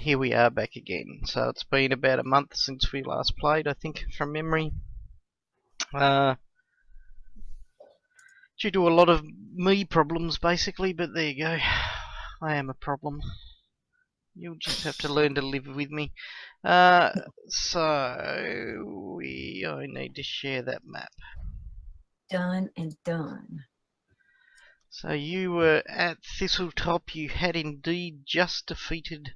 here we are back again. So it's been about a month since we last played, I think, from memory. Due to a lot of me problems, basically, but there you go. I am a problem. You'll just have to learn to live with me. So I need to share that map. Done and done. So you were at Thistletop. You had indeed just defeated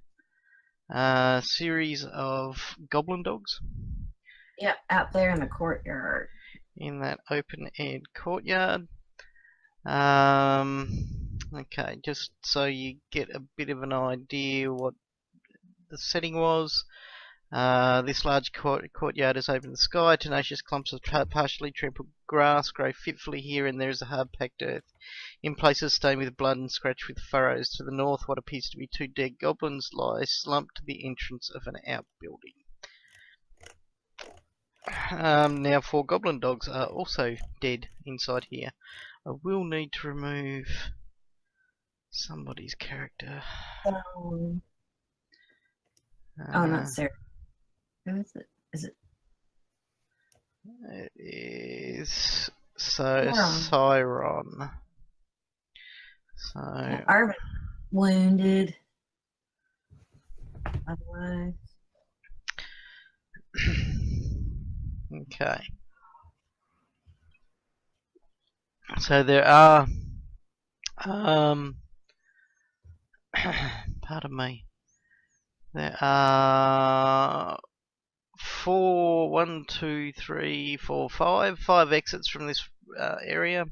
a series of goblin dogs. Yeah, out there in the courtyard. In that open-aired courtyard. Okay, just so you get a bit of an idea what the setting was. This large courtyard is open to the sky. Tenacious clumps of partially trampled grass grow fitfully here and there is a hard-packed earth. In places stained with blood and scratched with furrows. To the north, what appears to be two dead goblins lie slumped to the entrance of an outbuilding. Now 4 goblin dogs are also dead inside here. I will need to remove somebody's character. Oh, not Sarah. Who is it? Is it? It is Siron. So Arvin wounded. Otherwise. Okay. So there are pardon me. There are 5 exits from this area.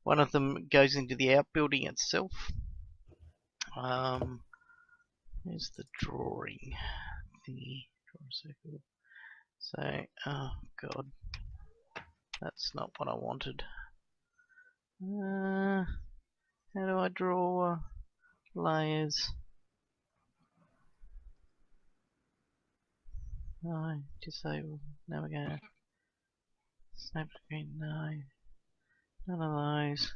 One of them goes into the outbuilding itself. Here's the drawing thingy. Draw a circle. So, oh god, that's not what I wanted. How do I draw layers? No, disable. Now we're going to snap screen. No, none of those.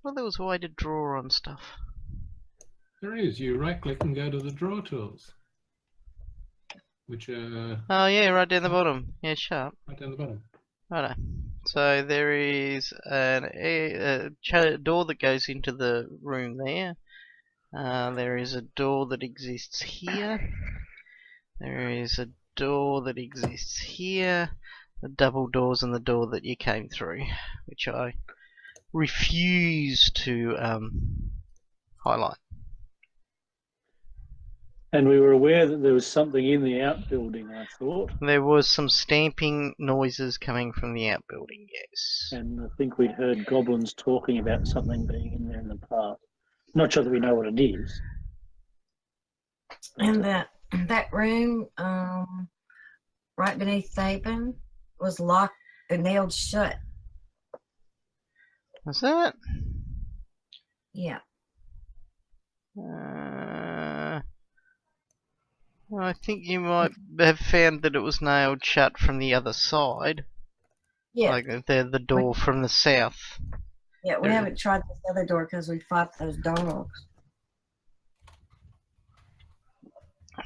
Well, there was a way to draw on stuff. There is. You right click and go to the draw tools. Which oh yeah, right down the bottom. Yeah, sharp. Right down the bottom. Righto. So there is a door that goes into the room there. There is a door that exists here. There is a door that exists here. The double doors and the door that you came through, which I refuse to highlight. And we were aware that there was something in the outbuilding, I thought. There was some stamping noises coming from the outbuilding, yes. And I think we'd heard goblins talking about something being in there in the past. Not sure that we know what it is. And that room, right beneath Thaben, was locked and nailed shut. Was that? Yeah. I think you might have found that it was nailed shut from the other side. Yeah. Like the door from the south. Yeah, we haven't tried this other door because we fought those dogs.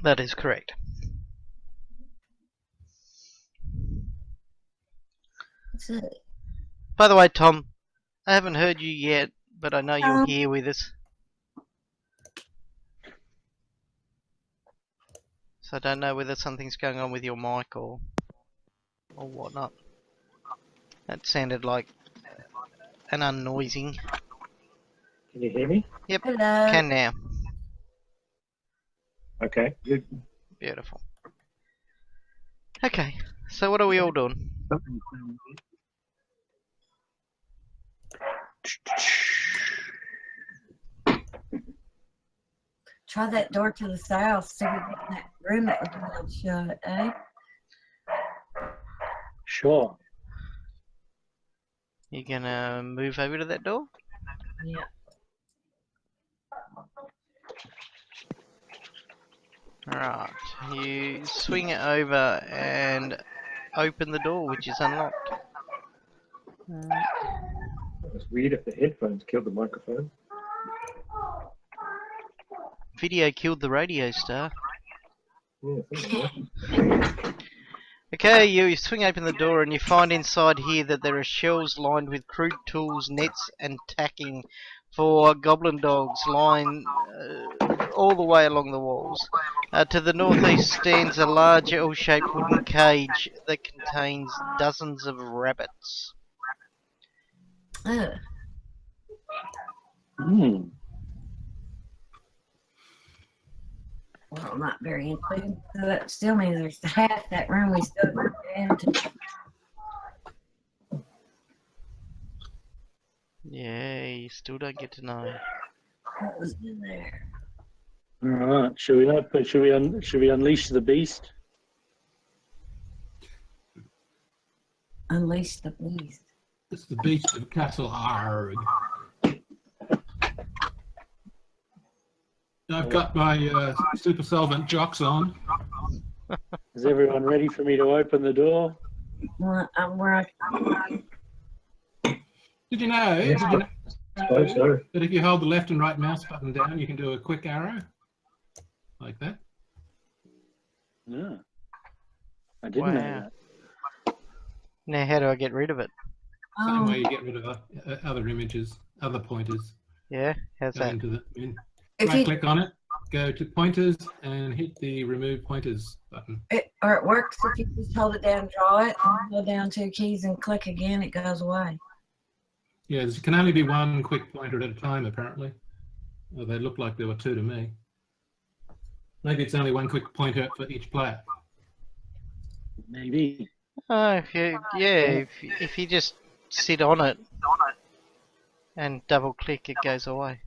That is correct. That's it. By the way, Tom, I haven't heard you yet, but I know you're here with us. So I don't know whether something's going on with your mic or whatnot. That sounded like an unnoising. Can you hear me? Yep, Hello. can now. Okay, good. Beautiful. Okay, so what are we all doing? Try that door to the south, see if we get in that room that was nailed shut, eh? Sure. You gonna move over to that door? Yeah. Right, you swing it over and open the door, which is unlocked. It's weird if the headphones killed the microphone. video killed the radio star. Okay, you swing open the door and you find inside here that there are shelves lined with crude tools, nets, and tacking for goblin dogs lying all the way along the walls. To the northeast stands a large L-shaped wooden cage that contains dozens of rabbits. Ugh. Hmm. Well, not very including. So that still means there's half that room we still go down to. Yeah, you still don't get to know. What was in there? All right. Should we unleash the beast? Unleash the beast. It's the beast of Castle Arg. I've got my super solvent jocks on. Is everyone ready for me to open the door? Well, Did you know that if you hold the left and right mouse button down, you can do a quick arrow? Like that? No. I didn't know that. Now, how do I get rid of it? Same way you get rid of other images, other pointers. Yeah, how's Go that? into the menu. if Right you, click on it, go to pointers and hit the remove pointers button. it works if you just hold it down, draw it, and hold down 2 keys and click again, it goes away. Yeah, there can only be one quick pointer at a time apparently. Well, they look like there were 2 to me. Maybe it's only one quick pointer for each player. Maybe. Oh, if you just sit on it and double click, it goes away.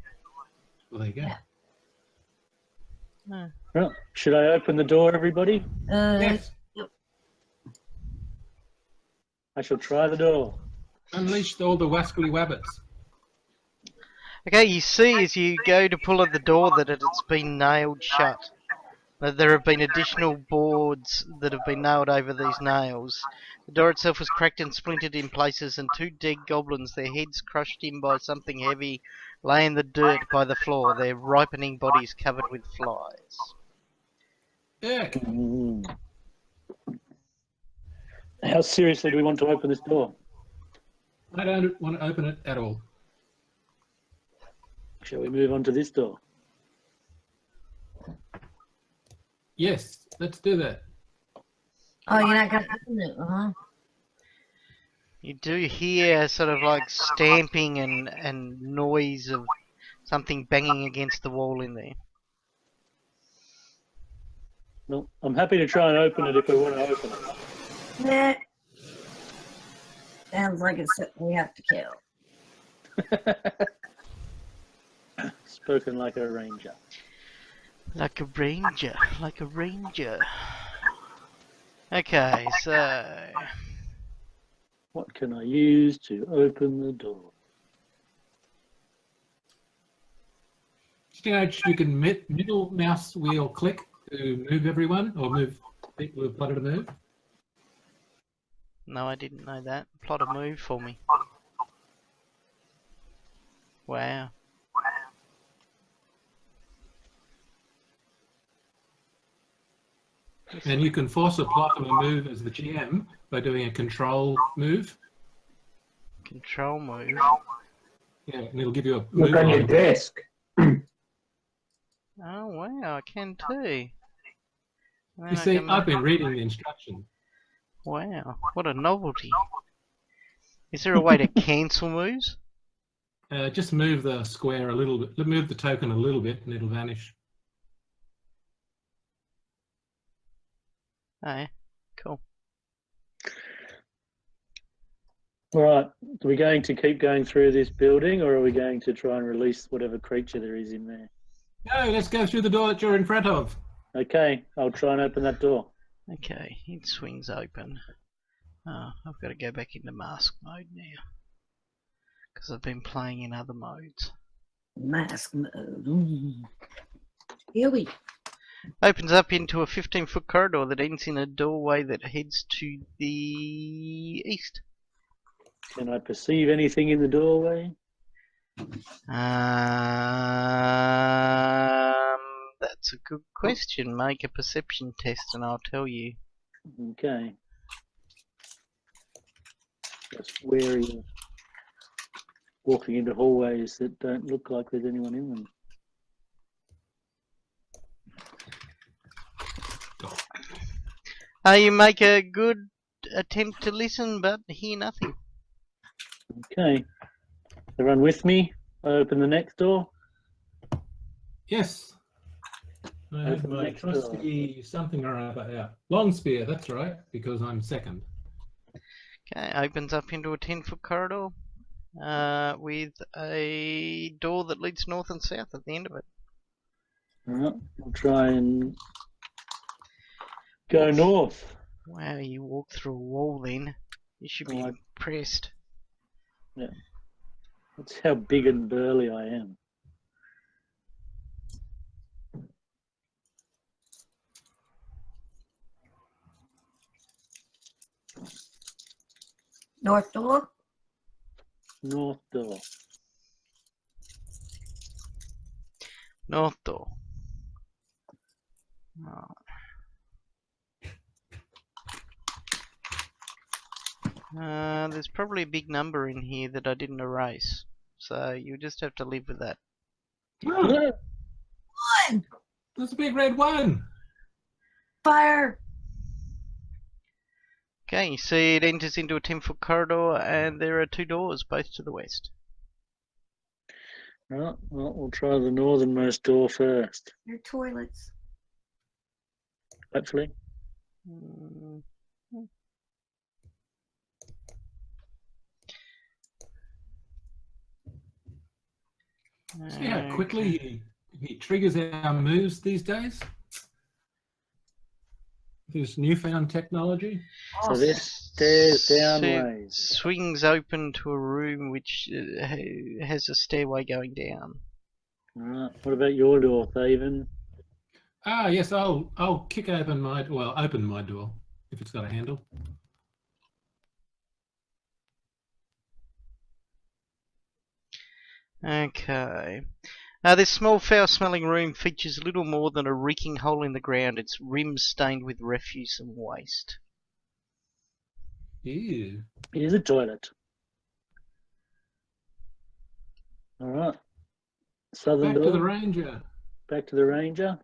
Well, there you go. Yeah. No. Well, should I open the door, everybody? Yes, I shall try the door. unleash all the wascally wabbits. Okay, you see as you go to pull at the door that it's been nailed shut. That there have been additional boards that have been nailed over these nails. The door itself was cracked and splintered in places, and 2 dead goblins, their heads crushed in by something heavy, lay in the dirt by the floor, their ripening bodies covered with flies. Yeah. Mm. How seriously do we want to open this door? I don't want to open it at all. Shall we move on to this door? Yes, let's do that. Oh, you're not going to open it, huh? You do hear sort of like stamping and noise of something banging against the wall in there. Well, I'm happy to try and open it if we want to open it. Nah. Sounds like it's something we have to kill. Spoken like a ranger. Like a ranger, like a ranger. Okay, so What can I use to open the door? You can middle mouse wheel click to move everyone or move people who've plotted a move. no, I didn't know that. Plot a move for me. Wow. And you can force a plot of a move as the GM by doing a control move. Control move. Yeah, and it'll give you a Look move on your line. desk. Oh wow, I can too. And You then I see, can I've make- been reading the instructions. Wow, what a novelty. Is there a way to cancel moves? Just move the square a little bit, move the token a little bit, and it'll vanish. Oh, yeah. Cool. All right. Are we going to keep going through this building, or are we going to try and release whatever creature there is in there? No, let's go through the door that you're in front of. Okay, I'll try and open that door. Okay, it swings open. Oh, I've got to go back into mask mode now. Because I've been playing in other modes. Mask mode. Mm. Here we Opens up into a 15-foot corridor that ends in a doorway that heads to the east. Can I perceive anything in the doorway? That's a good question. Make a perception test and I'll tell you. Okay. Just wary of walking into hallways that don't look like there's anyone in them. You make a good attempt to listen, but hear nothing. Okay. Everyone with me? I open the next door. Yes. I have Open my next trusty something or other out. Long spear, that's right, because I'm second. Okay, opens up into a 10-foot corridor with a door that leads north and south at the end of it. All right. I'll try and go north. Wow, you walk through a wall then. You should be Oh, impressed. That's how big and burly I am. North door. North door. North door. Right. There's probably a big number in here that I didn't erase, so you just have to live with that. Oh, One. that's a big red one. Fire. Okay, you see it enters into a 10-foot corridor and there are 2 doors, both to the west. Right. Well, we'll try the northernmost door first. Your toilets. Hopefully. Mm. See how quickly he triggers our moves these days? This newfound technology. So this stairs down So it ways. swings open to a room which has a stairway going down. Right. What about your door, Thaven? Ah, yes, I'll kick open my open my door if it's got a handle. Okay. This small, foul-smelling room features little more than a reeking hole in the ground, its rims stained with refuse and waste. Ew. It is a toilet. All right. Southern Back door. to the ranger. Back to the ranger.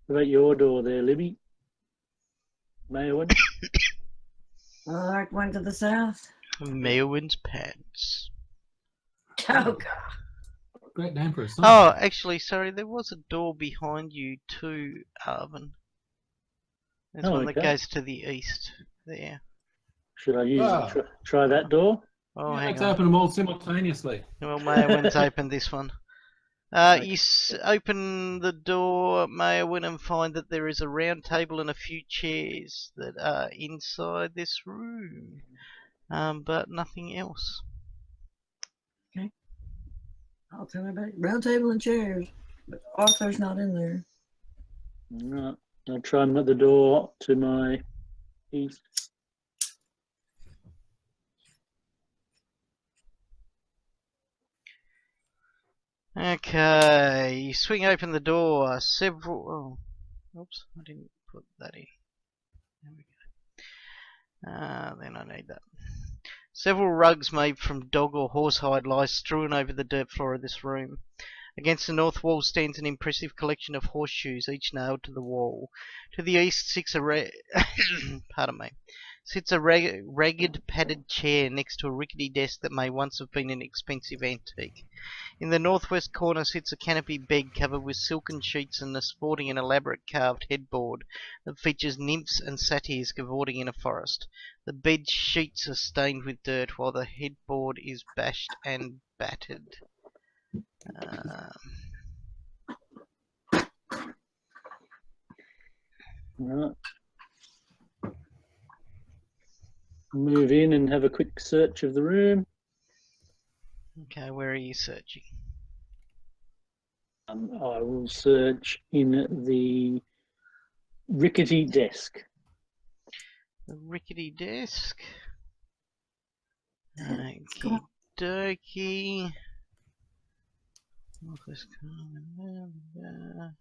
What about your door there, Libby? Mayowen? Alright, one to the south. Maewyn's pants. Oh, God. Great name for a song. Oh, actually, sorry, there was a door behind you too, Arvin. There's one that okay. goes to the east there. Should I use Ah. try that door? Oh, Yeah, hang let's on. open them all simultaneously. Well, Maewyn's opened this one. You open the door, Maewyn, and find that there is a round table and a few chairs that are inside this room, but nothing else. I'll tell her about it. Round table and chairs. But Arthur's not in there. All right. I'll try and let the door to my east. Okay, you swing open the door. Several. Oh, oops, I didn't put that in. There we go. Then I need that. Several rugs made from dog or horsehide lie strewn over the dirt floor of this room. Against the north wall stands an impressive collection of horseshoes, each nailed to the wall. To the east sits a ragged padded chair next to a rickety desk that may once have been an expensive antique. In the northwest corner sits a canopy bed covered with silken sheets and sporting an elaborate carved headboard that features nymphs and satyrs cavorting in a forest. The bed sheets are stained with dirt while the headboard is bashed and battered. All right. Move in and have a quick search of the room. Okay, where are you searching? I will search in the rickety desk. The rickety desk. Come on. Okie dokie. Northwest corner.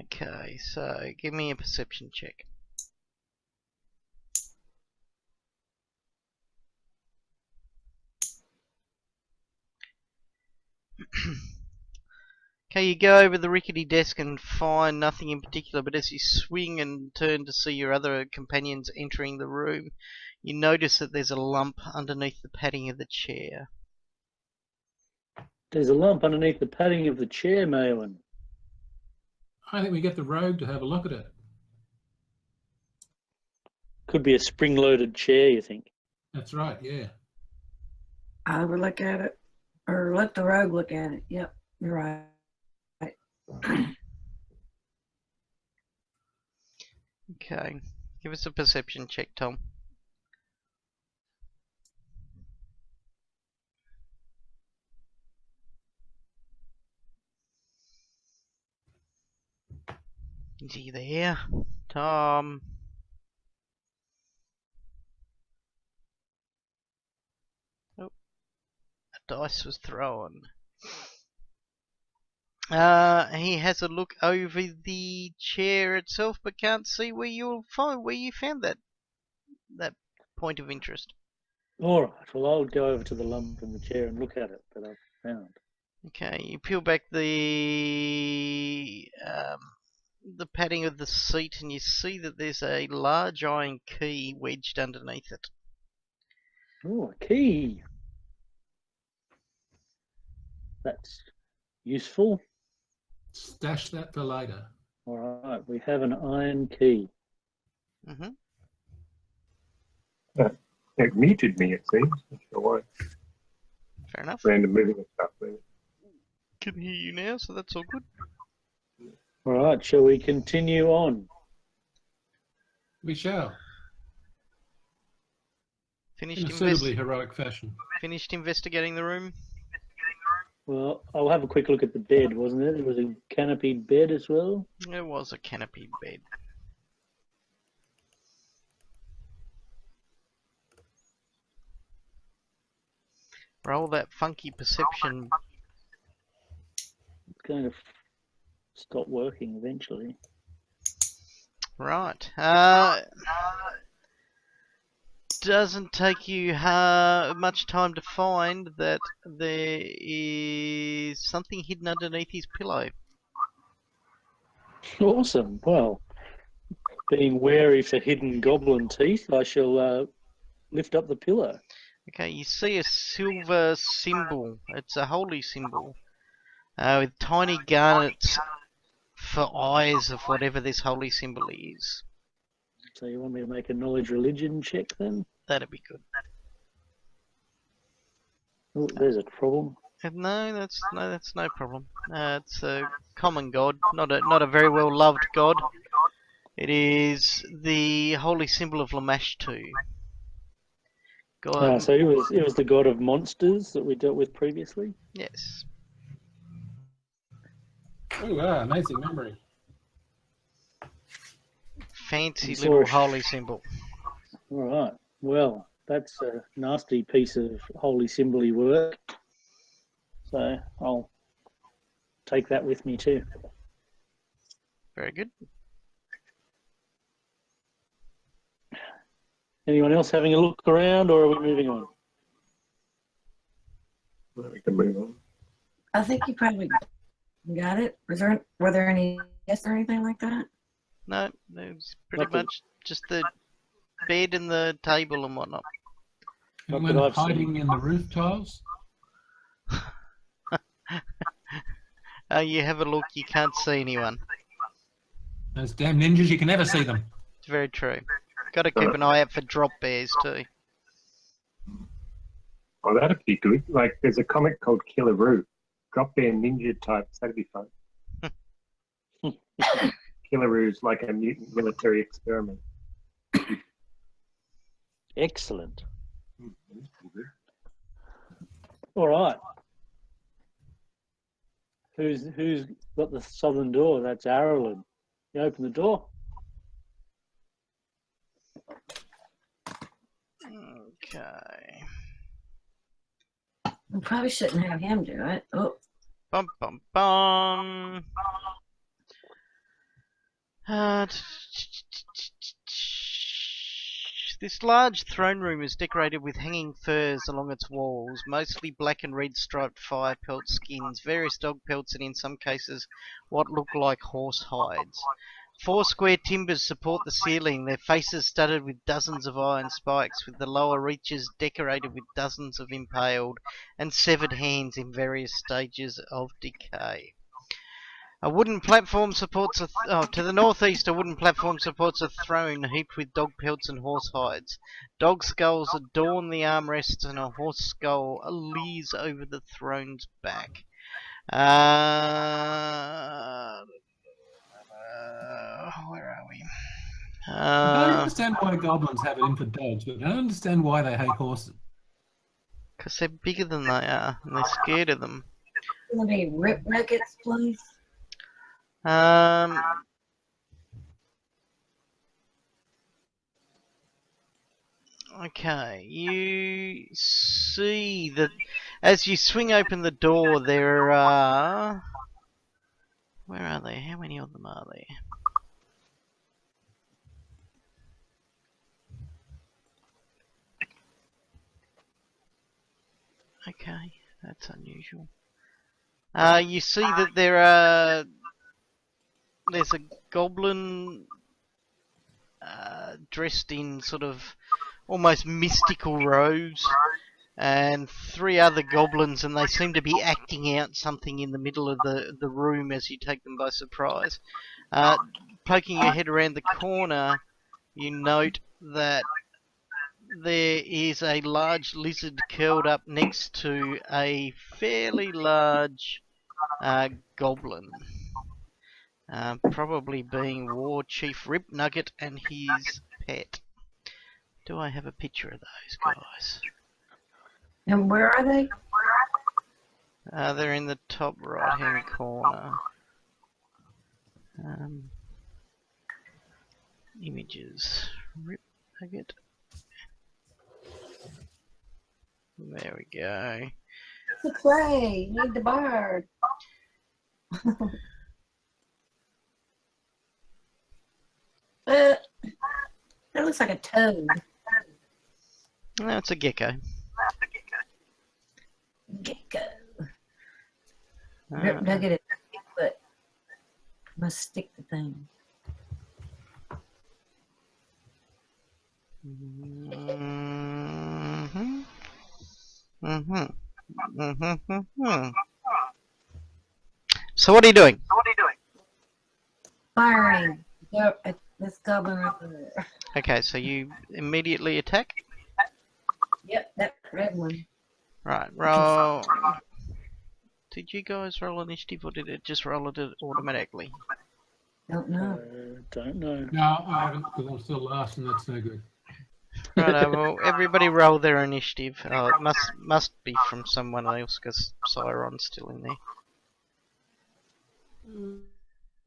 Okay, so give me a perception check. Okay, you go over the rickety desk and find nothing in particular, but as you swing and turn to see your other companions entering the room, you notice that there's a lump underneath the padding of the chair. There's a lump underneath the padding of the chair, Maywin. I think we get the rogue to have a look at it. Could be a spring-loaded chair, you think? That's right, yeah. I would look at it, or let the rogue look at it. Yep, you're right. Okay, give us a perception check, Tom. Is he there? Tom? Oh, a dice was thrown. He has a look over the chair itself, but can't see where you found that point of interest. All right, well, I'll go over to the lump in the chair and look at it that I've found. Okay, you peel back the padding of the seat, and you see that there's a large iron key wedged underneath it. Oh, a key. That's useful. Stash that for later. All right, we have an iron key. Mm-hmm. It muted me, it seems. Not sure why. Fair enough. Random moving and stuff there. Can hear you now, so that's all good. All right, shall we continue on? We shall. Finished, In a suitably heroic fashion. finished investigating the room? Well, I'll have a quick look at the bed, wasn't it? There was a canopied bed as well. There was a canopied bed. Roll that funky perception. It's going to stop working eventually. Right. Doesn't take you much time to find that there is something hidden underneath his pillow. Awesome. Well, being wary for hidden goblin teeth, I shall lift up the pillow. Okay, you see a silver symbol. It's a holy symbol. With tiny garnets for eyes of whatever this holy symbol is. So you want me to make a knowledge religion check then? That'd be good. Oh, there's a problem. No, that's no problem. It's a common god, not a very well loved god. It is the holy symbol of Lamashtu. God, So it was the god of monsters that we dealt with previously. yes. Oh, wow, amazing memory. Fancy It's little all- holy symbol. All right. Well, that's a nasty piece of holy symbol-y work. So I'll take that with me too. Very good. Anyone else having a look around, or are we moving on? Well, we can move on. I think you probably got it. Were there any guests or anything like that? No, it's pretty Nothing. much just the bed and the table and whatnot. Not Anyone that I've hiding seen. in the roof tiles? You have a look, you can't see anyone. Those damn ninjas, you can never see them. It's very true. Got to keep an eye out for drop bears too. Oh, that'd be good. Like, there's a comic called Killer Roo. Drop bear ninja types. That'd be fun. Killer Roo's like a mutant military experiment. Excellent. All right. Who's got the southern door? That's Arlen. You open the door. Okay. We probably shouldn't have him do it. Oh, Bum bum bum. This large throne room is decorated with hanging furs along its walls, mostly black and red striped fire pelt skins, various dog pelts, and in some cases what look like horse hides. 4 square timbers support the ceiling, their faces studded with dozens of iron spikes, with the lower reaches decorated with dozens of impaled and severed hands in various stages of decay. A wooden platform supports to the northeast. A wooden platform supports a throne heaped with dog pelts and horse hides. Dog skulls adorn the armrests, and a horse skull leers over the throne's back. Where are we? I don't understand why goblins have it in for dogs, but I don't understand why they hate horses. Because they're bigger than they are, and they're scared of them. gonna be rip nuggets, please. Okay, you see that as you swing open the door, there are... Where are they? How many of them are there? Okay, that's unusual. You see that there's a goblin dressed in sort of almost mystical robes, and 3 other goblins, and they seem to be acting out something in the middle of the room as you take them by surprise. Poking your head around the corner, you note that there is a large lizard curled up next to a fairly large goblin. Probably being War Chief Rip Nugget and his pet. Do I have a picture of those guys? And where are they? They're in the top right hand corner. Images. Rip Nugget. There we go. The clay. You need the bird. That looks like a toad. No, it's a gecko. Gecko. Rip nugget is big, but must stick the thing. So what are you doing? Firing. At this goblin over there. Okay, so you immediately attack? Yep, that red one. Right, roll. Did you guys roll initiative, or did it just roll it automatically? Don't know. Don't know. No, I haven't, because I'm still last, and that's no good. Right, well, everybody roll their initiative. Oh, it must be from someone else, because Cyron's still in there.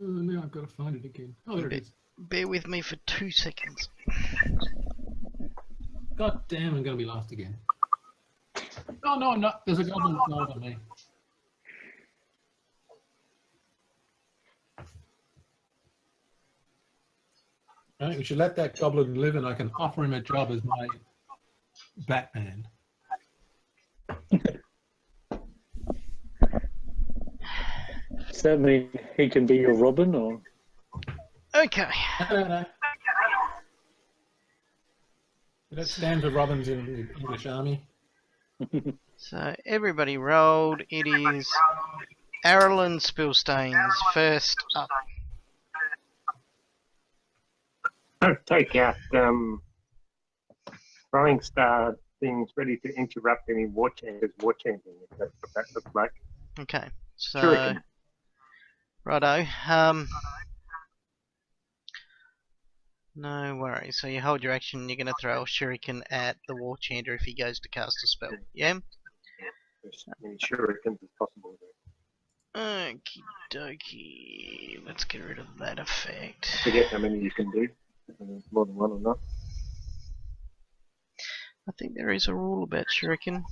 Now I've got to find it again. Oh, there it is. Bear with me for 2 seconds. God damn, I'm going to be last again. Oh, no, I'm not. There's a goblin that's older than me. I think we should let that goblin live, and I can offer him a job as my Batman. Does that mean he can be your Robin, or? Okay. No. That stands for Robins in the English Army. So everybody rolled. It is Arlen Spillstains first up. I'll take out throwing star things ready to interrupt any war chanting, if that's what that looks like. Okay. So Shuriken. righto. No worries. So you hold your action, you're going to throw a shuriken at the war chanter if he goes to cast a spell. Yeah? As many shurikens as possible. Okie dokie. Let's get rid of that effect. Forget how many you can do. More than one or not. I think there is a rule about shuriken.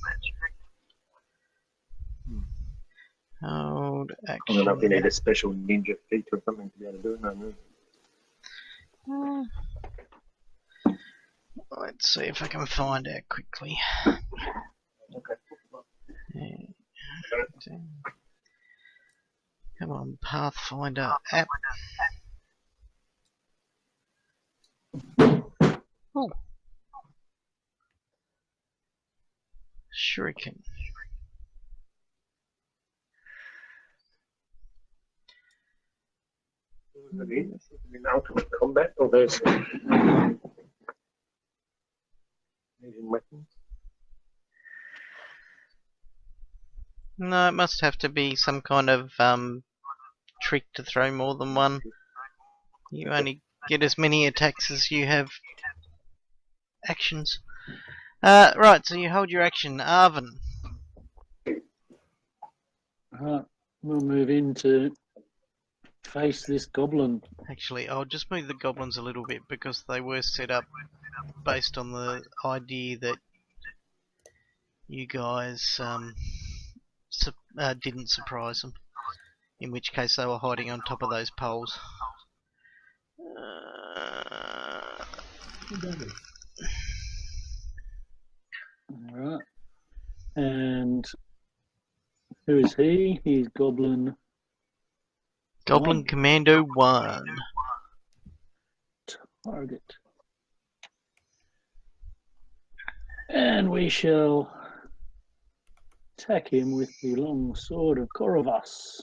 Hold I don't know if you action. need a special ninja feat or something to be able to do it. I don't know. Let's see if I can find out quickly. Okay. Come on, Pathfinder app. Oh. Shuriken. In ultimate combat, or there's using weapons. No, it must have to be some kind of trick to throw more than one. You only get as many attacks as you have actions. Right, so you hold your action. Arvin. We'll move in to face this goblin. Actually, I'll just move the goblins a little bit because they were set up based on the idea that you guys didn't surprise them. In which case they were hiding on top of those poles. Alright. And who is he? He's Goblin. Goblin One. Commando 1. Target. And we shall attack him with the long sword of Korovas.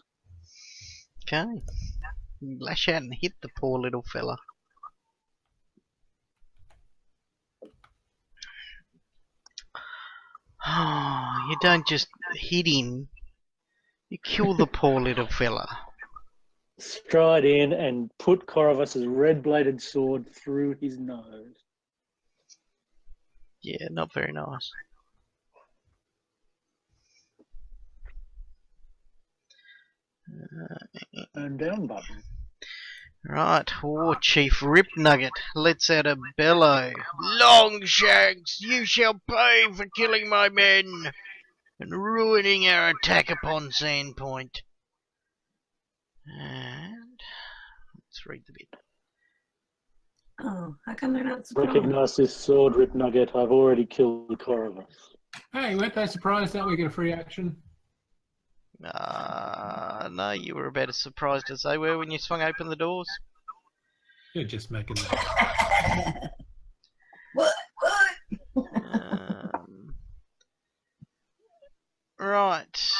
Okay. Lash out and hit the poor little fella. You don't just hit him, you kill the poor little fella. Stride in and put Korovas' red-bladed sword through his nose. Yeah, not very nice. And down button. Right, War Chief Rip Nugget lets out a bellow. Longshanks, you shall pay for killing my men and ruining our attack upon Sandpoint. And let's read the bit. Oh, how come they're not surprised? Recognize this sword, Rip Nugget. I've already killed Korovas. Hey, weren't they surprised that we get a free action? No, you were about as surprised as they were when you swung open the doors. You're just making that. What? Right.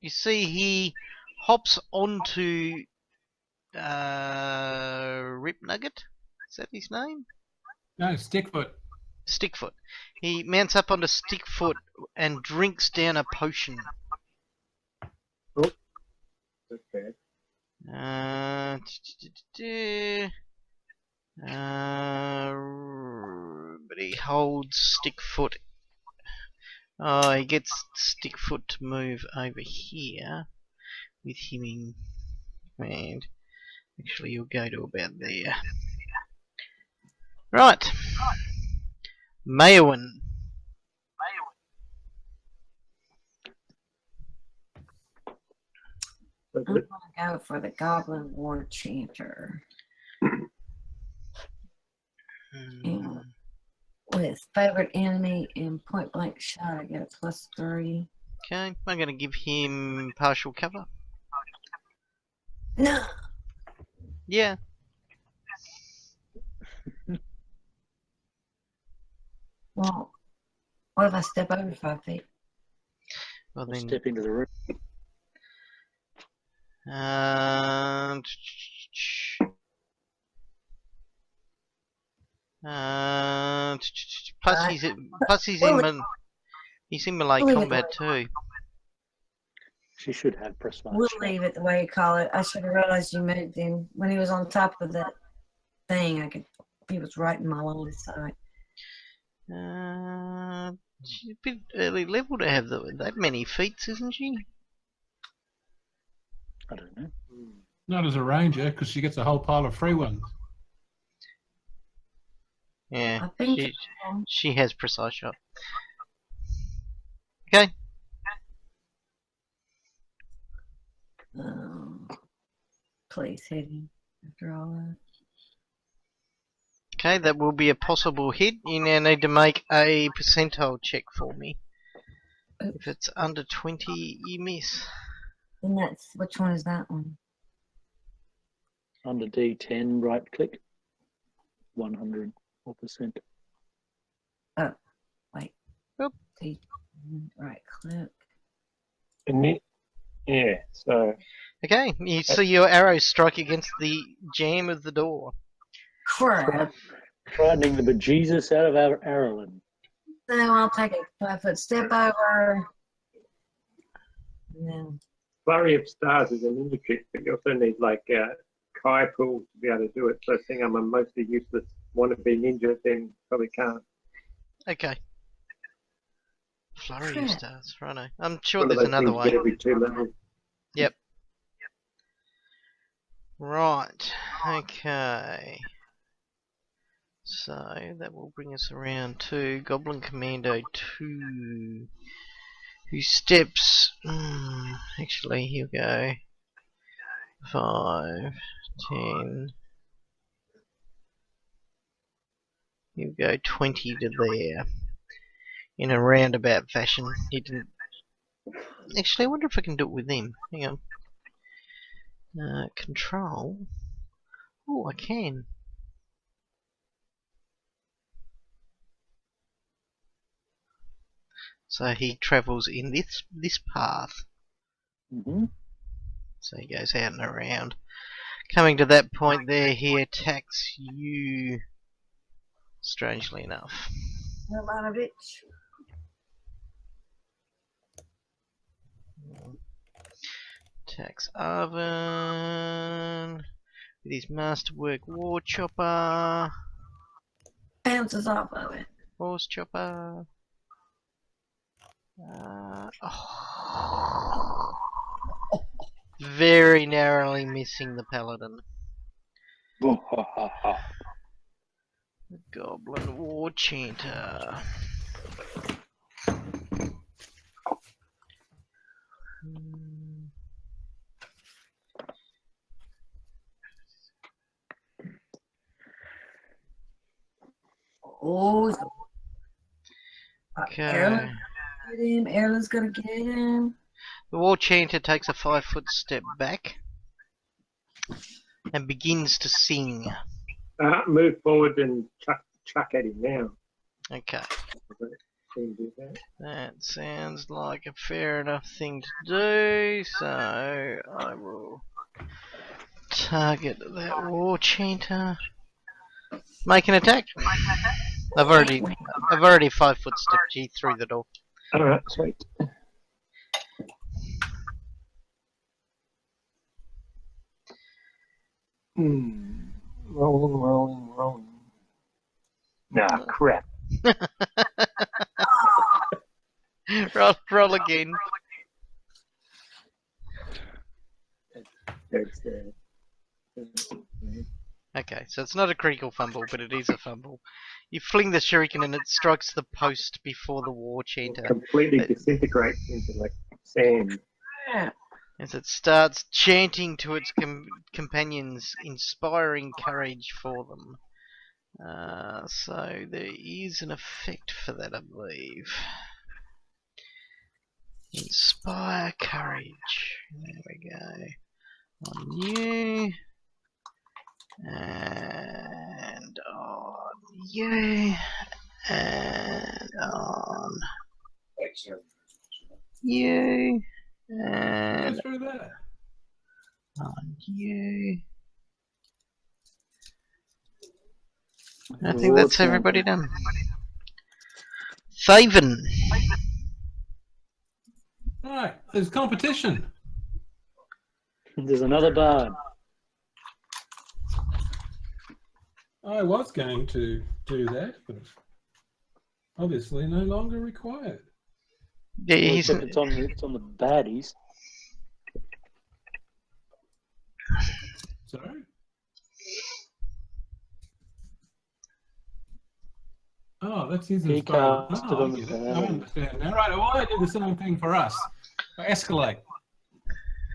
You see, he hops onto Rip Nugget. Is that his name? No, Stickfoot. Stickfoot. He mounts up onto Stickfoot and drinks down a potion. Okay. But he holds Stickfoot. Oh, he gets Stickfoot to move over here with him in. And actually, you'll go to about there. Right. Mayowan. I'm gonna go for the Goblin War Chanter. And with favorite enemy and point blank shot, I get a +3. Okay, I'm going to give him partial cover. No. Yeah. Well, what if I step over 5 feet? Well I'll then. step into the room. Plus he's in melee combat too. She should have press one. We'll leave it the way you call it. I should have realized you moved him when he was on top of that thing. He was right in my line of sight. She's a bit early level to have that many feats, isn't she? I don't know. Not as a ranger, because she gets a whole pile of free ones. Yeah, I think she has precise shot. Okay. Place heading after all that. Okay, that will be a possible hit. You now need to make a percentile check for me. Oops. If it's under 20, you miss. And that's, which one is that one? Under D10, right click. 100%. Wait. Oop. Right click. And it, yeah, so Okay, you see your arrow strike against the jamb of the door. Crap. Frightening the bejesus out of our Arlen. So I'll take a 5-foot step over. And then flurry of stars is a ninja trick, but you also need like Kai pool to be able to do it. So I think I'm a mostly useless wannabe ninja, then probably can't. Okay. Flurry of Crap. stars, righto. I'm sure One of there's those another things you get way. every 2 levels. Yep. Right. Okay. So that will bring us around to Goblin Commando 2. Who steps... actually, he'll go 5, 10... He'll go 20 to there. In a roundabout fashion. He didn't... Actually, I wonder if I can do it with him. Hang on. Control. Oh, I can. So he travels in this path. Mm-hmm. So he goes out and around. Coming to that point there, he attacks you. Strangely enough. no matter which. Attacks Arvin with his masterwork war chopper. Bounces off of it. Horse chopper. Very narrowly missing the paladin. Goblin war chanter. Oh, Okay. Erlen's gonna get him. The war chanter takes a 5-foot step back and begins to sing. Move forward and chuck at him now. Okay. Can do that. That sounds like a fair enough thing to do, so I will target that war chanter. Make an attack. I've already 5-foot stepped you through the door. Alright, sweet. Rolling. Nah, crap. roll again. Okay, so it's not a critical fumble, but it is a fumble. You fling the shuriken and it strikes the post before the war chanter Completely disintegrates into like sand. as it starts chanting to its companions, inspiring courage for them. So there is an effect for that, I believe. Inspire courage. There we go. On you. And on you. And on you. And through that. on you. I think that's everybody done. Faven. Right, there's competition. There's another bard. I was going to do that, but obviously no longer required. Yeah, Well, he's, except it's on the baddies. Sorry? Oh, that's his He inspired. cast it Oh, on I the get it. I bad. understand now. Right, well, I did the same thing for us. Escalate.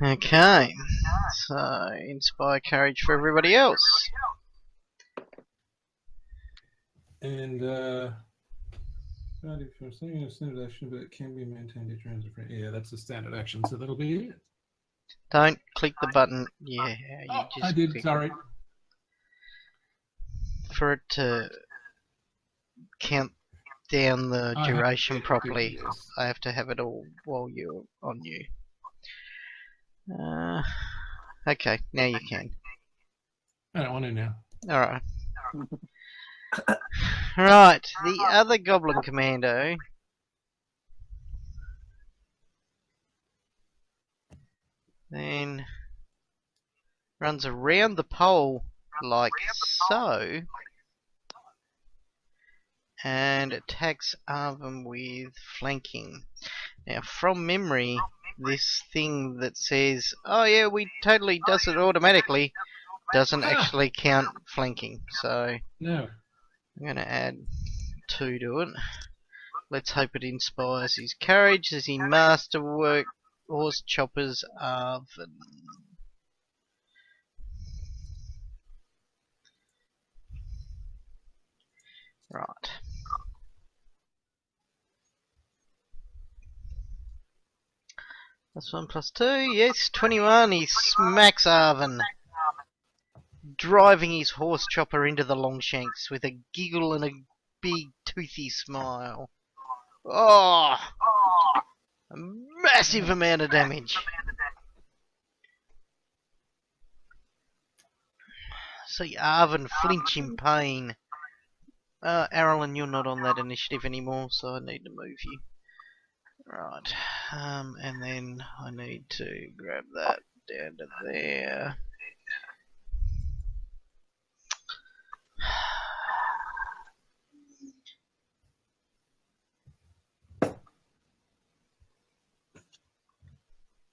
Okay, so inspire courage for everybody else. And if you're saying a standard action, but it can be maintained each round. Yeah, that's a standard action, so that'll be it. Don't click the button. Yeah, you just I did. click Sorry. for it to count down the I have to duration get it, properly. yes. I have to have it all while you're on you. Okay, now you can. I don't want to now. Alright. Right, the other Goblin Commando then runs around the pole like so and attacks Arvin with flanking. Now, from memory, this thing that says, oh yeah, we totally does it automatically, doesn't actually count flanking. So No. I'm going to add 2 to it. Let's hope it inspires his courage as he masterwork horse choppers Arvin. Right. +1 +2, yes, 21. He smacks Arvin, driving his horse chopper into the Longshanks with a giggle and a big toothy smile. Oh! A massive amount of damage. See Arvin flinch in pain. Arlen, you're not on that initiative anymore, so I need to move you. Right, and then I need to grab that down to there.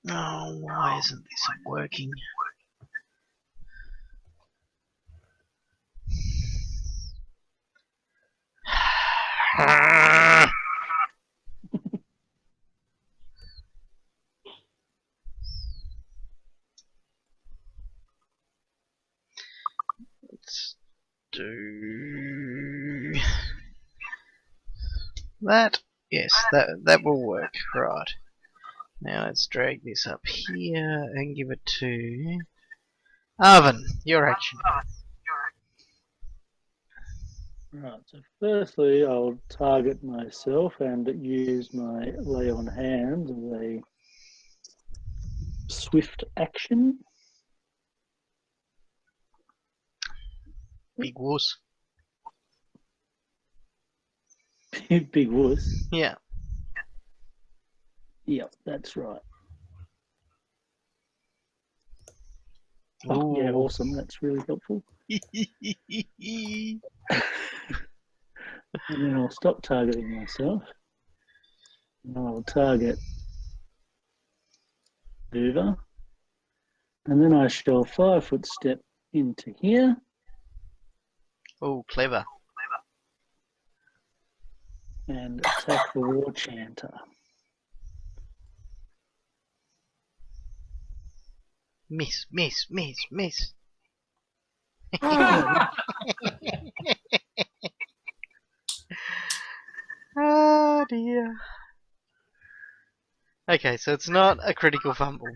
Oh, why isn't this working? Let's do that. Yes, that will work. Right. Now let's drag this up here and give it to Arvin. Your action. Right, so firstly I'll target myself and use my lay on hands as a swift action. Big wuss. Big wuss. Yeah. Yep, that's right. Ooh. Oh, yeah, awesome. That's really helpful. And then I'll stop targeting myself. And I'll target Hoover. And then I shall 5-foot step into here. Oh, clever. And attack the War Chanter. Miss, miss, miss, miss. Oh, Oh dear. Okay, so it's not a critical fumble.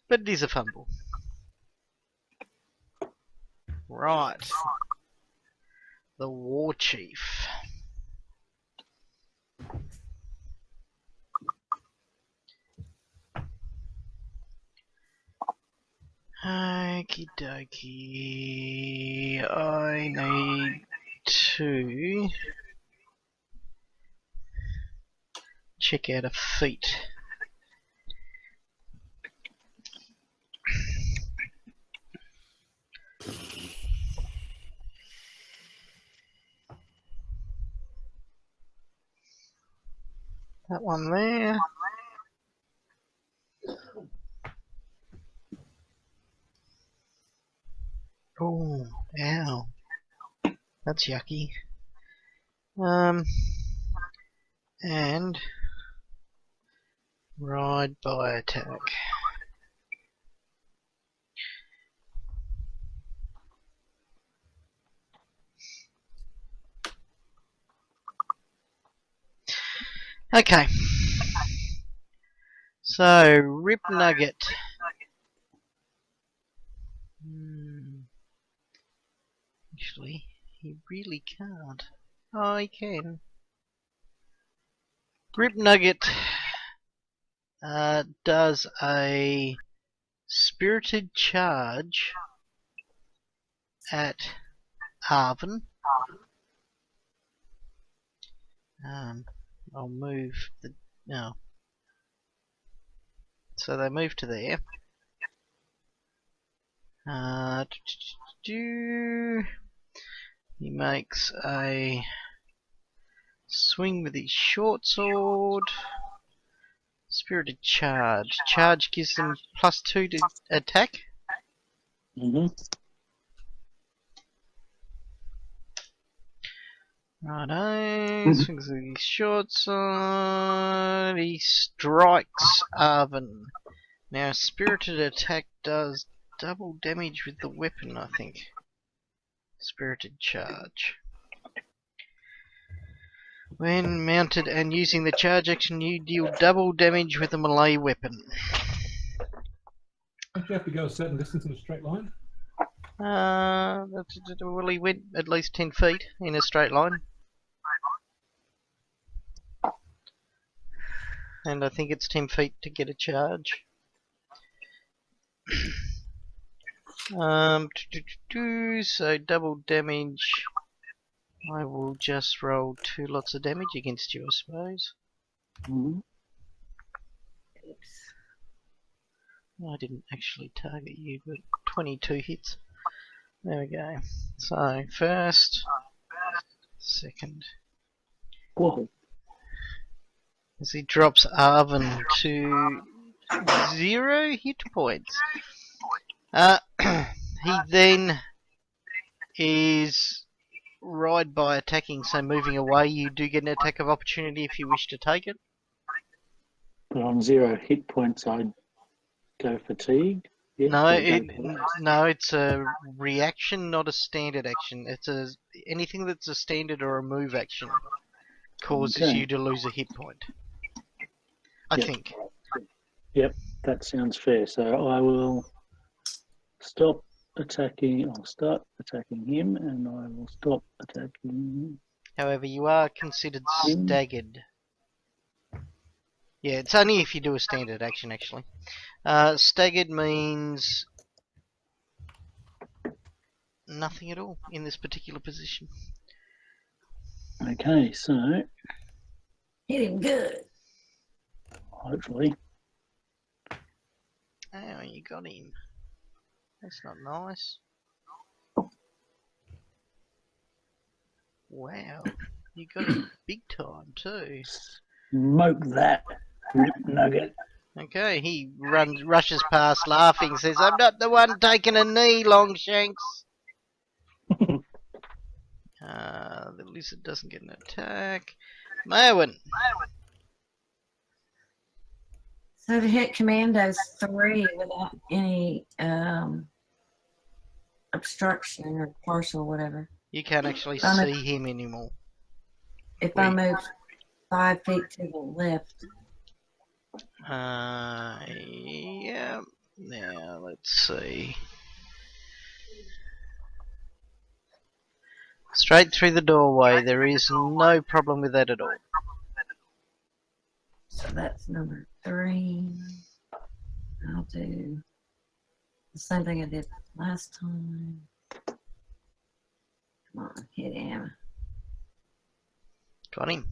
But it is a fumble. Right. The War Chief. Okie dokie. I need to check out a feat. That one there. Oh, ow. That's yucky. And Ride by attack. Okay. So, Rip Nugget. Actually, he really can't. Oh, he can. Rip Nugget does a spirited charge at Arvin. I'll move the no. So they move to there. He makes a swing with his short sword. Spirited charge. Charge gives them +2 to attack. Mm-hmm. Righto. Swings with his short sword. He strikes Arvin. Now, spirited attack does double damage with the weapon, I think. Spirited charge. When mounted and using the charge action, you deal double damage with a melee weapon. Don't you have to go a certain distance in a straight line? Well, he went at least 10 feet in a straight line. And I think it's 10 feet to get a charge. So double damage. I will just roll 2 lots of damage against you, I suppose. Mm-hmm. I didn't actually target you, but 22 hits. There we go. So, first, second. Whoa. As he drops Arvin to 0 hit points. He then is ride by attacking, so moving away you do get an attack of opportunity if you wish to take it. But on 0 hit points, I'd go fatigued. Yes, No, it's a reaction, not a standard action. It's anything that's a standard or a move action causes Okay. you to lose a hit point. I think. Yep, that sounds fair. So I will stop attacking. I'll start attacking him, and I will stop attacking. However, you are considered staggered. Yeah, it's only if you do a standard action, actually. Staggered means nothing at all in this particular position. Okay, so Hit him good. hopefully, Oh, you got him. That's not nice. Wow, you got him big time too. smoke that Rip Nugget. Okay, he rushes past laughing, says, "I'm not the one taking a knee, Longshanks." The lizard doesn't get an attack. Merwin. So to hit commandos 3 without any obstruction or partial whatever. You can't actually I'm see him anymore. If I move 5 feet to the left, Yeah. Now, let's see. Straight through the doorway, there is no problem with that at all. so that's number 3. I'll do the same thing I did last time. Come on, hit him. Got him.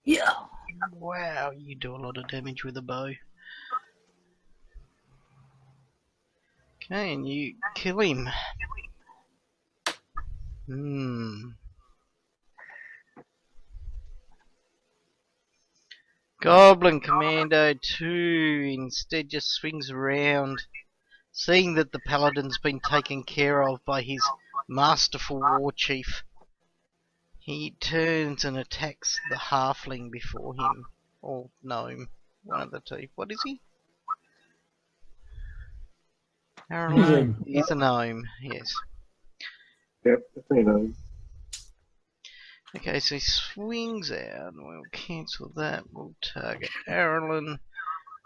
Yeah. Wow, you do a lot of damage with a bow. Okay, and you kill him. Goblin Commando 2 instead just swings around, Seeing that the paladin's been taken care of by his masterful war chief, he turns and attacks the halfling before him, or gnome, one of the two. What is he? Harold, he's a gnome, yes. Yep, definitely no. Okay, so he swings out, and we'll cancel that. We'll target Arlen.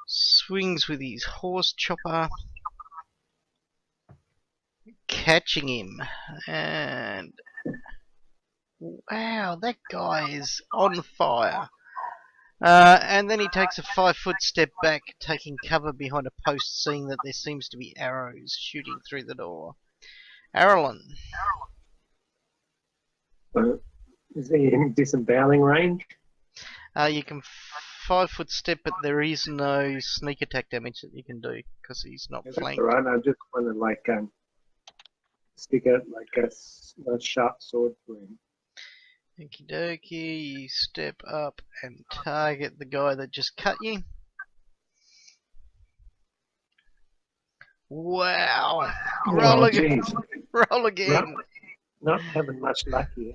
Swings with his horse chopper, catching him, and wow, that guy is on fire. And then he takes a 5-foot step back, taking cover behind a post, seeing that there seems to be arrows shooting through the door. Arlen. Is he in disemboweling range? You can 5-foot step, but there is no sneak attack damage that you can do because he's not That's flanked. alright. I just want to like stick out like a sharp sword for him. Okie dokie, you step up and target the guy that just cut you. Wow! Roll Oh, again! jeez. Roll again! Not having much luck here.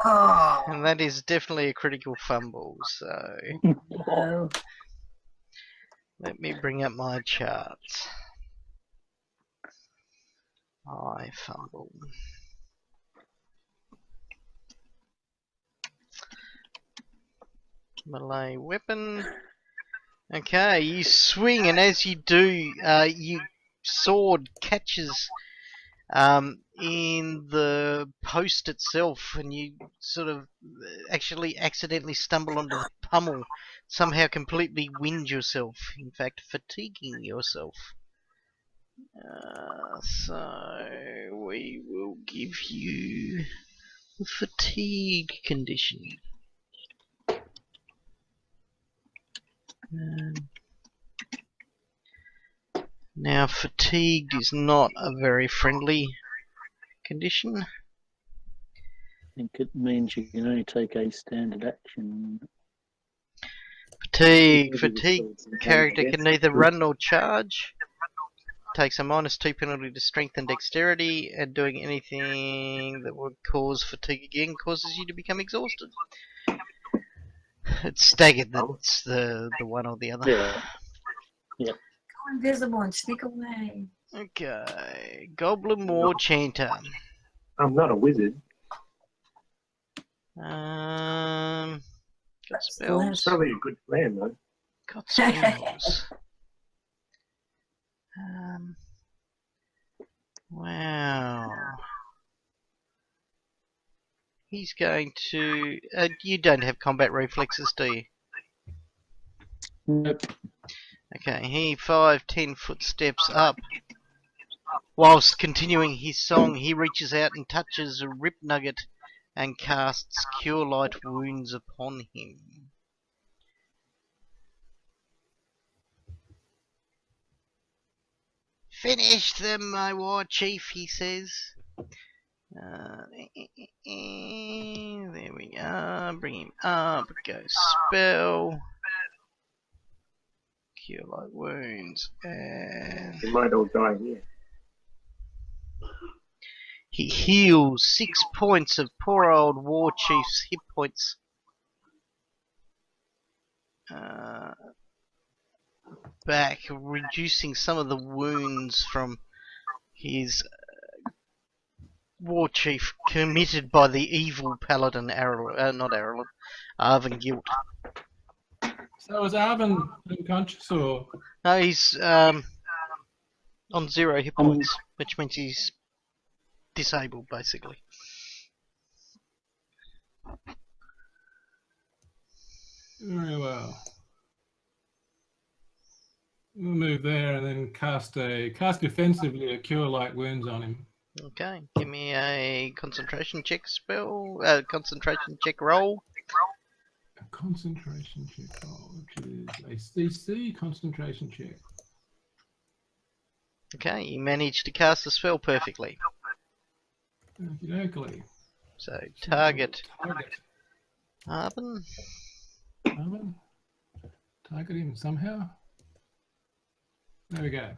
Oh, And that is definitely a critical fumble, so no. let me bring up my charts. I fumble. Melee weapon. Okay, you swing, and as you do, your sword catches in the post itself, and you sort of actually accidentally stumble onto the pummel, somehow completely wind yourself, in fact fatiguing yourself. So we will give you the fatigue condition. Now fatigued is not a very friendly condition. I think it means you can only take a standard action. Fatigue character can neither run nor charge. Takes a -2 penalty to strength and dexterity, and doing anything that would cause fatigue again causes you to become exhausted. It's staggered, that's the one or the other. Yeah. Go invisible and sneak away. Okay, Goblin War Chanter. I'm not a wizard. Got That's the spells. last- Probably a good plan though. Got spells. Wow. He's going to. You don't have combat reflexes, do you? Nope. Okay, he 5-10 foot steps up. Whilst continuing his song, he reaches out and touches a Rip Nugget and casts Cure Light Wounds upon him. Finish them, my war chief, he says. There we are. Bring him up. Go spell. Cure Light Wounds. And We might all die here. he heals 6 points of poor old war chief's hit points. Back, reducing some of the wounds from his war chief committed by the evil paladin Arven Guilt. So is Arvin unconscious or? No, he's on 0 hit points, which means he's disabled basically. Very well. We'll move there and then cast defensively a Cure Light Wounds on him. Okay, give me a concentration check spell, concentration check roll. A concentration check roll, which is a CC concentration check. Okay, you managed to cast the spell perfectly. Okey-dokey. So target Target. Arben. Arvin. Target him somehow. There we go.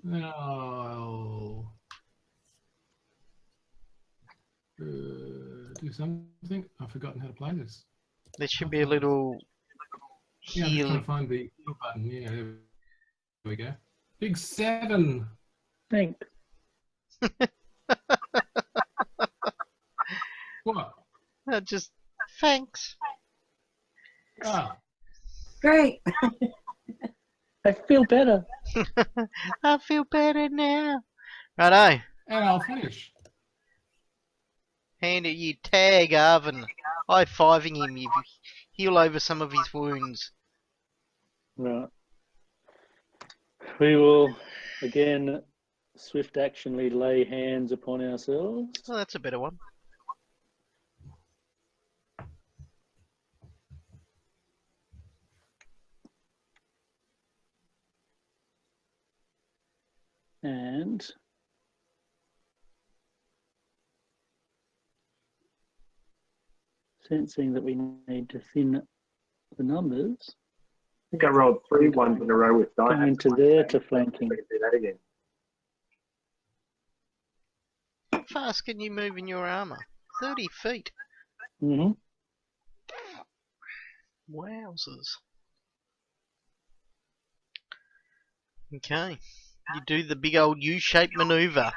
Now I'll do something. I've forgotten how to play this. There should be a little Yeah, I'm just trying heal. to find the heal button. Yeah, there we go. Big 7. Thanks. What? Just thanks. Ah, Great. I feel better. I feel better now. Righto. and I'll finish. Hand it, you tag Arvin. High-fiving him. You heal over some of his wounds. Right. We will again swift actionly lay hands upon ourselves. Well, that's a better one. And sensing that we need to thin the numbers, I think I rolled 3 ones in a row with dice. going to there to flanking. We can do that again. How fast can you move in your armour? 30 feet. Mm-hmm. Wowzers. Okay. You do the big old U-shaped manoeuvre.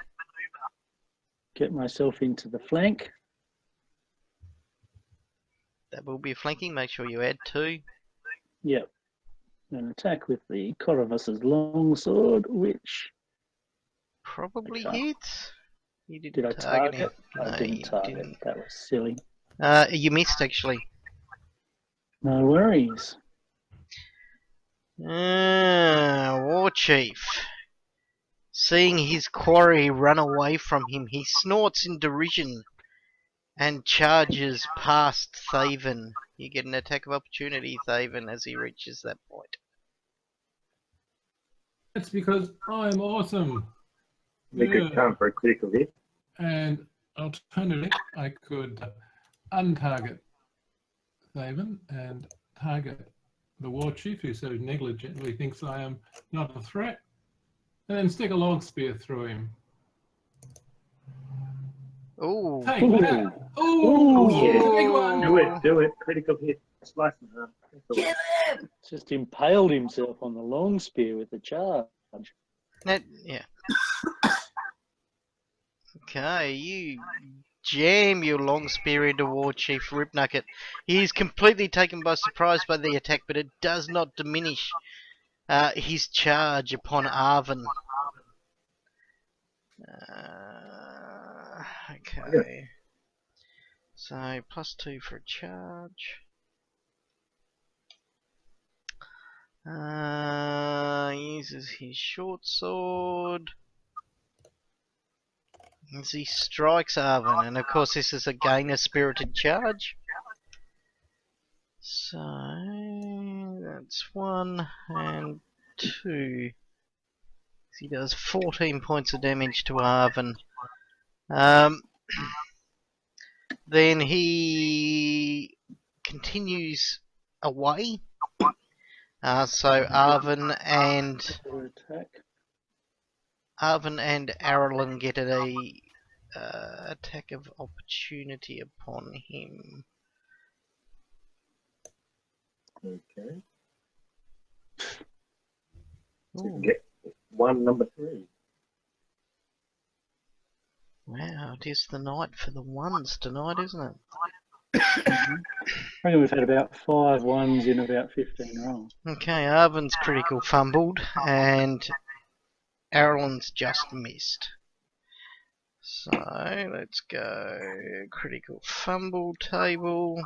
Get myself into the flank. That will be flanking. Make sure you add 2. Yep. And attack with the Corvus's longsword, which Probably Okay. hits. You didn't did I target? it. I No, didn't you target. didn't. That was silly. You missed actually. No worries. War Chief. Seeing his quarry run away from him, he snorts in derision and charges past Thaven. You get an attack of opportunity, Thaven, as he reaches that point. That's because I'm awesome. We could come for a critical hit. And alternatively, I could untarget Thaven and target the war chief, who so negligently thinks I am not a threat, and then stick a log spear through him. Ooh. Take Ooh. that! Ooh, Ooh, yeah. yeah. Big one. Do it. Critical hit. Slice in half. That's the way. Get him! Just impaled himself on the long spear with the charge. Yeah. Okay, you jam your long spear into War Chief Ripnugget. He is completely taken by surprise by the attack, but it does not diminish his charge upon Arvin. Okay. So, +2 for a charge. Uses his short sword. As he strikes Arvin, and of course this is again a spirited charge. So that's 1 and 2. He does 14 points of damage to Arvin. Then he continues away. So Arvin and Arlen get a attack of opportunity upon him. Okay. Ooh, Get 1, number 3. wow, it is the night for the ones tonight, isn't it? I reckon we've had about 5 ones in about 15 rolls. Okay, Arvin's critical fumbled, and Arlen's just missed. So, let's go critical fumble table.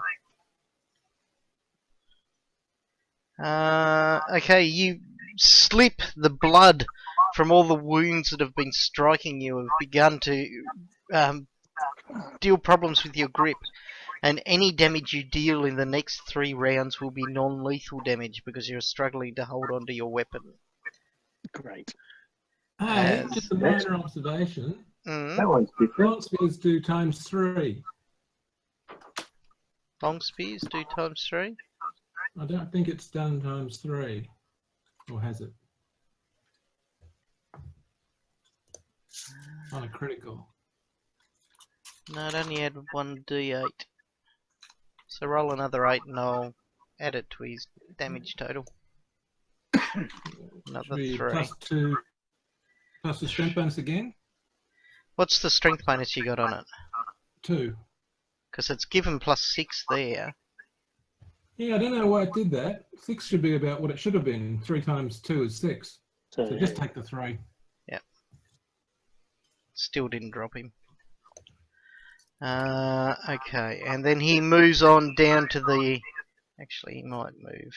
Okay, you slip the blood from all the wounds that have been striking you have begun to deal problems with your grip, and any damage you deal in the next 3 rounds will be non-lethal damage because you're struggling to hold on to your weapon. Great. Hey, As- just a minor observation. That one's different. Long spears do ×3. Long spears do ×3. I don't think it's done ×3. Or has it? On a critical. No, it only had 1d8. So roll another 8 and I'll add it to his damage total. Another Should be 3. +2 plus the strength bonus again. What's the strength bonus you got on it? 2. Because it's given +6 there. Yeah, I don't know why it did that. 6 should be about what it should have been. 3 times 2 is 6. So just take the 3. Still didn't drop him. Okay, and then he moves on down to the... Actually, he might move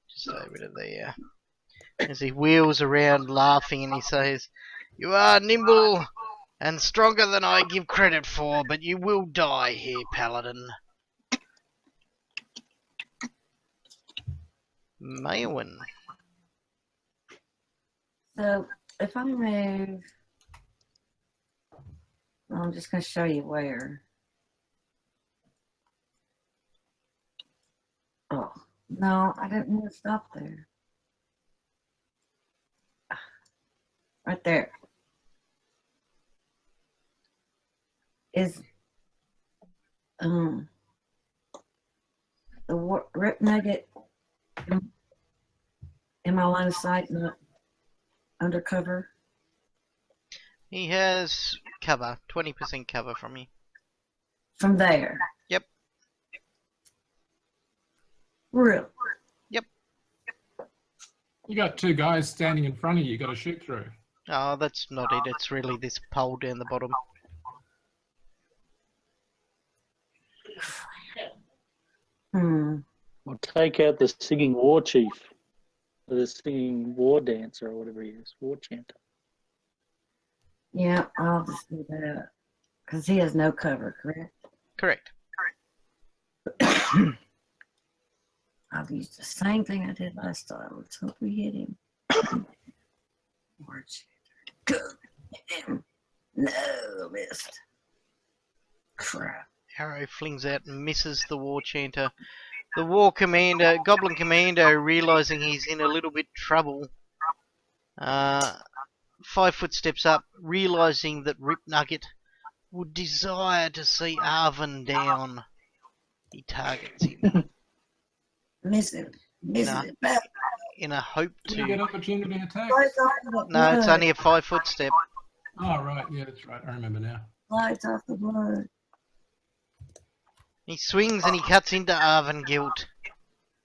just over to there. As he wheels around laughing and he says, "You are nimble and stronger than I give credit for, but you will die here, Paladin." Maewyn. So if I move, I'm just going to show you where. Oh, no, I didn't want to stop there. Right there. Is the rip nugget in my line of sight, not undercover? He has cover, 20% cover from you. From there? Yep. Really? Yep. You got 2 guys standing in front of you. You got to shoot through. Oh, that's not it. It's really this pole down the bottom. We'll take out the singing war chief, or the singing war dancer, or whatever he is, war chanter. Yeah, I'll just do that. Because he has no cover, correct? Correct. I'll use the same thing I did last time. Let's hope we hit him. Good. No, missed. Crap. Arrow flings out and misses the war chanter. The war commander, goblin commando, realizing he's in a little bit trouble, 5 foot steps up, realizing that Rip Nugget would desire to see Arvin down. He targets him. Missing. Missing it back. In a hope You get to... opportunity attack. No, it's only a 5 foot step. Oh, right. Yeah, that's right. I remember now. Lights off the blood. He swings and he cuts into Arvengilt,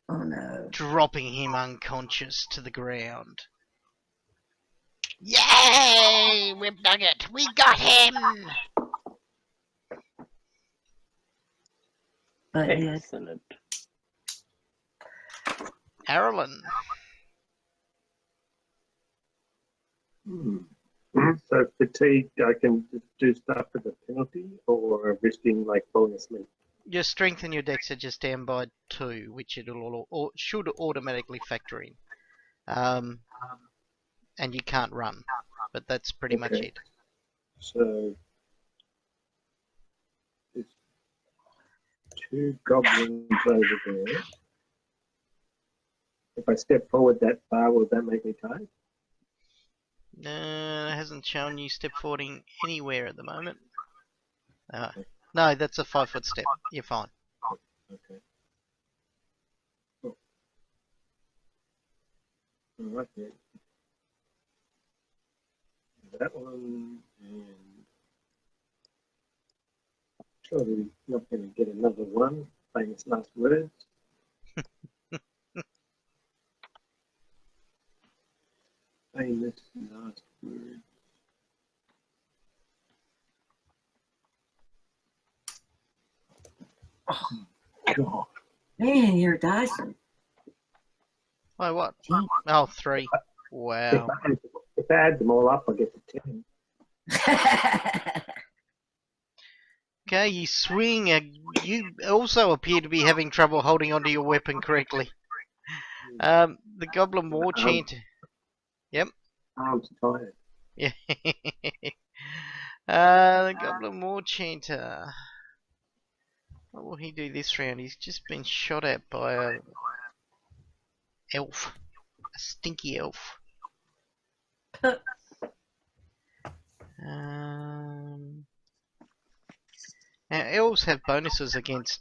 Oh no. dropping him unconscious to the ground. Yay! Rip Nugget, we got him! But yes. Excellent. Arlen. So fatigue, I can just do stuff as a penalty or risking like bonus leap. Your strength and your dex are just down by 2, which it should automatically factor in. And you can't run, but that's pretty much it. So there's 2 goblins over there. If I step forward that far, will that make me tired? It hasn't shown you step forwarding anywhere at the moment. No, that's a 5 foot step. You're fine. Okay. Cool. All right then. That one, and surely not going to get another one. Famous last words. Famous last words. Oh, God. Man, your dice are Oh, what? deep. Oh, 3. Wow. If I add them all up, I get to 10. Okay, you swing. You also appear to be having trouble holding onto your weapon correctly. The Goblin War Chanter. Yep. Arms tired. Yeah. The Goblin War Chanter. What will he do this round? He's just been shot at by a elf. A stinky elf. Now, elves have bonuses against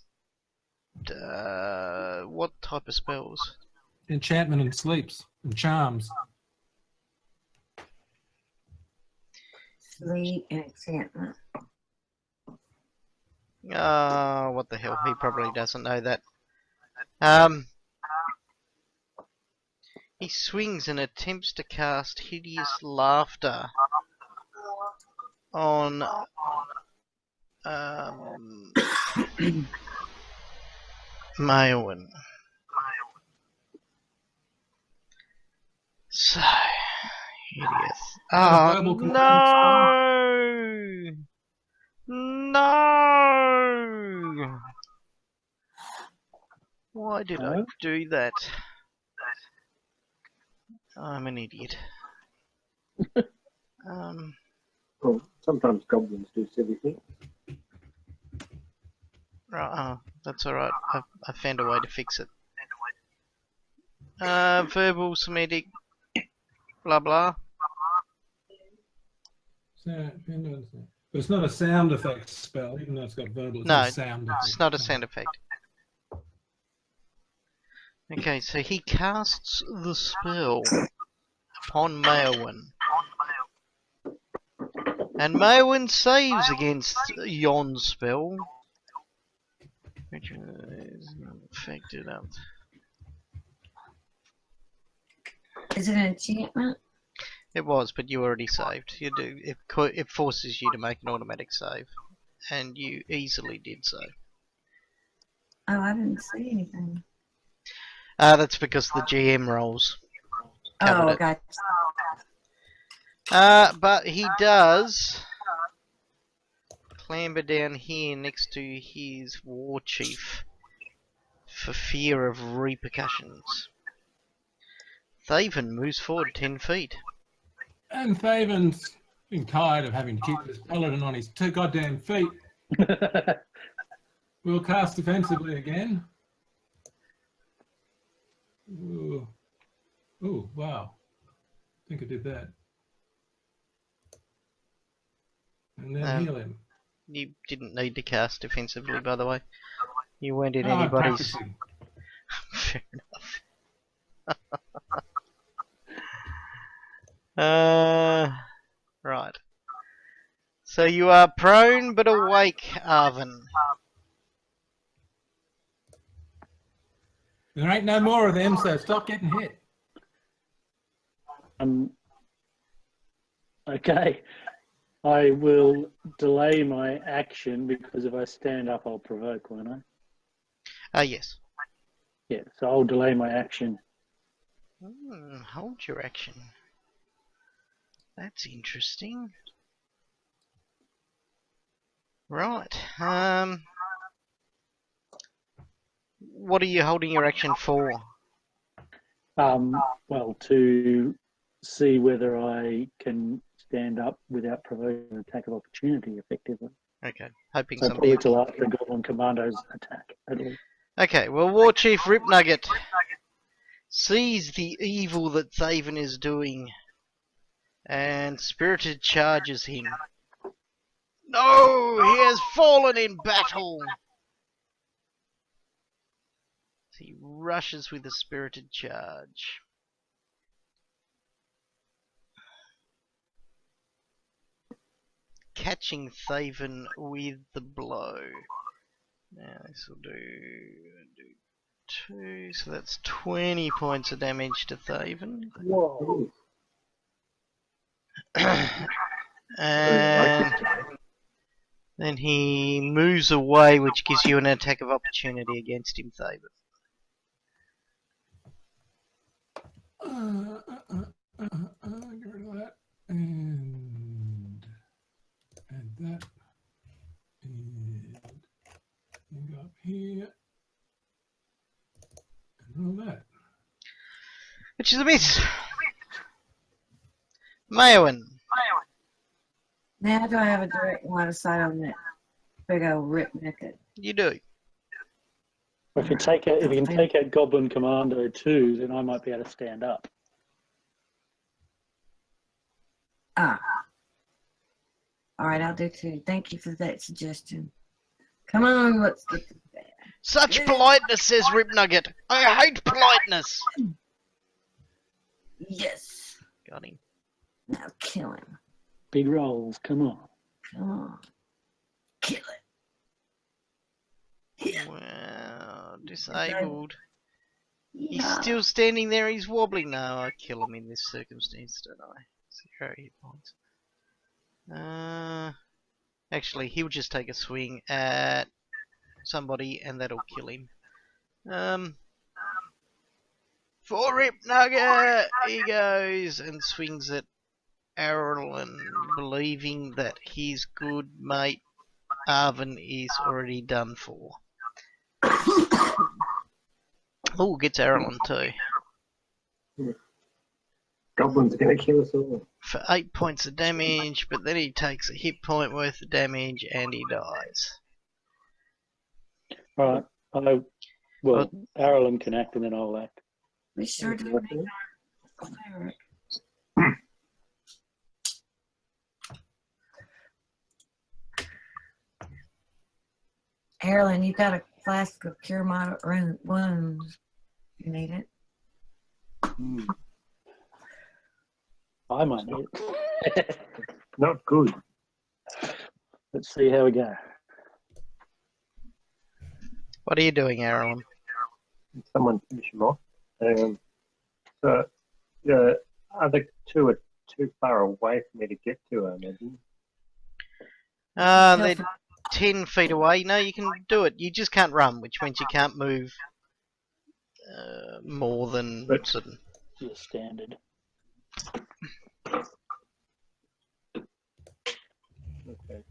what type of spells? Enchantment and sleeps and charms. Sleep and enchantment. What the hell? He probably doesn't know that. He swings and attempts to cast hideous laughter on Maelwyn. So hideous. Oh verbal no! No! Why did I do that? I'm an idiot. Well, sometimes goblins do silly things. Right, that's alright. I found a way to fix it. Verbal, Semitic, blah blah. But it's not a sound effect spell, even though it's got verbal. It's No, not a sound effect. It's not a sound effect. Okay, so he casts the spell upon Maelwyn. And Maelwyn saves against yon spell. Which is not affected up. Is it an enchantment? It was, but you already saved. You do. It forces you to make an automatic save, and you easily did so. Oh, I didn't see anything. That's because the GM rolls covered Oh, it. gotcha. But he does clamber down here next to his war chief for fear of repercussions. Thaven moves forward 10 feet. And Thaven's been tired of having to keep this paladin on his 2 goddamn feet. We'll cast defensively again. Ooh. Ooh, wow. I think I did that. And then heal him. You didn't need to cast defensively, by the way. You weren't in Oh, I'm anybody's... practicing. Fair enough. Right. So you are prone but awake, Arvin. There ain't no more of them, so stop getting hit. Okay. I will delay my action because if I stand up, I'll provoke, won't I? Yes. Yeah, so I'll delay my action. Hold your action. That's interesting. Right. What are you holding your action for? Well, to see whether I can stand up without provoking an attack of opportunity effectively. Okay. Hoping So somebody... probably till after Goblin Commando's attack, at least. Okay, well, War Chief Ripnugget sees the evil that Thaven is doing and spirited charges him. No, he has fallen in battle. He rushes with a spirited charge. Catching Thaven with the blow. Now this will do 2, so that's 20 points of damage to Thaven. Whoa. And then he moves away, which gives you an attack of opportunity against him, Thaven. Get rid of that. And that. And go up here. And all that. Which is a miss. Maelwyn. Now do I have a direct line of sight on that big old rip naked? You do. If you can take out Goblin Commando too, then I might be able to stand up. Ah. All right, I'll do 2. Thank you for that suggestion. Come on, let's get to that. Such politeness, says Rip Nugget. I hate politeness. Yes. Got him. Now kill him. Big rolls, come on. Come on. Kill it. Yeah. Wow, disabled. He's Yeah. still standing there, he's wobbling. No, I kill him in this circumstance, don't I? 0 hit points. Actually, he'll just take a swing at somebody and that'll kill him. For Rip Nugget! He goes and swings at Arlen, believing that his good mate Arvin is already done for. Oh, gets Arlen too. Goblin's gonna kill us all. For 8 points of damage, but then he takes a hit point worth of damage and he dies. Right. Arlen can act and then I'll act. We sure do. Cleric. Arlen, you got a flask of cure my wounds. You need it. I might need it. Not good. Let's see how we go. What are you doing, Arlen? Someone finish him off. So the other 2 are too far away for me to get to, I imagine. They're 10 feet away. No, you can do it. You just can't run, which means you can't move more than certain. Your standard. Okay.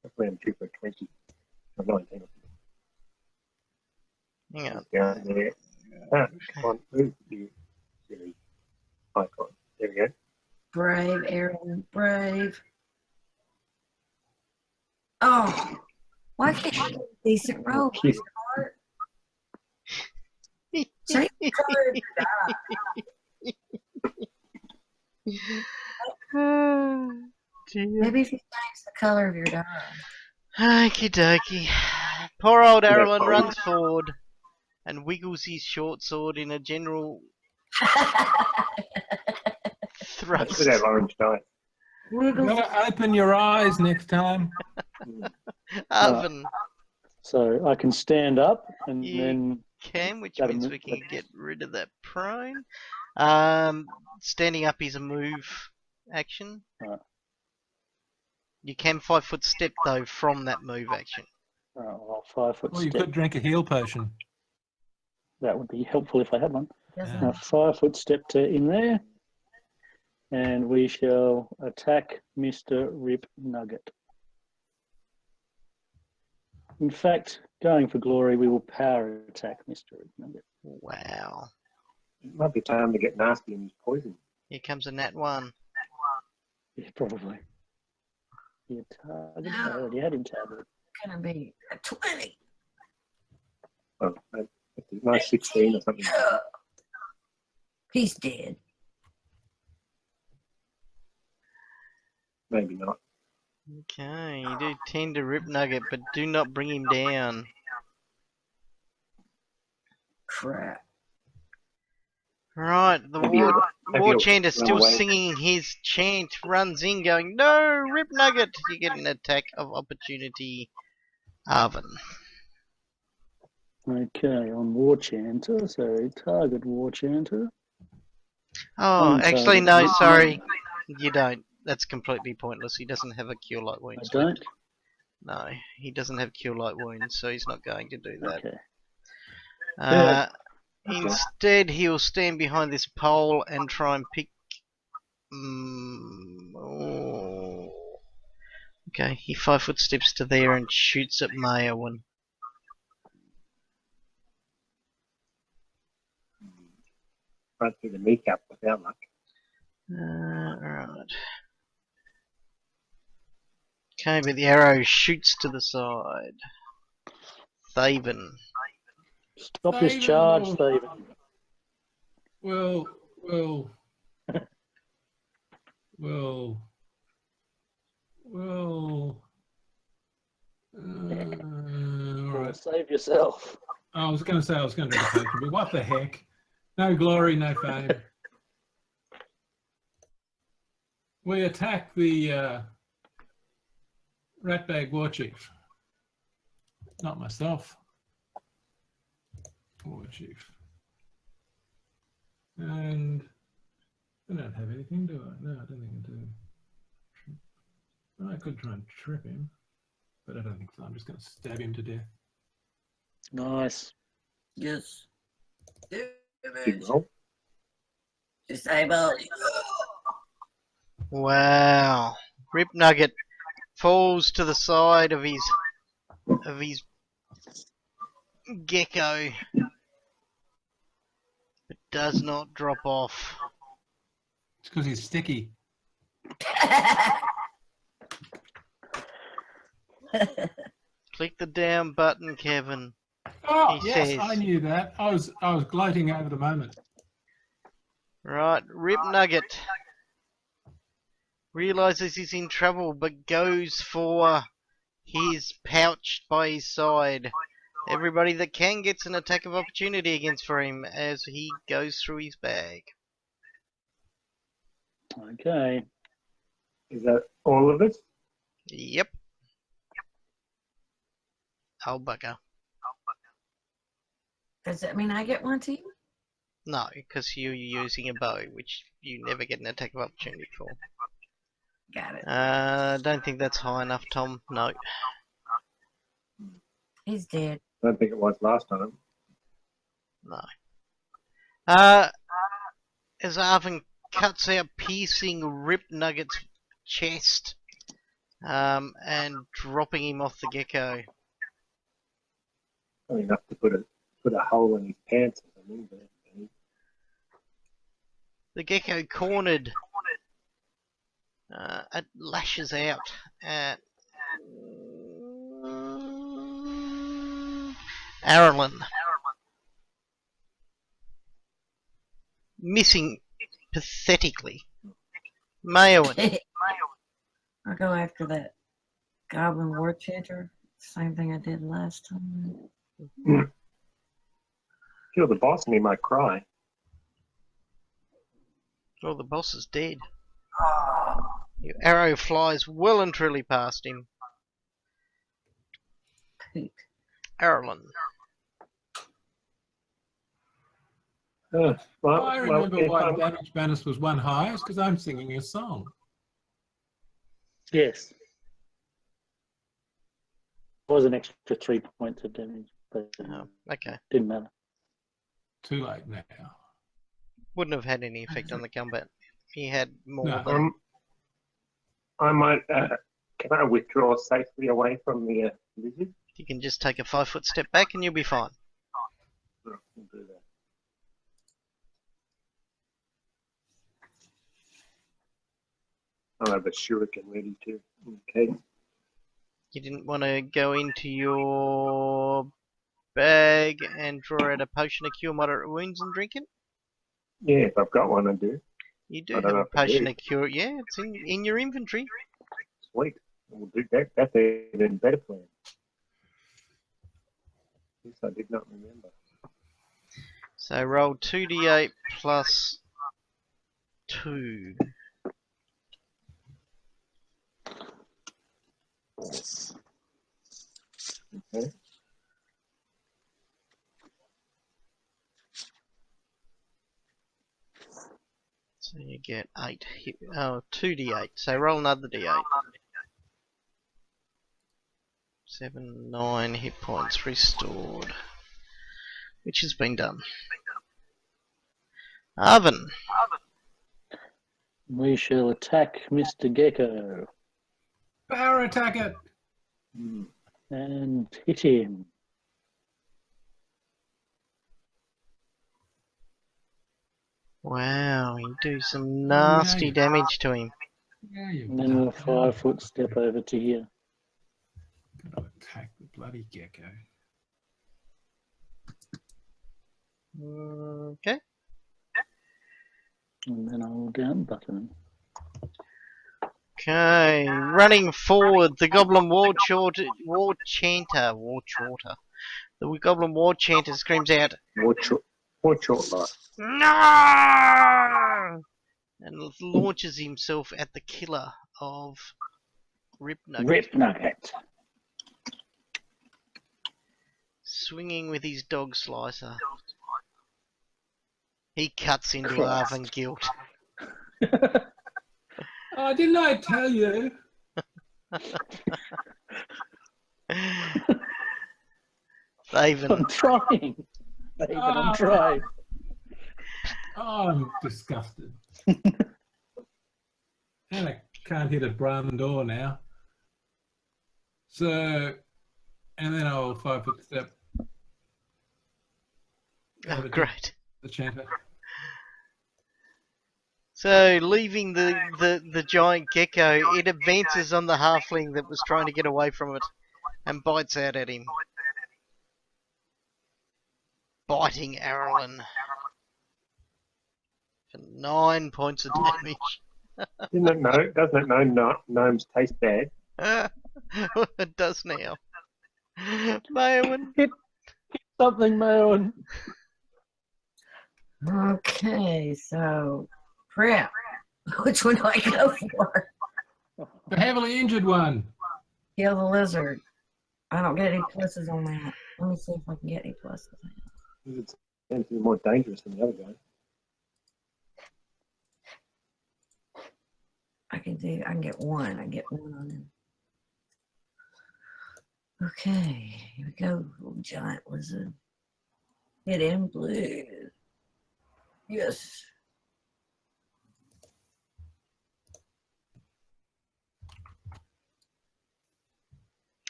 Hopefully I'm 2 for 20. Or 19. Hang on. Down there. Come on, move you silly icon. There we go. Brave, Arlen. Brave. Oh. Why can't you get a decent roll? Cute. Change the color of your die. Maybe if you change the color of your die. Okie dokie. Poor old Yeah, Arlen fine. runs forward and wiggles his short sword in a general I thrust. should have orange dice. You gotta open your eyes next time. Arvin So I can stand up and You- then can, which Gotta means move- we can get rid of that prone. Standing up is a move action. Right. You can 5 foot step though from that move action. I'll 5 foot Or you step. could drink a heal potion. That would be helpful if I had one. Doesn't Yeah. A 5 foot step to in there, and we shall attack Mr. Rip Nugget. In fact, going for glory, we will power attack Mr. Rip Nugget. Wow. It might be time to get nasty and use poison. Here comes a nat 1. Yeah, probably. Yeah, target. I already had him targeted. gonna be a 20. Oh, nice 16 or something. He's dead. Maybe not. Okay, you do 10 to Rip Nugget, but do not bring him down. Crap. Right, the Maybe war, maybe war he'll chant is run still away. singing his chant, runs in going, no, Rip Nugget! You get an attack of opportunity, Arvin. Okay, on War Chanter, so target War Chanter. Oh, On actually, target. no, Rip sorry. Nugget. You don't. That's completely pointless. He doesn't have a Cure Light I Wounds. don't? No, he doesn't have Cure Light Wounds, so he's not going to do that. Okay. Instead, he'll stand behind this pole and try and pick. Okay, he 5 foot steps to there and shoots at Mayowen. Right through the kneecap without luck. Right. Okay, but the arrow shoots to the side. Thaven. Stop this charge, Stephen. Well, well, well, well. All right. Save yourself. I was going to say I was going to drink a potion, but what the heck? No glory, no fame. We attack the Ratbag War Chief. Not myself. War Chief. And I don't have anything, do I? No, I don't think I do. Well, I could try and trip him, but I don't think so. I'm just going to stab him to death. Nice. Yes. Big roll. Disable. Wow. Rip Nugget falls to the side of his gecko, but does not drop off. It's because he's sticky. Click the down button, Kevin. Oh, He yes, says- I knew that. I was gloating over the moment. Right, Rip Nugget realizes he's in trouble, but goes for his pouch by his side. Everybody that can gets an attack of opportunity against for him as he goes through his bag. Okay. Is that all of us? Yep. Oh, bugger. Does that mean I get one too? No, because you're using a bow, which you never get an attack of opportunity for. Got it. Don't think that's high enough, Tom. No. He's dead. I don't think it was last time. No. As Arvin cuts out, piercing Rip Nugget's chest, and dropping him off the gecko. Not enough to put a hole in his pants or something. But, The gecko cornered. It lashes out at Arlen. Missing pathetically. Mayoin. I'll go after that goblin war chanter. Same thing I did last time. kill the boss and he might cry. Well, the boss is dead. Your arrow flies well and truly past him. Poot. Arlen. I remember if why the I'm- damage bonus was one high. It's because I'm singing a song. Yes. It was an extra 3 points of damage, but Oh, okay. didn't matter. Too late now. Wouldn't have had any effect on the combat. He had more No. than... I might. Can I withdraw safely away from the lizard? You can just take a 5-foot step back and you'll be fine. Sure, we'll do that. I'll have a shuriken ready too. Okay. You didn't want to go into your bag and draw out a potion of cure moderate wounds and drink it? Yeah, if I've got one, I do. You do I have don't a know if I potion do. of cure. Yeah, it's in your inventory. Sweet. We'll do that. That's an even better plan. This I did not remember. So roll 2d8 plus 2. Okay. So you get 8 hit, 2d8. So roll another d8. 7, 9 hit points restored. Which has been done. Arvin. We shall attack Mr. Gecko Power attack it! and hit him. Wow, you do some nasty damage to him. Yeah, you And then a 5-foot step over to here. Gotta attack the bloody gecko. Okay. And then I will down button. Okay, running forward, the Goblin War Chanter. The Goblin War Chanter screams out, More short life. "No!" and launches himself at the killer of Rip Nugget, Rip Nugget. swinging with his dog slicer. He cuts into Christ. Arvin Guilt. Oh, didn't I tell you? Thaven. I'm trying. David, I'm Oh. trying. Oh, I'm disgusted. And I can't hit a brown door now. So, and then I'll 5-foot step. Oh, over to great. the chanter. So, leaving the giant gecko, it advances on the halfling that was trying to get away from it and bites out at him. Biting Arlen for 9 points of damage. Doesn't it know gnomes taste bad? It does now. Mayowen. Something, Mayowen. Okay, so crap. Which one do I go for? The heavily injured one. Kill the lizard. I don't get any pluses on that. Let me see if I can get any pluses. It seems to be more dangerous than the other guy. I can get one. I get one on him. Okay, here we go. Little giant lizard. Hit him, please. Yes.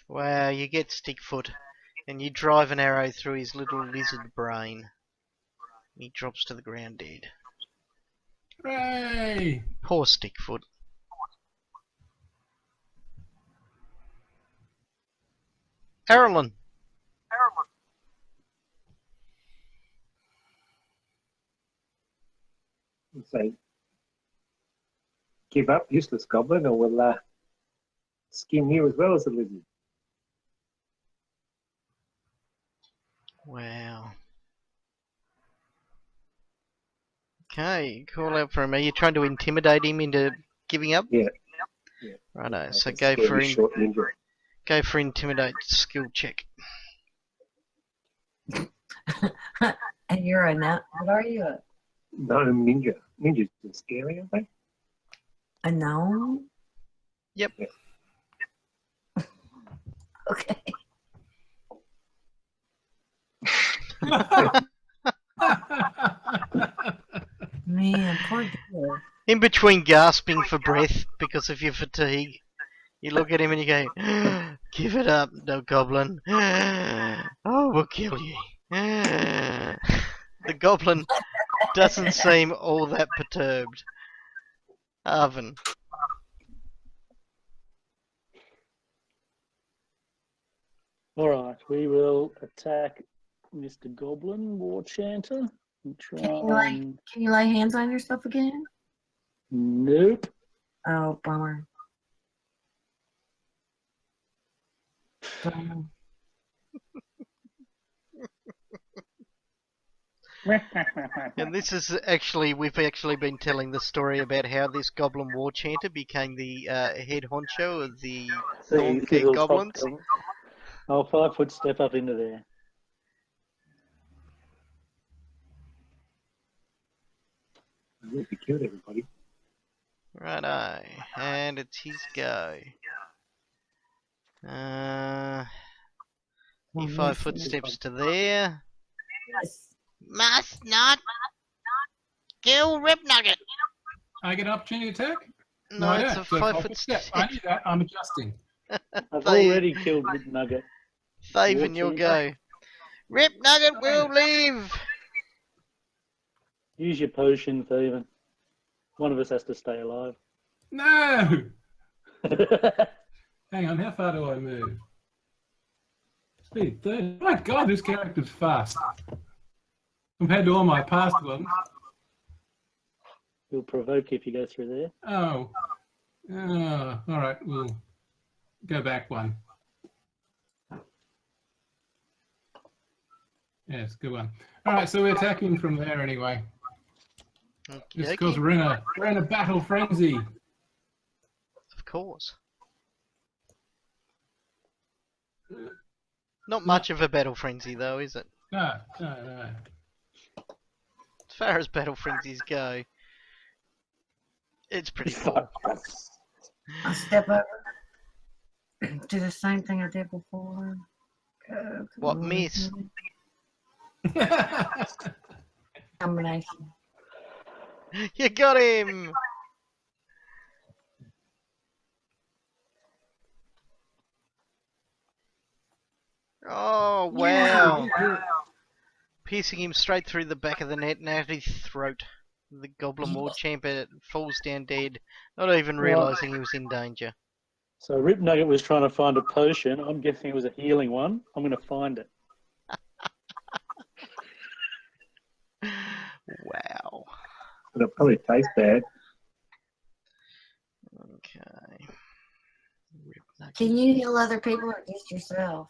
Wow, you get Stickfoot and you drive an arrow through his little lizard brain. He drops to the ground dead. Hooray! Poor Stickfoot. Arlen. So, give up, useless goblin, or we'll skin you as well as the lizard. Wow. Okay, call out for him. Are you trying to intimidate him into giving up? Yeah. Righto, so Like a go scary for short ninja. go for intimidate skill check. And you're a nut. What are you? Gnome ninja. Ninjas are scary, aren't they? A gnome? Yep. Okay. Man, poor girl. In between gasping for breath because of your fatigue, you look at him and you go, "Give it up, no goblin. Oh, we'll kill you." The goblin doesn't seem all that perturbed. Arvin. All right, we will attack Mr. Goblin War Chanter. And try and... Can you lay hands on yourself again? Nope. Oh, bummer. And this is actually, we've actually been telling the story about how this Goblin War Chanter became the head honcho of the Thornkeep Goblins. I'll 5-foot step up into there. I hope you killed everybody. Righto, and it's his go. He 5-foot steps to there. Yes. Must not kill Rip Nugget. I get an opportunity attack? No, I it's don't. a So 5-foot step. step. I knew that. I'm adjusting. I've They- already killed Rip Nugget. Thaven, you'll go. Rip Nugget will leave. Use your potion, Thievin. One of us has to stay alive. No! Hang on, how far do I move? Speed 30. My god, this character's fast. Compared to all my past ones. He'll provoke if you go through there. Oh. All right, we'll go back one. Yes, good one. All right, so we're attacking from there anyway. Just because we're in a battle frenzy. Of course. Not much of a battle frenzy though, is it? No. As far as battle frenzies go, it's pretty full. I step over. Do the same thing I did before. What miss? Combination. You got him! Oh, wow. Piercing him straight through the back of the net and out his throat. The Goblin War Champion falls down dead, not even realising he was in danger. So Rip Nugget was trying to find a potion. I'm guessing it was a healing one. I'm going to find it. Wow. It'll probably taste bad. Okay. Can you heal other people or just yourself?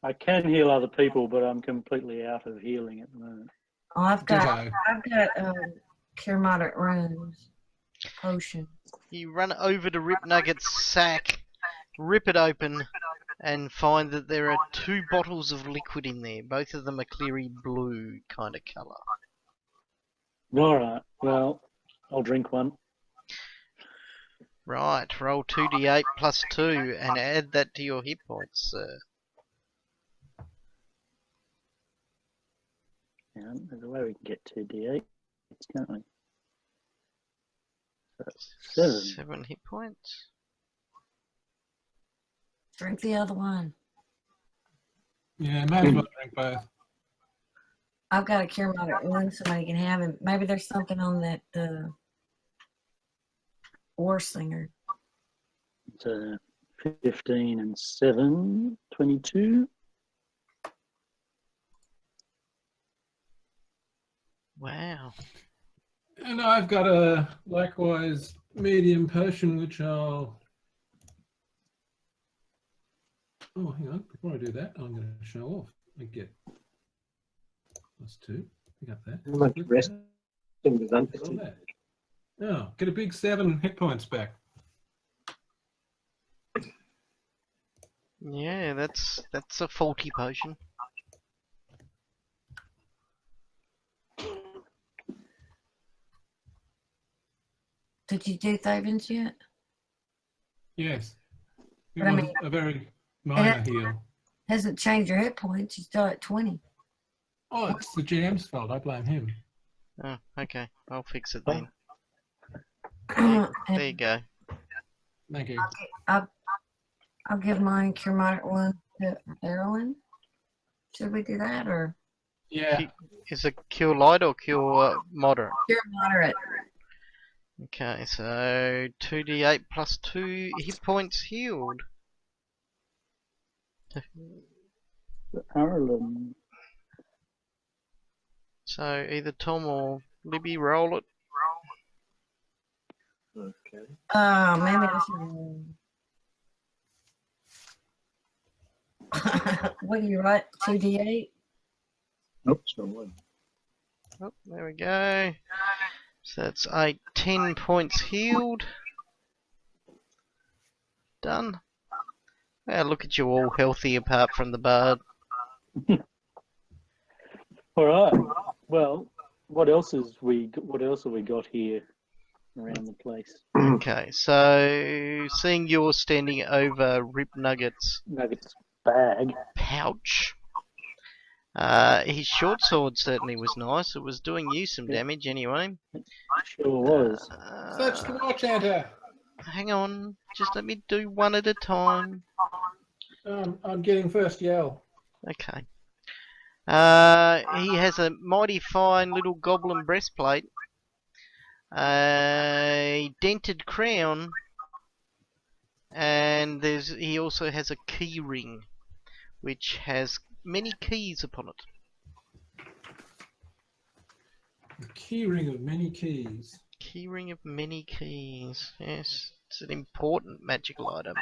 I can heal other people, but I'm completely out of healing at the moment. Oh, I've got Ditto. cure moderate wounds. Potion. You run over to Rip Nugget's sack, rip it open, and find that there are 2 bottles of liquid in there. Both of them are cleary blue kind of colour. All right. Well, I'll drink one. Right, roll 2d8 plus 2 and add that to your hit points, sir. Yeah, there's a way we can get 2d8, can't we? So that's 7. 7 hit points. Drink the other one. Yeah, may as well drink both. I've got a cure moderate wound. Somebody can have him. Maybe there's something on that War Singer. So 15 and 7, 22. Wow. And I've got a likewise medium potion, which I'll... Oh, hang on. Before I do that, I'm going to show off. I get +2. Pick up that. How much rest was All unfitting? that. Oh, get a big 7 hit points back. Yeah, that's a faulty potion. Did you do Thaven's yet? Yes. It But I was mean- a very minor heal. Hasn't changed your hit points. You're still at 20. Oh, it's the GM's fault. I blame him. Oh, okay. I'll fix it then. And There you go. Thank you. I'll give mine cure moderate one to Erwin. Should we do that or Yeah. Is it cure light or cure moderate? cure moderate? Okay, so 2d8 plus 2 hit points healed. Ireland. So either Tom or Libby roll it. Okay. Maybe I should. What do you write? 2d8? Oops, wrong one. Oh, there we go. So that's 10 points healed. Done. Well, look at you all healthy apart from the bard. All right. Well, what else have we got here around the place? Okay, so seeing you're standing over Rip Nugget's Nuggets bag. pouch, his short sword certainly was nice. It was doing you some damage anyway. Sure was. Search the watch enter. Hang on, just let me do one at a time. I'm getting first yell. Okay. He has a mighty fine little goblin breastplate, a dented crown, and he also has a key ring, which has many keys upon it. A key ring of many keys. Keyring of many keys. Yes, it's an important magical item.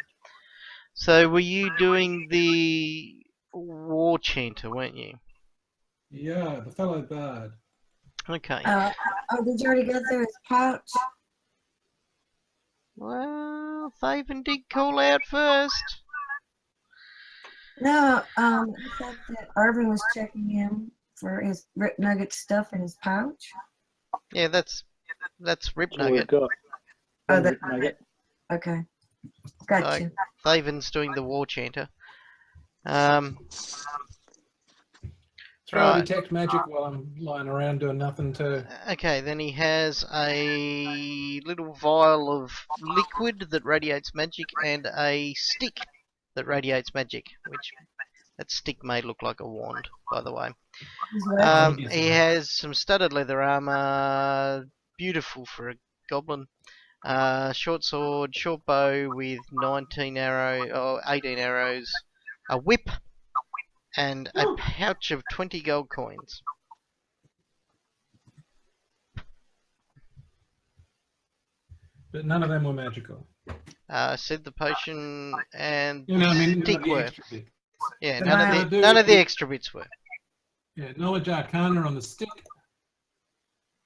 So were you doing the war chanter, weren't you? Yeah, the fellow bard. Okay. Oh, did you already go through his pouch? Well, Thaven did call out first. No, he said that Irvin was checking him for his Rip Nugget stuff in his pouch. Yeah, that's Rip So we've Nugget. got Oh, one that Rip Nugget. okay. Gotcha. Thaven's doing the war chanter. Throw Right. detect magic while I'm lying around doing nothing too. Okay, then he has a little vial of liquid that radiates magic and a stick that radiates magic, which that stick may look like a wand, by the way. He's wearing- He has some studded leather armor, beautiful for a goblin. Short sword, short bow with 18 arrows, a whip, and a pouch of 20 gold coins. But none of them were magical. Said the potion and You know, I mean, none stick of the were. extra bit. Yeah, The none of the extra bits were. Yeah, knowledge arcana on the stick.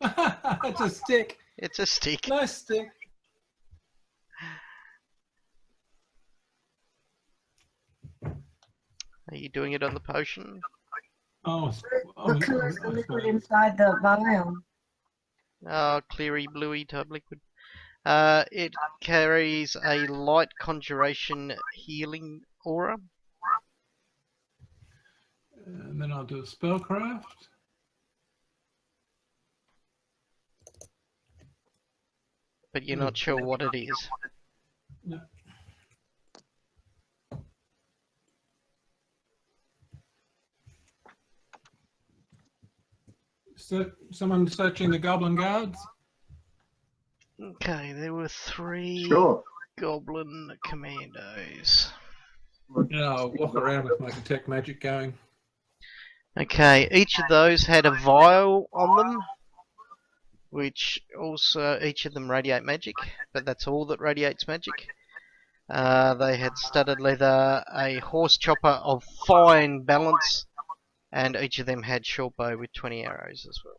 It's a stick. It's a stick. Nice stick. Are you doing it on the potion? Oh, What color is the liquid inside the vial? Cleary, bluey type liquid. It carries a light conjuration healing aura. And then I'll do a spellcraft. But you're not sure what it is. No. So, someone searching the goblin guards? Okay, there were 3 Sure. goblin commandos. Yeah, I'll walk around with my detect magic going. Okay, each of those had a vial on them, which also each of them radiate magic, but that's all that radiates magic. They had studded leather, a horse chopper of fine balance, and each of them had short bow with 20 arrows as well.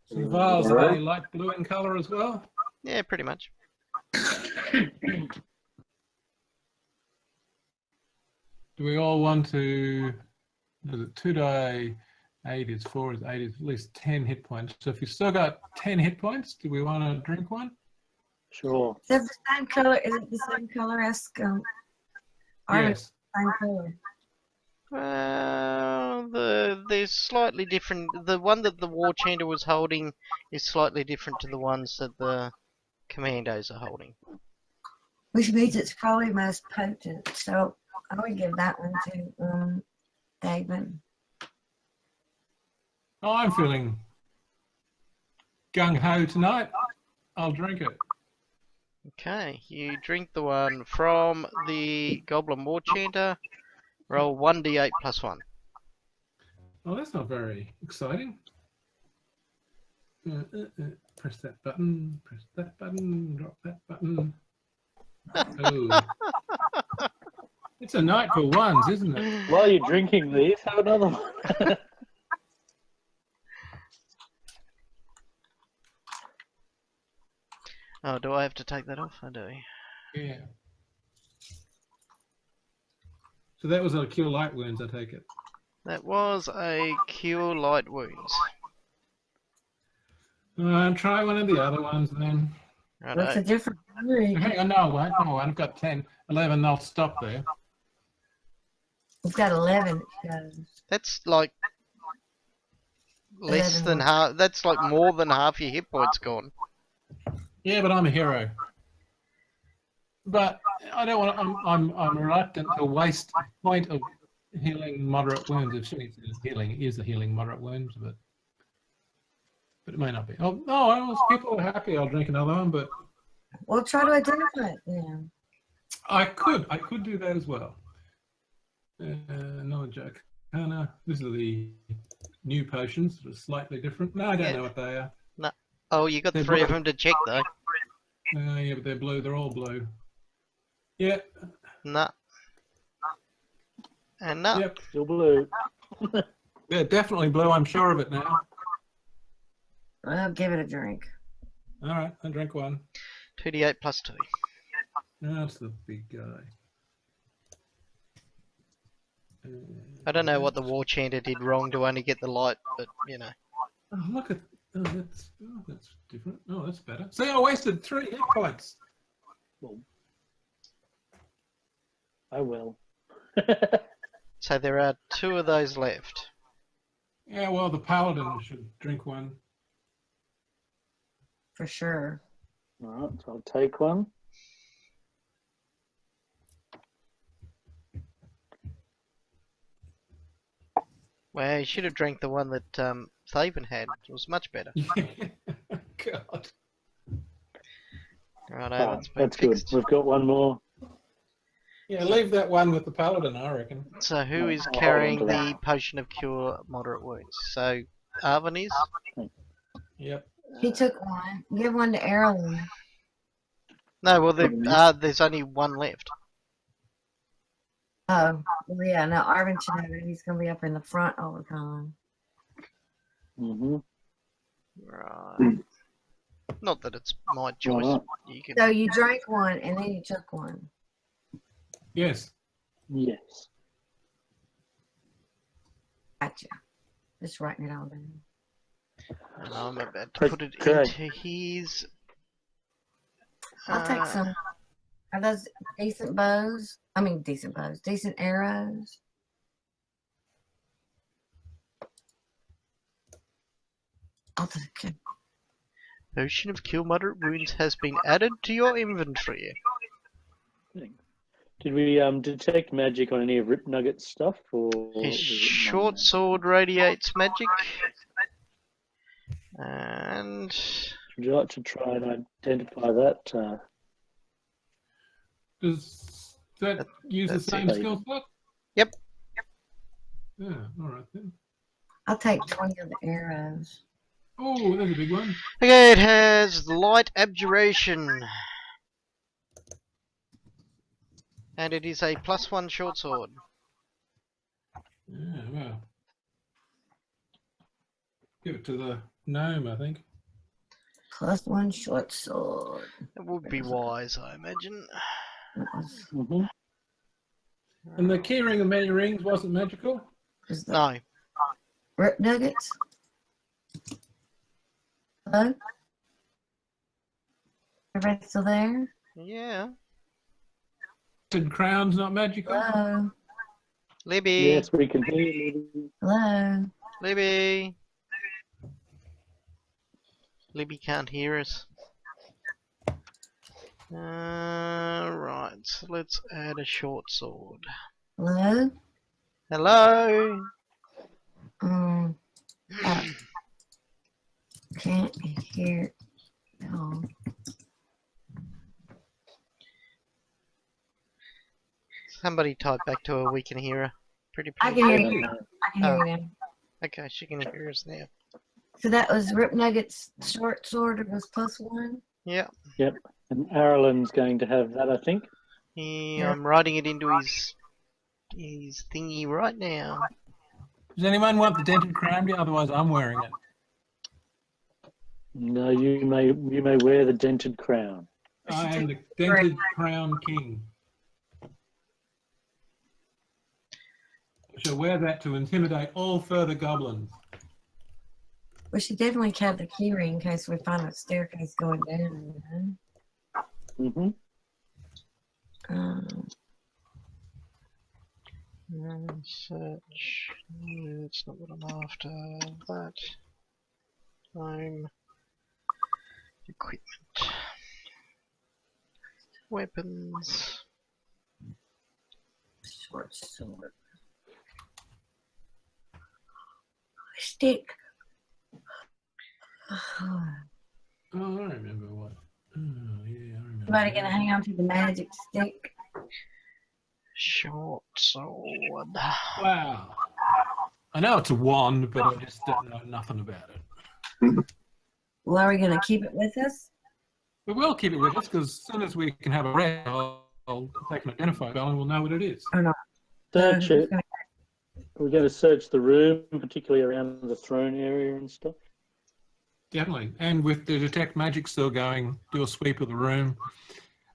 So the vials are they light blue in colour as well? Yeah, pretty much. Do we all want to? Is it 2 die 8 is 4 is 8 is at least 10 hit points. So if you still got 10 hit points, do we want to drink one? Sure. Is it the same color? Is it the same color as Yes. Same color. They're slightly different. The one that the war chanter was holding is slightly different to the ones that the commandos are holding. Which means it's probably most potent. So I would give that one to David. Oh, I'm feeling gung ho tonight. I'll drink it. Okay, you drink the one from the goblin war chanter. Roll 1d8 plus 1. Oh, that's not very exciting. Press that button, drop that button. Oh. It's a night for ones, isn't it? While you're drinking these, have another one. Oh, do I have to take that off? I do. Yeah. So that was a cure light wounds, I take it. That was a cure light wounds. Try one of the other ones then. What's the Righto. difference? Hang on, no, wait, no, I've got 10, 11, I'll stop there. It's got 11. It shows. That's like less 11 than half. That's like more than half your hit points gone. Yeah, but I'm a hero. But I don't want to, I'm reluctant to waste a point of healing moderate wounds. If she healing is a healing moderate wounds, but it may not be. Oh no, if people are happy, I'll drink another one. But We'll try to identify it. Yeah. I could do that as well. Knowledge Arcana. These are the new potions that are slightly different. No, I don't Yeah. know what they are. No. Oh, you got They're 3 of blue. them to check though. Yeah, but they're blue. They're all blue. Yeah. No. And no. Yep. Still blue. They're definitely blue. I'm sure of it now. Well, give it a drink. All right. I drank one. 2d8 plus 2. That's the big guy. I don't know what the war chanter did wrong to only get the light, but you know. Oh, look at that's different. Oh, that's better. See, I wasted 3 hit points. Well, oh well. So there are 2 of those left. Yeah, well, the paladin should drink one. For sure. All right, so I'll take one. Well, you should have drank the one that Thaven had. It was much better. God. Right, Ah, that's been that's good. fixed. We've got one more. Yeah, leave that one with the paladin, I reckon. So who is I'll hold on carrying to the that. potion of cure moderate wounds? So Arvin is. Yep. He took one. Give one to Erlen. No, well there's only one left. Oh, well, yeah, no, Arvin should have it. He's going to be up in the front all the time. Mm-hmm. Right. Not that it's my choice. Alright. You can. So you drank one and then you took one. Yes. Yes. Gotcha. Just writing it all down. And I'm about to put it Okay. into his. I'll take some. Are those decent bows? I mean, decent bows. Decent arrows. I'll take it. Potion of cure moderate wounds has been added to your inventory. Did we detect magic on any of Rip Nugget's stuff? Or His was it short none? sword radiates magic. And Would you like to try and identify that? Does that use the That's same it. skill slot? Yep. Yeah, all right then. I'll take 20 of the arrows. Oh, there's a big one. okay, it has light abjuration. And it is a +1 short sword. Yeah, well. Give it to the gnome, I think. +1 short sword. It would be wise, I imagine. That was, Mhm. And the keyring of many rings wasn't magical? is the No. Rip Nuggets. Hello? Everybody still there? Yeah. Tinted crown's not magical? Hello? Libby. Yes, we can hear you. Hello? Libby. Libby can't hear us. Right, so let's add a short sword. Hello? Hello? Oh, can't hear. No. Somebody type back to her, we can hear her. Pretty I pretty. can hear you. I can hear you now. Okay, she can hear us now. So that was Rip Nugget's short sword. It was +1. Yeah. And Arlen's going to have that, I think. Yeah. I'm writing it into his thingy right now. Does anyone want the dented crown? Otherwise, I'm wearing it. No, you may wear the dented crown. I am the dented crown king. I shall wear that to intimidate all further goblins. We should definitely have the key ring in case we find a staircase going down. Mm-hmm. Search. That's not what I'm after. That. Time. Equipment. Weapons. Short sword. Stick. Oh, I remember what. Oh, yeah, I remember. Somebody gonna hang on to the magic stick? Short sword. Wow. I know it's a wand, but I just don't know nothing about it. Well, are we going to keep it with us? We will keep it with us because as soon as we can have a rest, I'll take an identify bell and we'll know what it is. Or not? Search who's it. gonna- We're going to search the room, particularly around the throne area and stuff. Definitely. And with the detect magic still going, do a sweep of the room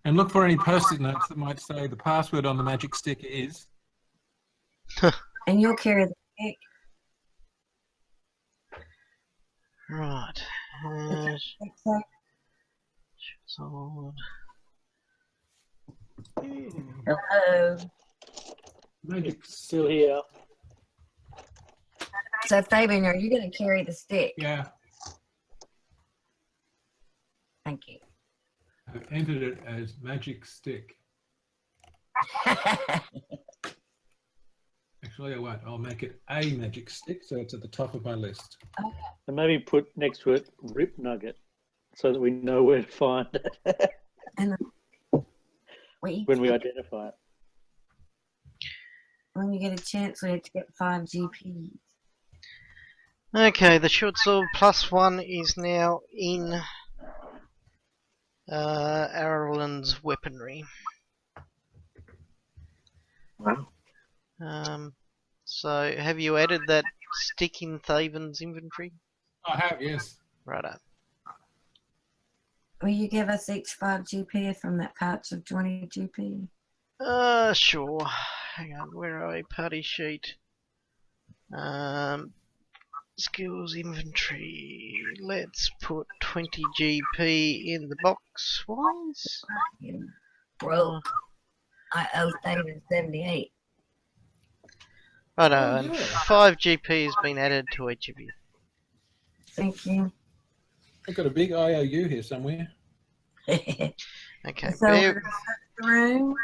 and look for any post-it notes that might say the password on the magic stick is. And you'll carry the stick. Right. Stick safe. Sword. Hello. Magic Still here. So, Fabian, are you going to carry the stick? Yeah. Thank you. I've entered it as magic stick. Actually, I won't. I'll make it a magic stick, so it's at the top of my list. And maybe put next to it Rip Nugget so that we know where to find it And wait, when we identify it. when you get a chance, we have to get 5 GP. Okay, the short sword +1 is now in Ireland's weaponry. Wow. So have you added that stick in Thaven's inventory? I have, yes. Righto. Will you give us each 5 GP from that pouch of 20 GP? Sure. Hang on, where are we? Party sheet. Skills inventory. Let's put 20 GP in the box wise. You broke. I owe David 78. Righto, Oh, and yeah. 5 GP has been added to each of you. Thank you. I've got a big IOU here somewhere. Okay, So we're gonna search the room.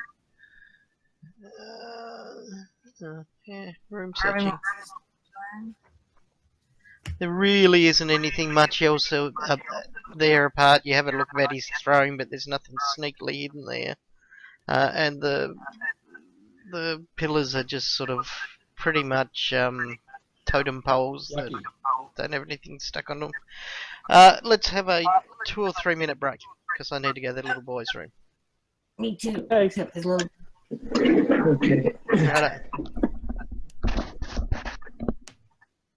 yeah, room Everyone searching. wants to search the room. There really isn't anything much else there apart. You have a look at his throne, but there's nothing sneakily hidden there. And the pillars are just sort of pretty much totem poles that Yucky. don't have anything stuck on them. Let's have a 2 or 3 minute break because I need to go to the little boy's room. Me too. Okay. Except his little. Okay. Righto.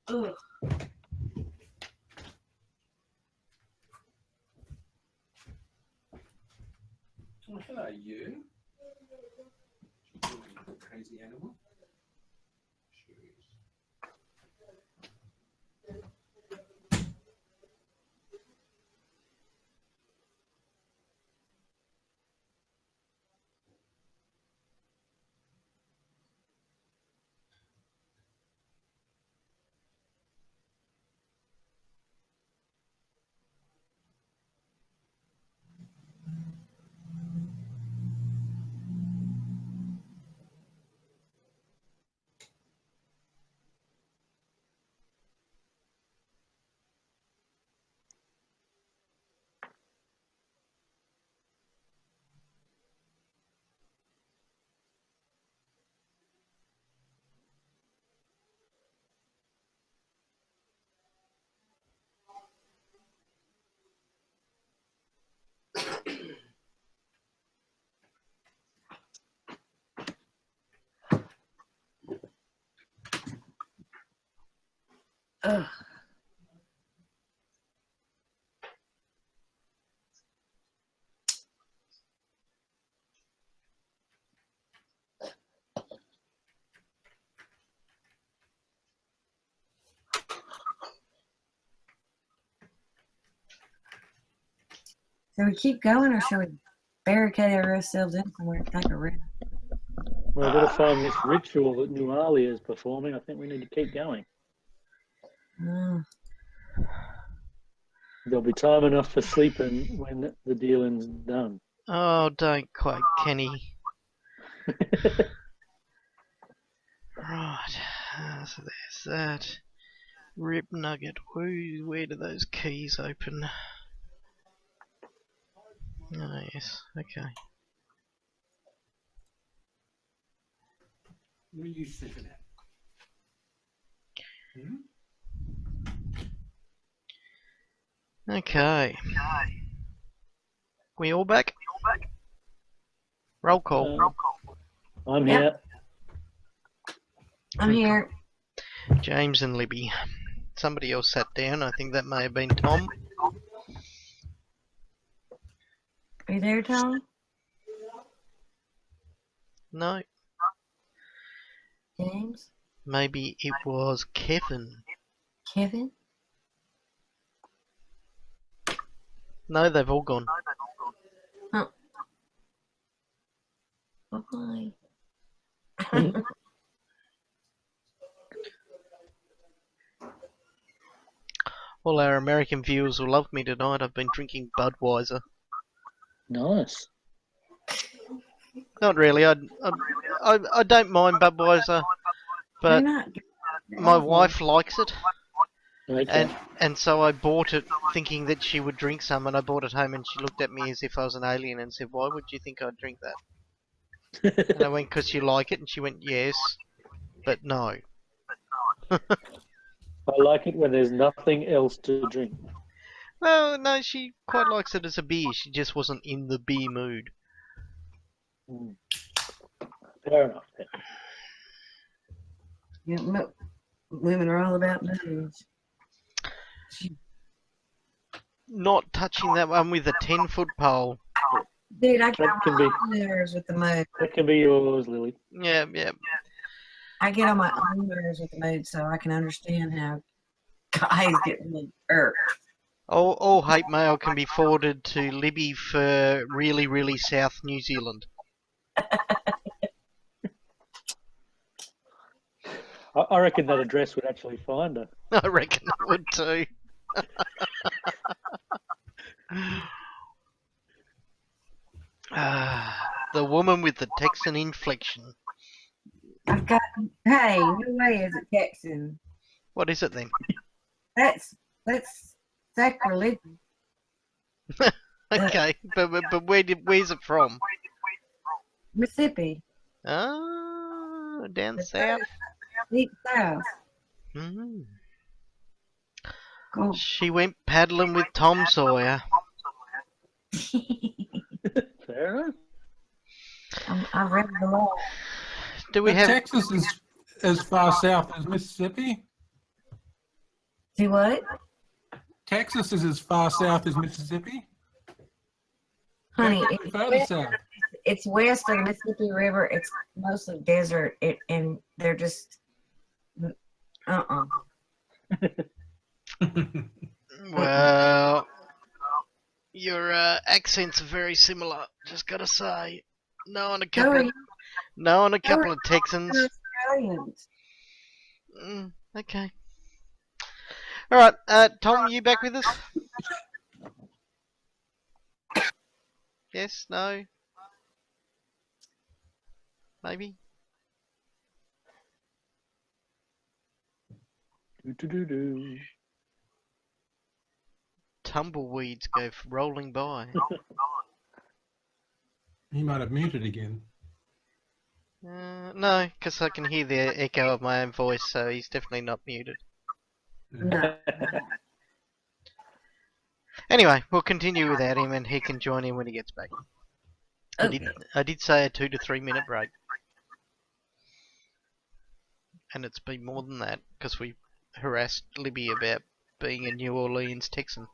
Ugh. Oh, hello, you. Crazy animal. Ugh. So we keep going, or should we barricade ourselves in somewhere and take a rest? We've got to find this ritual that Nualia is performing. I think we need to keep going. Mm. There'll be time enough for sleeping when the dealing's done. Oh, don't quite, Kenny. Right. So there's that. Rip Nugget. Where do those keys open? Oh, yes. Okay. You sip it out. Hmm? Okay. We all back? Roll call. I'm Yep. here. I'm here. James and Libby. Somebody else sat down. I think that may have been Tom. Are you there, Tom? No, James? maybe it was Kevin. Kevin? No, they've all gone. Oh. Oh, hi. All our American viewers will love me tonight. I've been drinking Budweiser. Nice. Not really. I don't mind Budweiser, They're but not. my awful. wife likes it, Okay. and so I bought it thinking that she would drink some, and I brought it home, and she looked at me as if I was an alien and said, "Why would you think I'd drink that?" And I went, "'Cause you like it," and she went, "Yes, but no." I like it when there's nothing else to drink. Well, no, she quite likes it as a beer. She just wasn't in the beer mood. Mm. Fair enough. Yeah, women are all about moods. Not touching that one with a 10-foot pole. Dude, I get That on can my be own nerves with the mood. that can be yours, Lily. Yeah. I get on my own nerves with the mood, so I can understand how guys get really irked. All hate mail can be forwarded to Libby for really, really South New Zealand. I reckon that address would actually find her. I reckon I would too. The woman with the Texan inflection. I've got. Hey, no way is it Texan. What is it then? That's sacrilege. Okay, but where's it from? Mississippi. Oh, down The south. Deep South. Mm. Cool. She went paddling with Tom Sawyer. Fair enough. I've read the law. Do we But have? Texas is as far south as Mississippi. Do what? Texas is as far south as Mississippi. Honey, Go further south. it's west of the Mississippi River. It's mostly desert, and they're just Well, your accents are very similar. Just gotta say, knowing a couple of Texans. Australians. Okay. All right, Tom, you back with us? Yes? No? Maybe? Do. Tumbleweeds go rolling by. He might have muted again. No, because I can hear the echo of my own voice, so he's definitely not muted. No. Anyway, we'll continue without him, and he can join in when he gets back. Okay. I did say a 2 to 3 minute break. And it's been more than that, because we harassed Libby about being a New Orleans Texan.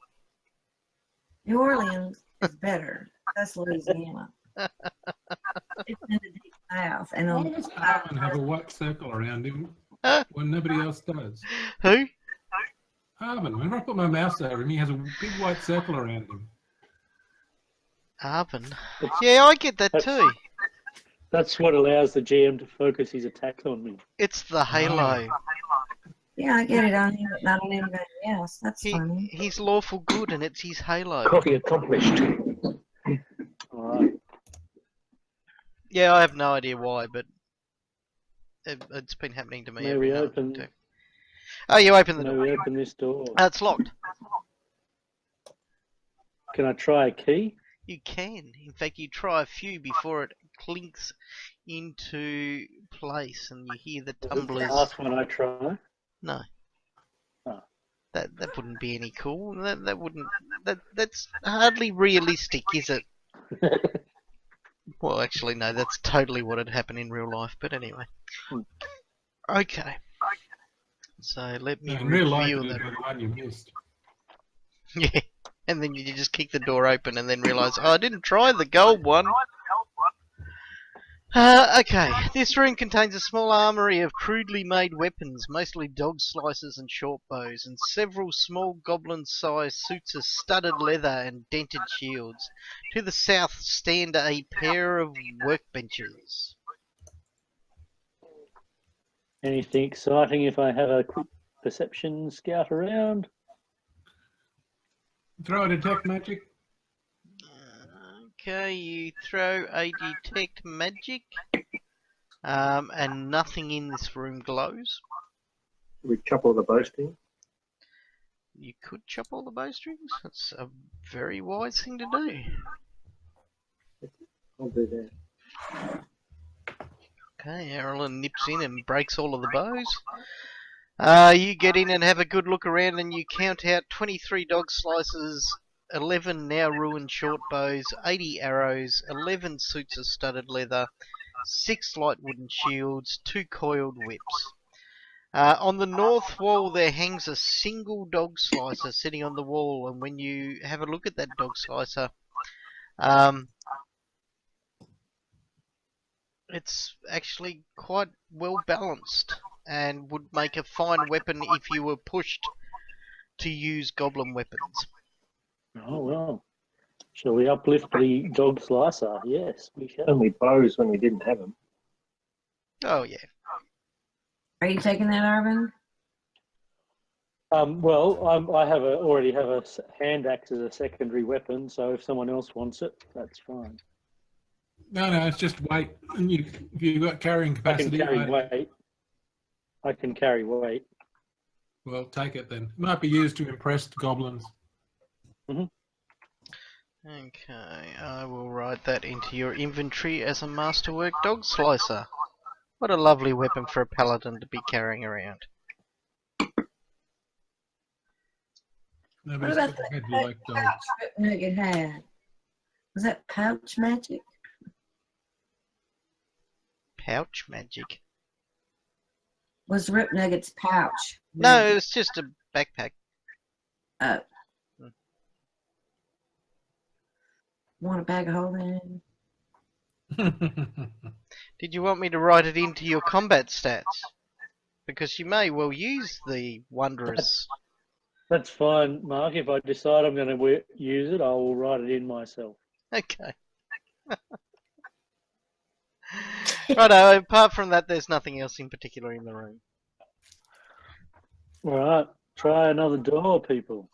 New Orleans is better. That's Louisiana. It's in the deep south, and Why on does Arvin have a white circle around him when nobody else does? Who? Arvin, whenever I put my mouse over him, he has a big white circle around him. Arvin? Yeah, I get that too. That's what allows the GM to focus his attacks on me. It's the halo. yeah, I get it on him, but not on anybody else. That's funny. He's lawful good, and it's his halo. Copy accomplished. All right. Yeah, I have no idea why, but it's been happening to me. May every we now and open? then too. Oh, you open the May door. we open this door? It's locked. Can I try a key? You can. In fact, you try a few before it clinks into place, and you hear the Is it the tumblers. last one I try? No. Oh. That wouldn't be any cool. That wouldn't. That's hardly realistic, is it? Well, actually, no. That's totally what had happened in real life. But anyway. Okay. So let me In real life, review it'd that. be the one you missed. Yeah. And then you just kick the door open and then realise, oh, I didn't try the gold one. Okay, this room contains a small armoury of crudely made weapons, mostly dog slicers and short bows, and several small goblin-sized suits of studded leather and dented shields. To the south stand a pair of workbenches. Anything exciting if I have a quick perception scout around? Throw a detect magic. Okay, you throw a detect magic, and nothing in this room glows. We chop all the bowstrings. You could chop all the bowstrings. That's a very wise thing to do. I'll do that. Okay, Erlen nips in and breaks all of the bows. You get in and have a good look around, and you count out 23 dog slices, 11 now ruined short bows, 80 arrows, 11 suits of studded leather, 6 light wooden shields, 2 coiled whips. On the north wall there hangs a single dog slicer sitting on the wall, and when you have a look at that dog slicer, it's actually quite well balanced and would make a fine weapon if you were pushed to use goblin weapons. Oh, well. Shall we uplift the dog slicer? Yes, we shall. Only bows when we didn't have them. Oh yeah. Are you taking that, Arvin? Well, I already have a hand axe as a secondary weapon, so if someone else wants it, that's fine. No, it's just weight. And if you've got carrying I can capacity, carry weight. I can carry weight. well, take it then. It might be used to impress the goblins. Okay, I will write that into your inventory as a masterwork dog slicer. What a lovely weapon for a paladin to be carrying around. What Nobody's about ever the had you like dogs. pouch Rip Nugget had? Was that pouch magic? Pouch magic? Was Rip Nugget's pouch? No, magic? it's just a backpack. Oh. Want a bag of holding? Did you want me to write it into your combat stats? Because you may well use the wondrous... That's fine, Mark. If I decide I'm going to use it, I will write it in myself. Okay. Righto, apart from that, there's nothing else in particular in the room. All right, try another door, people.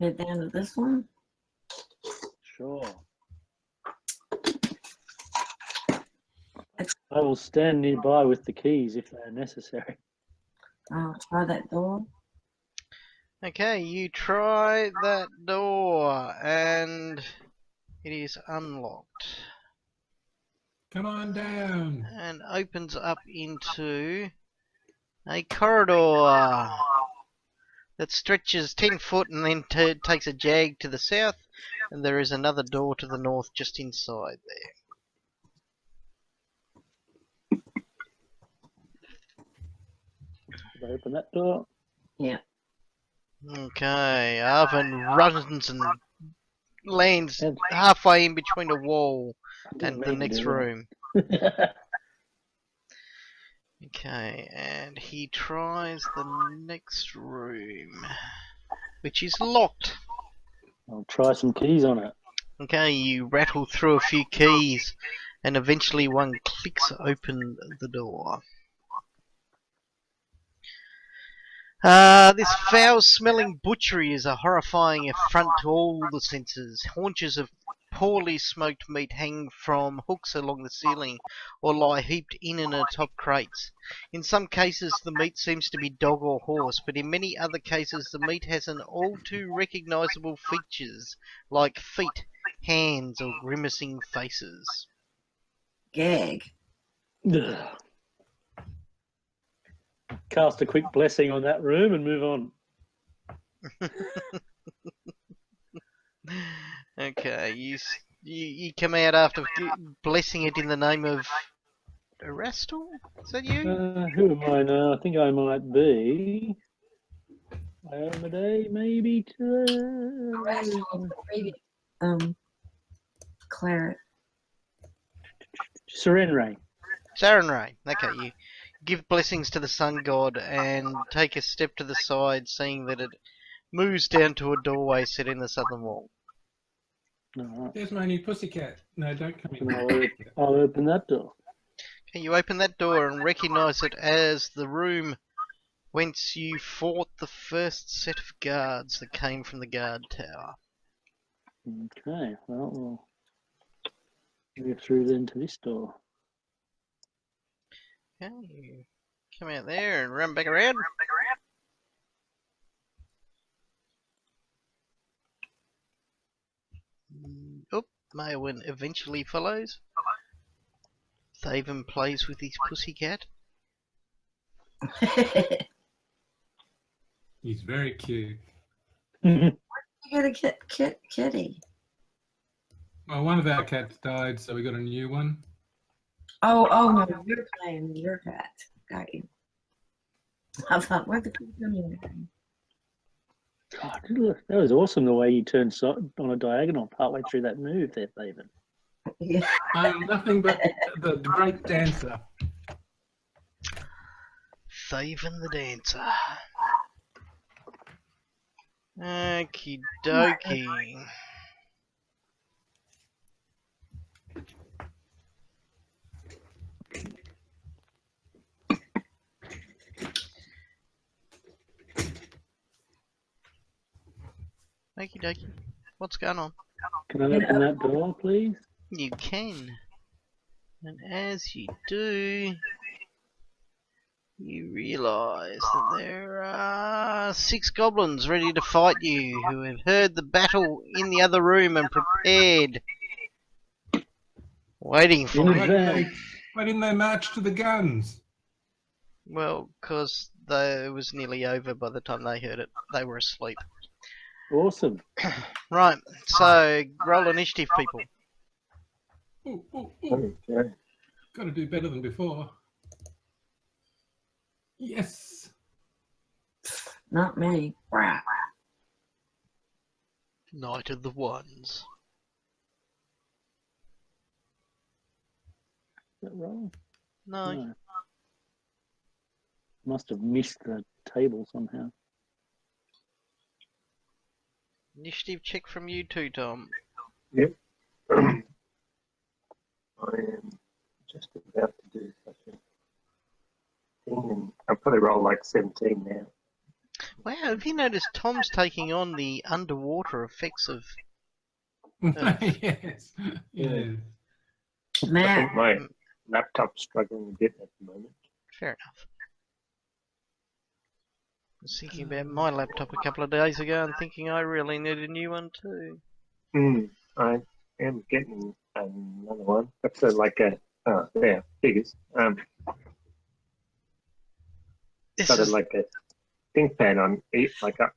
Head down to this one. Sure. I will stand nearby with the keys if they are necessary. I'll try that door. Okay, you try that door, and it is unlocked. Come on down. And opens up into a corridor that stretches 10 foot and then takes a jag to the south, and there is another door to the north just inside there. Should I open that door? Yeah. Okay, Arvin runs and lands halfway in between a wall and the next room. Okay, and he tries the next room, which is locked. I'll try some keys on it. Okay, you rattle through a few keys, and eventually one clicks open the door. This foul-smelling butchery is a horrifying affront to all the senses. Haunches of poorly smoked meat hang from hooks along the ceiling, or lie heaped in and atop crates. In some cases the meat seems to be dog or horse, but in many other cases the meat has an all too recognisable features, like feet, hands or grimacing faces. Gag. Ugh. Cast a quick blessing on that room and move on. Okay, you come out after blessing it in the name of Erastal? Is that you? Who am I now? I think I might be. Iomade, maybe. Claret. Serenray. Sarenrae. Okay, you give blessings to the sun god and take a step to the side, seeing that it moves down to a doorway set in the southern wall. All There's my new pussycat. No, don't come in. right. I'll open that door. Okay, you open that door and recognise it as the room whence you fought the first set of guards that came from the guard tower. Okay, well, we'll go through then to this door. Okay, you come out there and run back around. Oh, Maewyn eventually follows. Thaven plays with his pussycat. He's very cute. You got a kitty. Well, one of our cats died, so we got a new one. Oh no, you're playing with your cat. Got you. I thought, where'd the kitty come in? God, that was awesome the way you turned on a diagonal partway through that move there, David. Yeah. I'm nothing but the great dancer. Thaven the dancer. Okie dokie. Okie dokie. What's going on? Can I open that door, please? You can. And as you do, you realise that there are 6 goblins ready to fight you who have heard the battle in the other room and prepared. Waiting for In you. advance. Why didn't they march to the guns? Well, because it was nearly over by the time they heard it. They were asleep. Awesome. Right, so roll initiative, people. Ooh, ooh, ooh. Okay. Got to do better than before. Yes. Not me. Crap. Knight of the Ones. Is that wrong? No. No. Must have missed the table somehow. Initiative check from you too, Tom. I am just about to do such a thing, and I'll probably roll like 17 now. Wow, have you noticed Tom's taking on the underwater effects of... Yes. Yes. I Matt. think my laptop's struggling a bit at the moment. Fair enough. I was thinking about my laptop a couple of days ago and thinking I really need a new one too. I am getting another one. That's figures. This Got is, like a ThinkPad on ThinkPad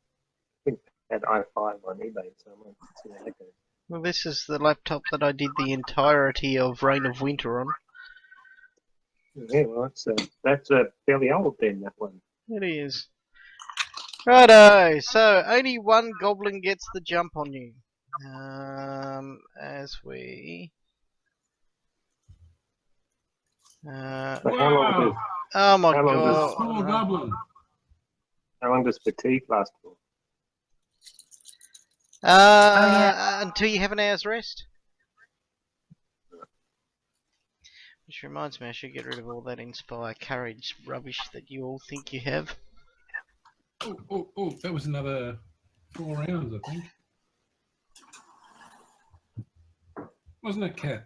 i5 on eBay, so I'm going to see how that goes. well, this is the laptop that I did the entirety of Reign of Winter on. Yeah, well, that's fairly old then, that one. It is. Righto, so only one goblin gets the jump on you. As we... So how long oh my how long does- god. Small goblin. how long does fatigue last for? Until you have an hour's rest. Which reminds me, I should get rid of all that Inspire Courage rubbish that you all think you have. Oh, oh, oh, that was another 4 rounds, I think. Wasn't it, Cat?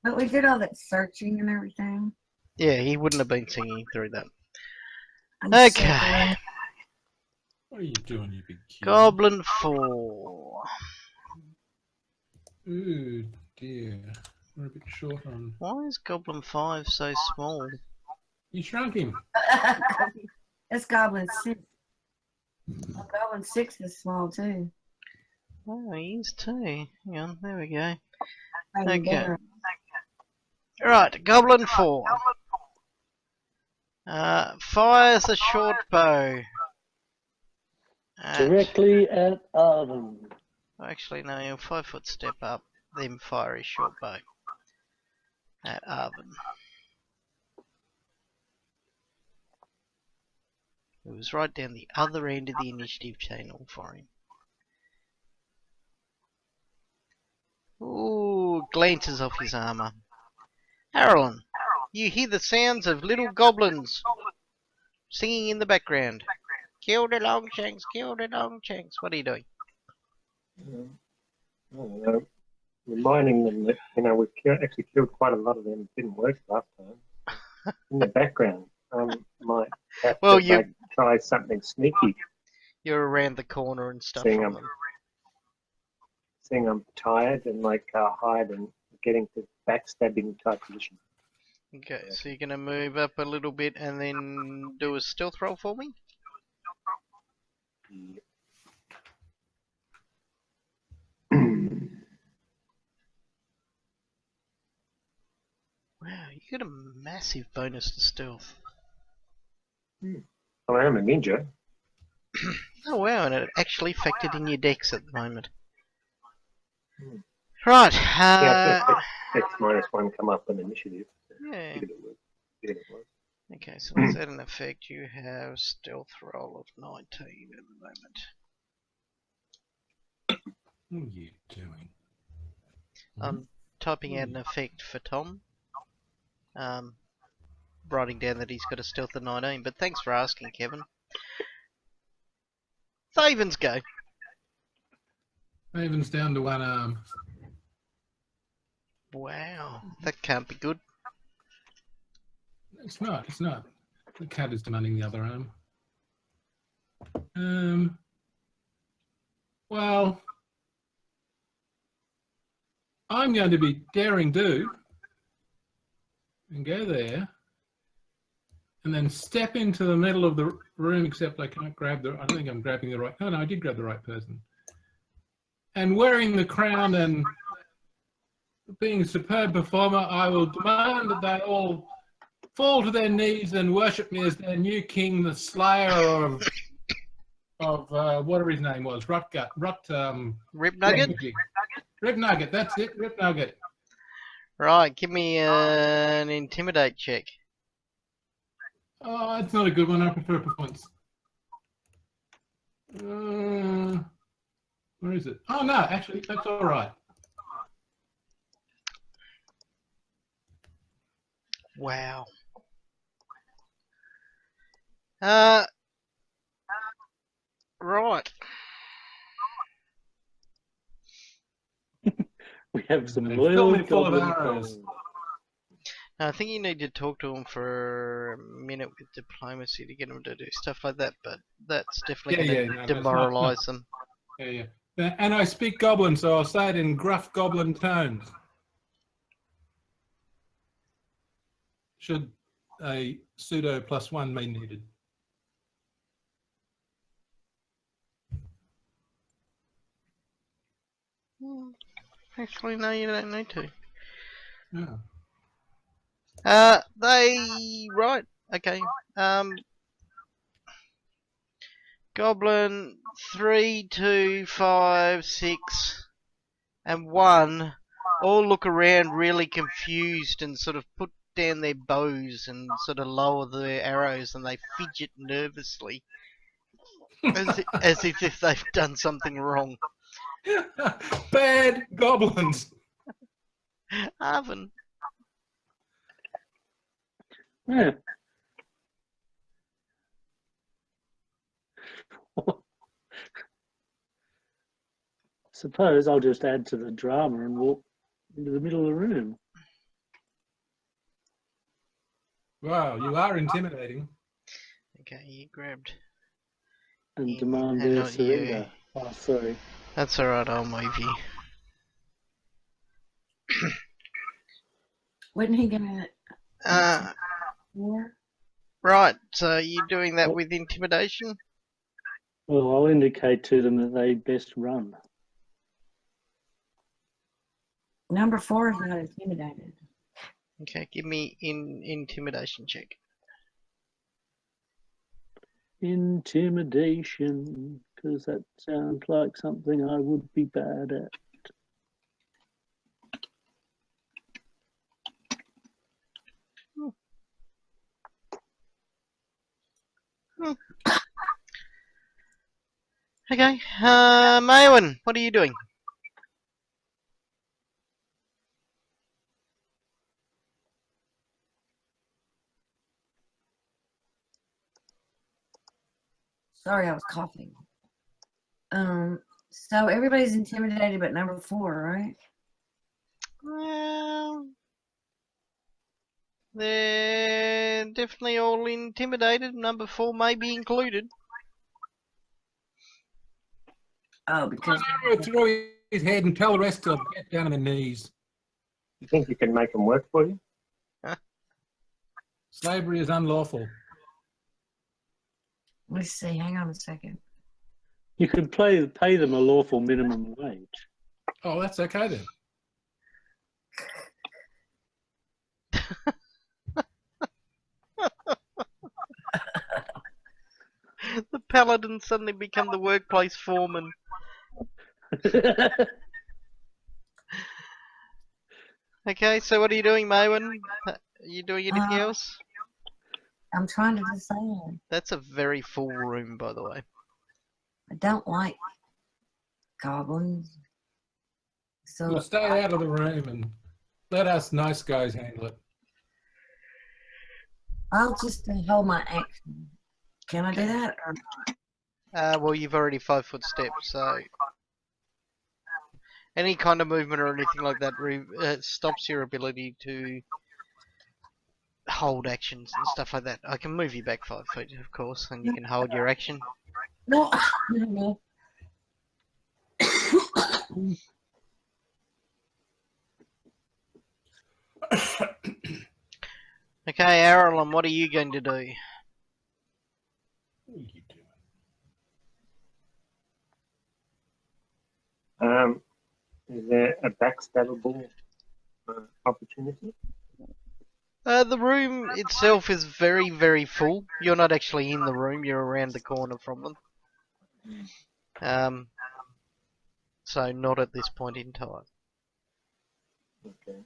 But we did all that searching and everything. Yeah, he wouldn't have been singing through that. I'm Okay. What are you doing, you big kid? Goblin 4. Ooh, dear. We're a bit short on... Why is Goblin 5 so small? You shrunk him. That's Goblin 6. Oh, Goblin 6 is small too. Oh, he is too. Hang on, there we go. Fighting Okay. better. Right, Goblin 4. Fires a short bow. Directly at Arvin. Actually, no, he'll 5-foot step up, then fire his short bow at Arvin. It was right down the other end of the initiative channel for him. Ooh, glances off his armor. Harlan, you hear the sounds of little goblins singing in the background. Kill the Longshanks, kill the Longshanks. What are you doing? I don't know. Reminding them that, we've actually killed quite a lot of them. It didn't work last time. In the background, might have to try something sneaky. You're around the corner and stuff Seeing from them. Seeing I'm tired and hide and getting to backstabbing type position. Okay, so you're gonna move up a little bit and then do a stealth roll for me? Wow, you get a massive bonus to stealth. I am a ninja. Oh wow, and it actually factored in your dex at the moment. Right, Yeah, X -1 come up on initiative. yeah. Figured it was. Okay, so is that an effect? You have stealth roll of 19 at the moment. What are you doing? I'm typing out an effect for Tom. Writing down that he's got a stealth of 19, but thanks for asking, Kevin. Thaven's go. Raven's down to one arm. Wow, that can't be good. It's not. The cat is demanding the other arm. Well, I'm going to be daring do and go there and then step into the middle of the room, except I can't grab I don't think I'm grabbing the right... No, I did grab the right person. And wearing the crown and being a superb performer, I will demand that they all fall to their knees and worship me as their new king, the slayer of whatever his name was, Rip Nugget? Rip Nugget, that's it, Rip Nugget. Right, give me an intimidate check. Oh, that's not a good one. I prefer performance. Where is it? Oh no, actually, that's all right. Wow. Right. We have some They loyal fill me full of goblin arrows. friends. I think you need to talk to them for a minute with diplomacy to get them to do stuff like that, but that's definitely going to demoralise them. Yeah. And I speak Goblin, so I'll say it in gruff Goblin tones. Should a pseudo +1 be needed? Actually, no, you don't need to. No. Right, okay. Goblin 3, 2, 5, 6, and 1 all look around really confused and sort of put down their bows and sort of lower their arrows, and they fidget nervously as if they've done something wrong. Bad goblins. Arvin. Yeah. Suppose I'll just add to the drama and walk into the middle of the room. Wow, you are intimidating. Okay, you grabbed. And demand their surrender. Oh, sorry. That's alright, I'll move you. Wasn't he gonna Uh, war? right, so you're doing that with intimidation? Well, I'll indicate to them that they best run. Number 4 is not intimidated. Okay, give me intimidation check. Intimidation, because that sounds like something I would be bad at. Okay, Maywin, what are you doing? Sorry, I was coughing. So everybody's intimidated but number 4, right? Well, they're definitely all intimidated. Number 4 may be included. Oh, because Hammer it through his head and tell the rest to get down on their knees. You think you can make them work for you? Slavery is unlawful. let's see, hang on a second. You could pay them a lawful minimum wage. Oh, that's okay then. The paladins suddenly become the workplace foreman. Okay, so what are you doing, Maywin? Are you doing anything else? I'm trying to decide. That's a very full room, by the way. I don't like goblins. So We'll stay out of the room and let us nice guys handle it. I'll just hold my action. Can I do that? Or Well, you've already 5 foot stepped, so any kind of movement or anything like that stops your ability to hold actions and stuff like that. I can move you back 5 feet, of course, and you can hold your action. no, no. Okay, Arlen, what are you going to do? What are you doing? Is there a backstabbable opportunity? The room itself is very, very full. You're not actually in the room, you're around the corner from them. So not at this point in time. Okay.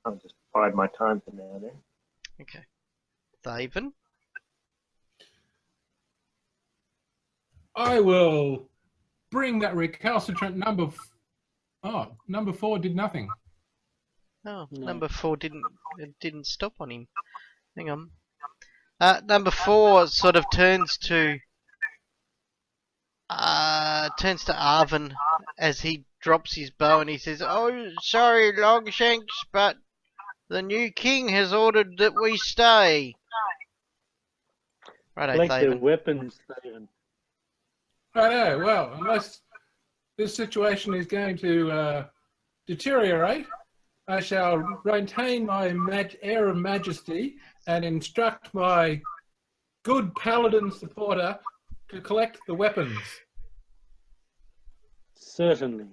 I'll just bide my time for now then. Okay. Thaven? I will bring that recalcitrant number. Number 4 did nothing. Oh, No. number 4 didn't stop on him. Hang on. Number 4 sort of turns to Arvin as he drops his bow and he says, "Oh, sorry, Longshanks, but the new king has ordered that we stay." Righto, Collect their Thaven. weapons, Stephen. Righto, well, unless this situation is going to deteriorate, I shall retain my air of majesty and instruct my good paladin supporter to collect the weapons. Certainly.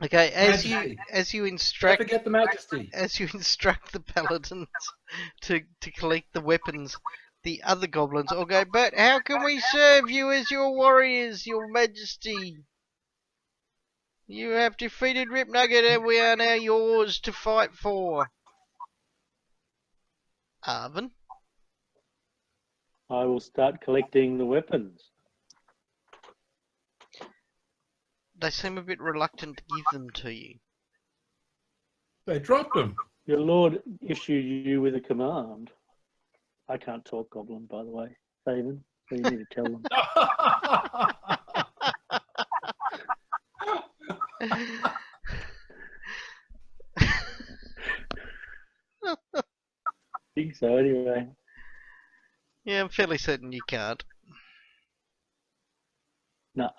Okay, Majesty. as you Don't instruct forget the majesty. as you instruct the paladins to collect the weapons, the other goblins all go, "But how can we serve you as your warriors, your majesty? You have defeated Ripnugget and we are now yours to fight for." Arvin? I will start collecting the weapons. They seem a bit reluctant to give them to you. They dropped them. Your lord issued you with a command. I can't talk goblin, by the way, Stephen, so you need to tell them. I think so, anyway. Yeah, I'm fairly certain you can't. No.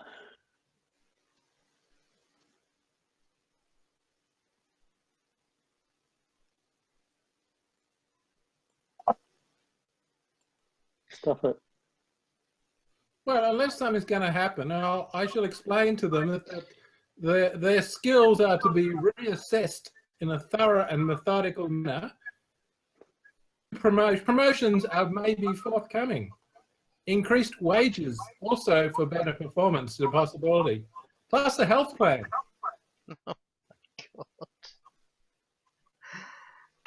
Stuff it. Well, unless something's going to happen, I shall explain to them that their skills are to be reassessed in a thorough and methodical manner. Promotions are maybe forthcoming. Increased wages also for better performance is a possibility. Plus the health plan.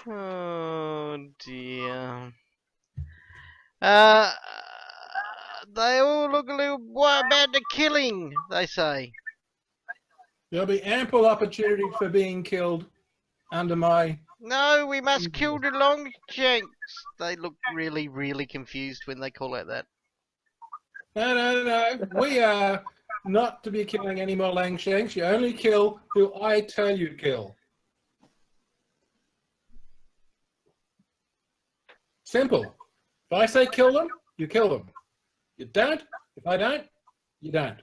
Oh dear. They all look a little. What about the killing? They say. There'll be ample opportunity for being killed under my... No, we must kill the Longshanks. They look really, really confused when they call out that. No. We are not to be killing any more Longshanks. You only kill who I tell you to kill. Simple. If I say kill them, you kill them. You don't. If I don't, you don't.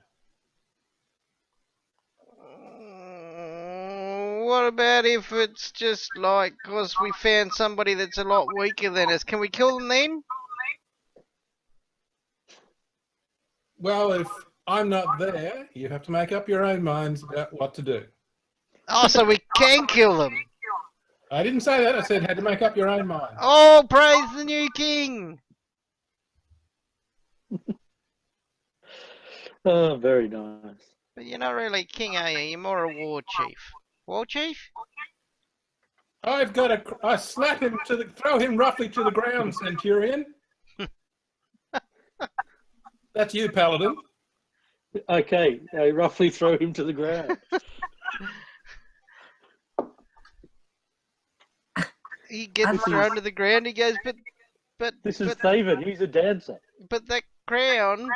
What about if it's just like, because we found somebody that's a lot weaker than us? Can we kill them then? Well, if I'm not there, you have to make up your own minds about what to do. Oh, so we can kill them. I didn't say that. I said had to make up your own mind. Oh, praise the new king. Oh, very nice. But you're not really king, are you? You're more a war chief. War chief? I've got to. I slap him throw him roughly to the ground, Centurion. That's you, Paladin. Okay, roughly throw him to the ground. He gets thrown to the ground. He goes, but This is Thaven. He's a dancer. But that crown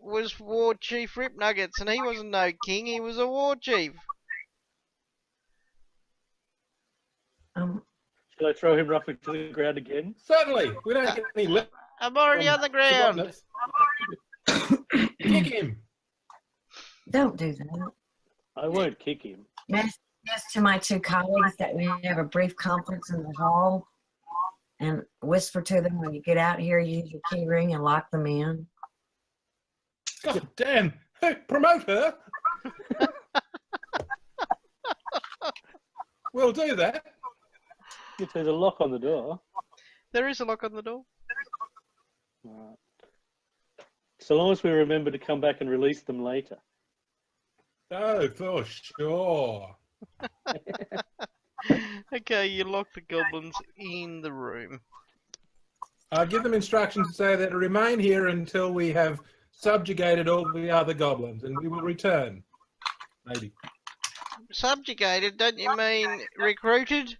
was War Chief Rip Nuggets, and he wasn't no king. He was a war chief. Shall I throw him roughly to the ground again? Certainly. We don't get any lip. I'm already on the ground. Kick him. Don't do that. I won't kick him. Yes, to my two colleagues that we have a brief conference in the hall and whisper to them when you get out here, use your key ring and lock them in. God damn. Hey, promote her. We'll do that. If there's a lock on the door. There is a lock on the door. Right. So long as we remember to come back and release them later. Oh, for sure. Okay, you lock the goblins in the room. I'll give them instructions to say that to remain here until we have subjugated all the other goblins, and we will return. Maybe. Subjugated, don't you mean recruited?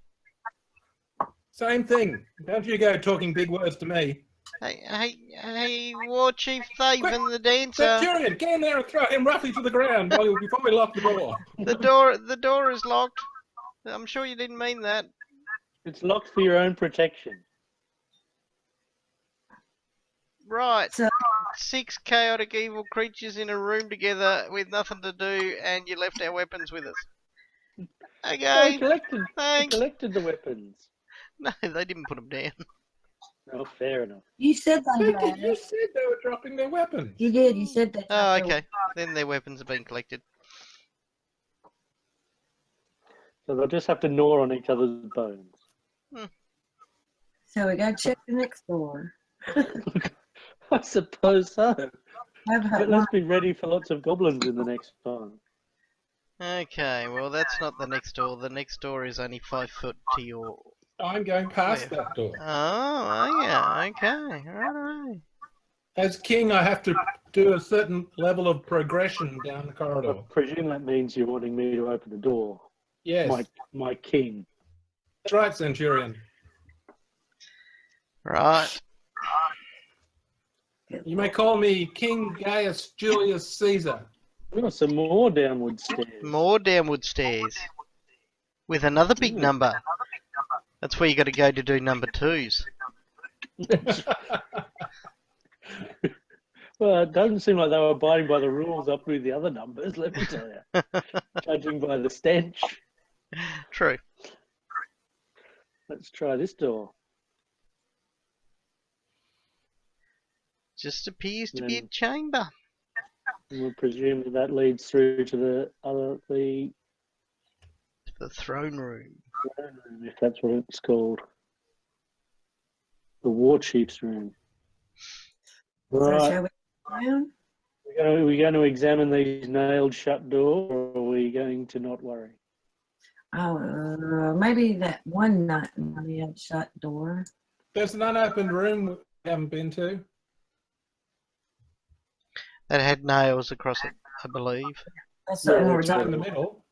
Same thing. Don't you go talking big words to me. Hey, War Chief Thaven, the dancer. Centurion, get in there and throw him roughly to the ground before we lock the door. The door is locked. I'm sure you didn't mean that. It's locked for your own protection. Right. So, 6 chaotic evil creatures in a room together with nothing to do, and you left our weapons with us. Okay. I collected the weapons. No, they didn't put them down. Oh, fair enough. you said they You had it. said they were dropping their weapons. You did. You said that. Oh, okay. Then their weapons have been collected. So they'll just have to gnaw on each other's bones. So we got to check the next door. I suppose so. Have But let's be ready for lots of goblins in the next time. Okay, well that's not the next door. The next door is only 5 foot to your... I'm going past that door. Oh, yeah, okay. Right. As King, I have to do a certain level of progression down the corridor. I presume that means you're wanting me to open the door. Yes. My king. That's right, Centurion. Right. You may call me King Gaius Julius Caesar. We've got some more downward stairs. More downward stairs. With another big number. That's where you got to go to do number 2s. Well, it doesn't seem like they were abiding by the rules up with the other numbers, let me tell you. Judging by the stench. True. Let's try this door. Just appears to be a Then- chamber. We'll presume that leads through to the The throne room. if that's what it's called, the War Chief's room. So Right. shall we go down? Are we going to examine these nailed shut doors, or are we going to not worry? Oh, maybe that one night in the shut door. There's an unopened room we haven't been to. That had nails across it, I believe. That's the one we're It's in talking the about. middle.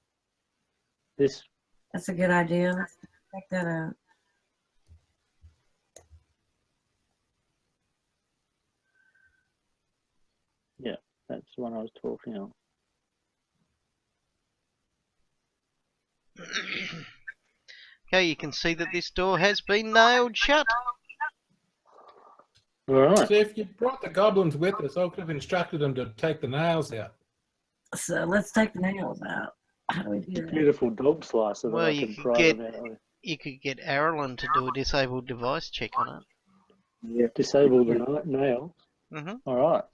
This That's a good idea. Let's check that out. that's the one I was talking on. Okay, you can see that this door has been nailed shut. All right. So if you brought the goblins with us, I could have instructed them to take the nails out. So let's take the nails out. How do we do that? Beautiful dog slicer that Well, I you can could pry get- them out with. You could get Arlen to do a disabled device check on it. Yeah. Disable the nail. hmm All right.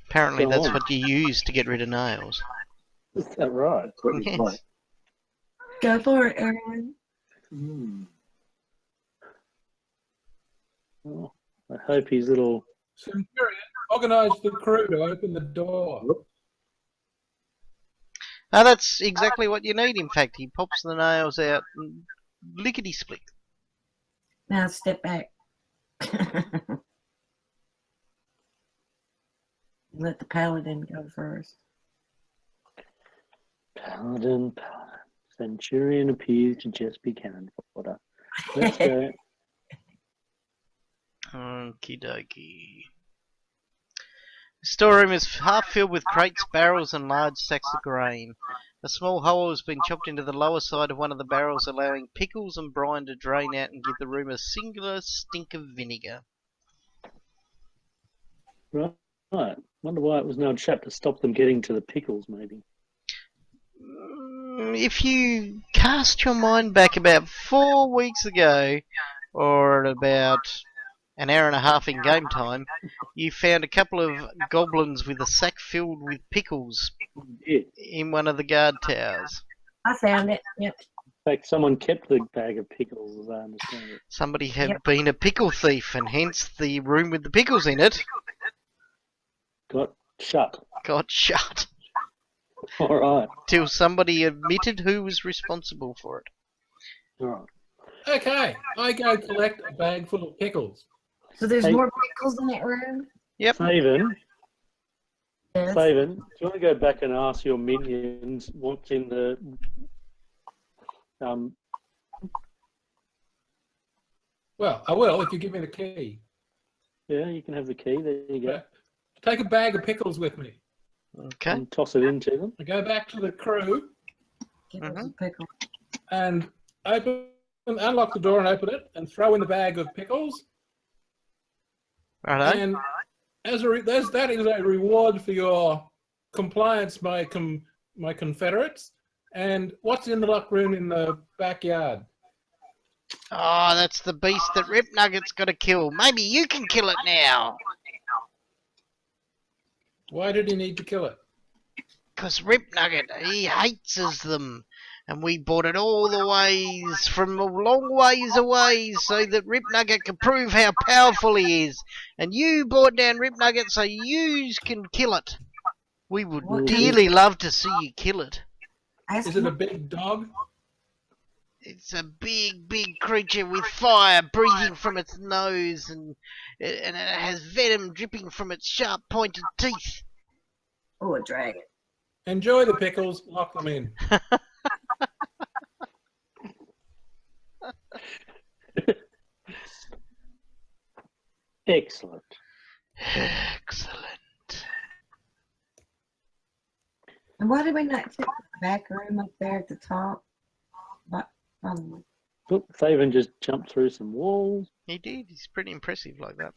Apparently, Go that's on. what you use to get rid of nails. Is that right? That's what he's Yes. like. Go for it, Aaron. Mm. Oh, I hope his little. Centurion, organise the crew to open the door. Now, that's exactly what you need, in fact. He pops the nails out and lickety-split. Now step back. Let the paladin go first. Paladin. Centurion appears to just be cannon fodder. Let's go. Okie dokie. The storeroom is half filled with crates, barrels, and large sacks of grain. A small hole has been chopped into the lower side of one of the barrels, allowing pickles and brine to drain out and give the room a singular stink of vinegar. Right. Wonder why it was nailed shut to stop them getting to the pickles, maybe. If you cast your mind back about 4 weeks ago, or at about an hour and a half in game time, you found a couple of goblins with a sack filled with pickles Yeah. in one of the guard towers. I found it. Yep. In fact, someone kept the bag of pickles, as I understand it. Somebody had Yep. been a pickle thief, and hence the room with the pickles in it Got shut. got shut. All right. Till somebody admitted who was responsible for it. All right. Okay, I go collect a bag full of pickles. So there's Hey. more pickles in that room? Yep. Faven, Yes. do you want to go back and ask your minions what's in the Well, I will if you give me the key. yeah, you can have the key. There you go. Take a bag of pickles with me. Okay. And toss it into them. I go back to the crew Give us a pickle. and unlock the door and open it and throw in the bag of pickles. Righto. And that is a reward for your compliance, my confederates. And what's in the lock room in the backyard? Oh, that's the beast that Rip Nugget's got to kill. Maybe you can kill it now. Why did he need to kill it? Because Rip Nugget, he hates them. And we bought it all the ways from a long ways away so that Rip Nugget can prove how powerful he is. And you brought down Rip Nugget so you can kill it. We would What dearly love to see you kill it. Ask Is it a him- big dog? It's a big, big creature with fire breathing from its nose, and it has venom dripping from its sharp pointed teeth. Oh, a dragon. Enjoy the pickles, lock them in. Excellent. Excellent. And why did we not check the back room up there at the top? Look, Faven just jumped through some walls. He did. He's pretty impressive like that.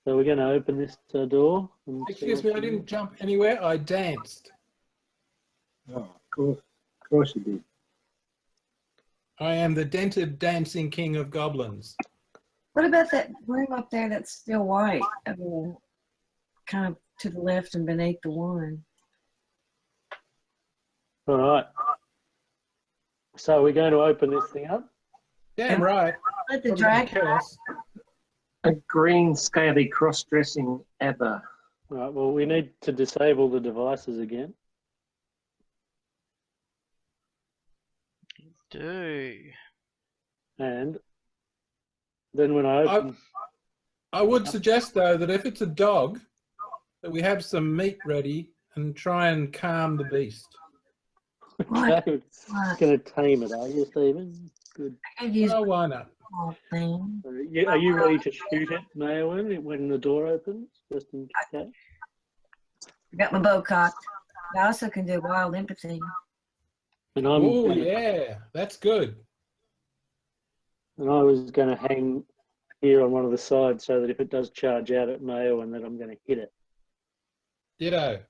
So we're going to open this door. And see Excuse me, what's I in didn't jump anywhere. I danced. Oh, of course you did. I am the dented dancing king of goblins. What about that room up there that's still white? Kind of to the left and beneath the one. All right. So we're going to open this thing up. Damn right. Let the Probably gonna dragon. kill us. A green scaly cross-dressing ABBA. All right. Well, we need to disable the devices again. Do. And then when I open... I would suggest, though, that if it's a dog, that we have some meat ready and try and calm the beast. Okay, going to tame it, are you, Stephen? Good. I use Oh, why not? small thing. Are you ready to shoot it, Mayowen, when the door opens? Just in case? I got my bow cocked. I also can do wild empathy. And Oh, yeah. That's good. And I was going to hang here on one of the sides so that if it does charge out at Mayowen, that I'm going to hit it. Ditto.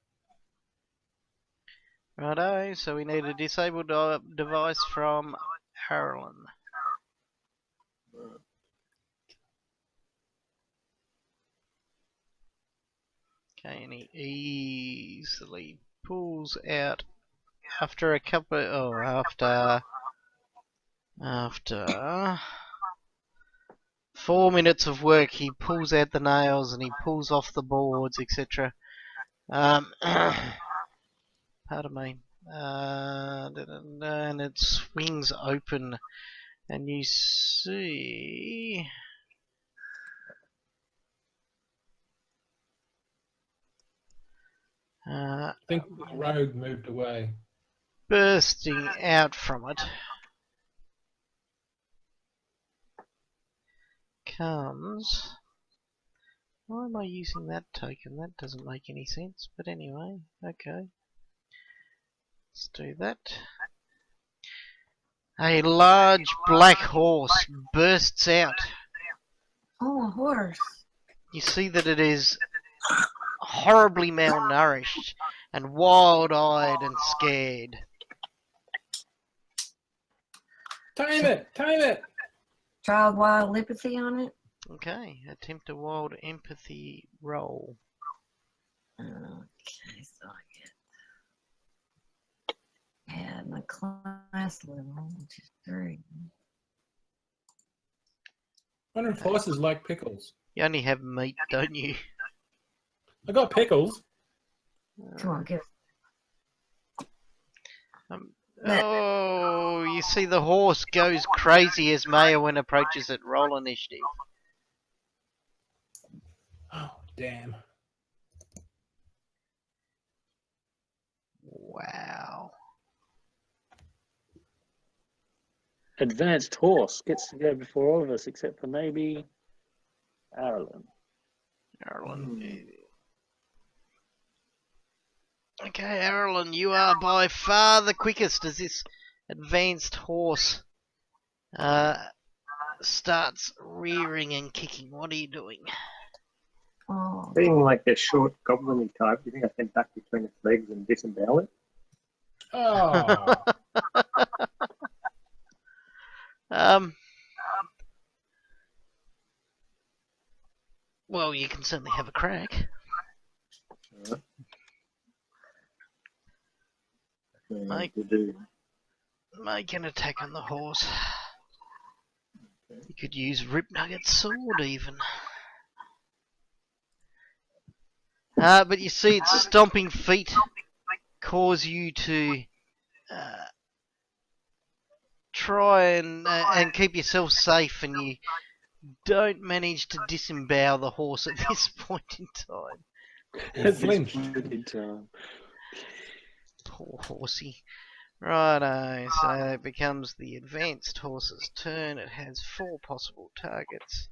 Righto, so we need a disabled device from Harlan. Okay, and he easily pulls out after a couple after 4 minutes of work. He pulls out the nails and he pulls off the boards, etc. Pardon me. And it swings open, and you see I think the rogue moved away. bursting out from it comes. Why am I using that token? That doesn't make any sense, but anyway, okay. Let's do that. A large black horse bursts out. Oh, a horse. You see that it is horribly malnourished and wild-eyed and scared. Tame it! Tame it! Try wild empathy on it. Okay, attempt a wild empathy roll. Okay, so I get add my class level, which is 3. I wonder if horses like pickles. You only have meat, don't you? I got pickles. Come on, give Oh, you see the horse goes crazy as Mayowen approaches it. Roll initiative. Oh, damn. Wow. Advanced horse gets to go before all of us, except for maybe Ireland. Okay, Arlen, you are by far the quickest as this advanced horse starts rearing and kicking. What are you doing? Oh, Being like a short goblin type, do you think I can duck between its legs and disembowel it? Oh. Well, you can certainly have a crack. Make an attack on the horse. You could use Rip Nugget's sword even. But you see its stomping feet cause you to try and keep yourself safe, and you don't manage to disembowel the horse at this point in time. He flinched. Poor horsey. Righto, so it becomes the advanced horse's turn. It has 4 possible targets.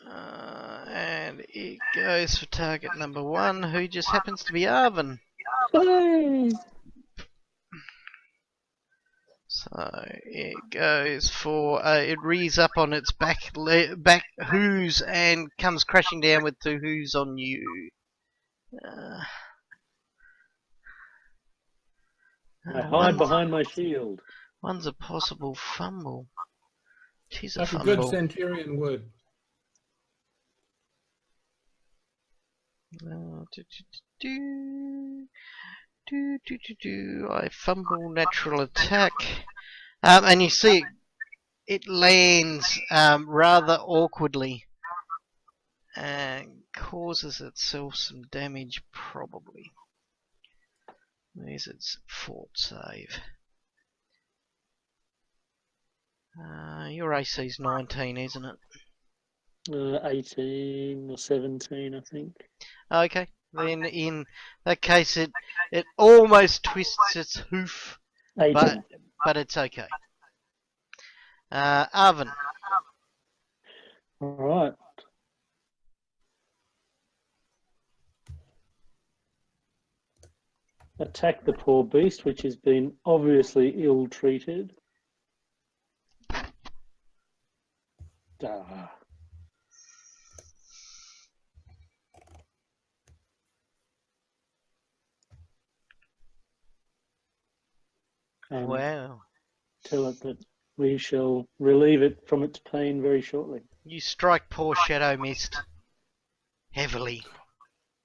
And it goes for target number 1, who just happens to be Arvin. So it goes for it rears up on its back hooves and comes crashing down with 2 hooves on you. I hide behind my shield. One's a possible fumble. 'Tis a Like a good fumble. centurion would. I fumble natural attack. And you see it lands rather awkwardly and causes itself some damage, probably. There's its fort save. Your AC's 19, isn't it? 18 or 17, I think. Okay. Then in that case, it almost twists its hoof, 18. but it's okay. Arvin. All right. Attack the poor beast, which has been obviously ill-treated. Ah. And Wow. tell it that we shall relieve it from its pain very shortly. You strike poor Shadow Mist heavily.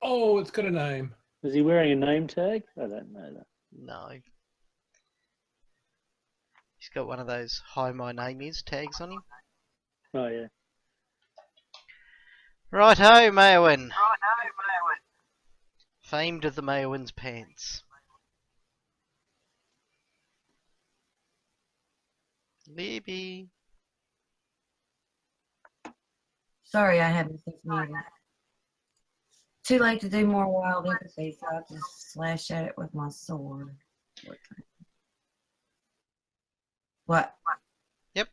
Oh, it's got a name. Is he wearing a name tag? I don't know that. No. He's got one of those "Hi, my name is" tags on him. Oh, yeah. Righto, Maewyn. Famed of the Maewyn's pants. Libby. Sorry, I haven't seen muted. Too late to do more wild empathy, so I'll just slash at it with my sword. What? Yep.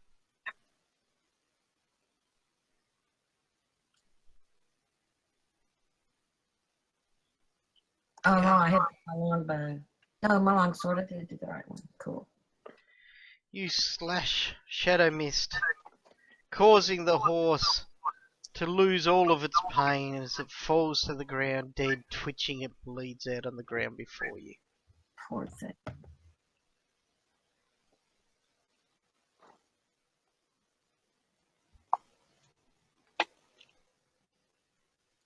Oh no, I hit my longbow. No, my longsword. I did do the right one. Cool. You slash Shadow Mist, causing the horse to lose all of its pain as it falls to the ground dead, twitching. It bleeds out on the ground before you. Poor thing.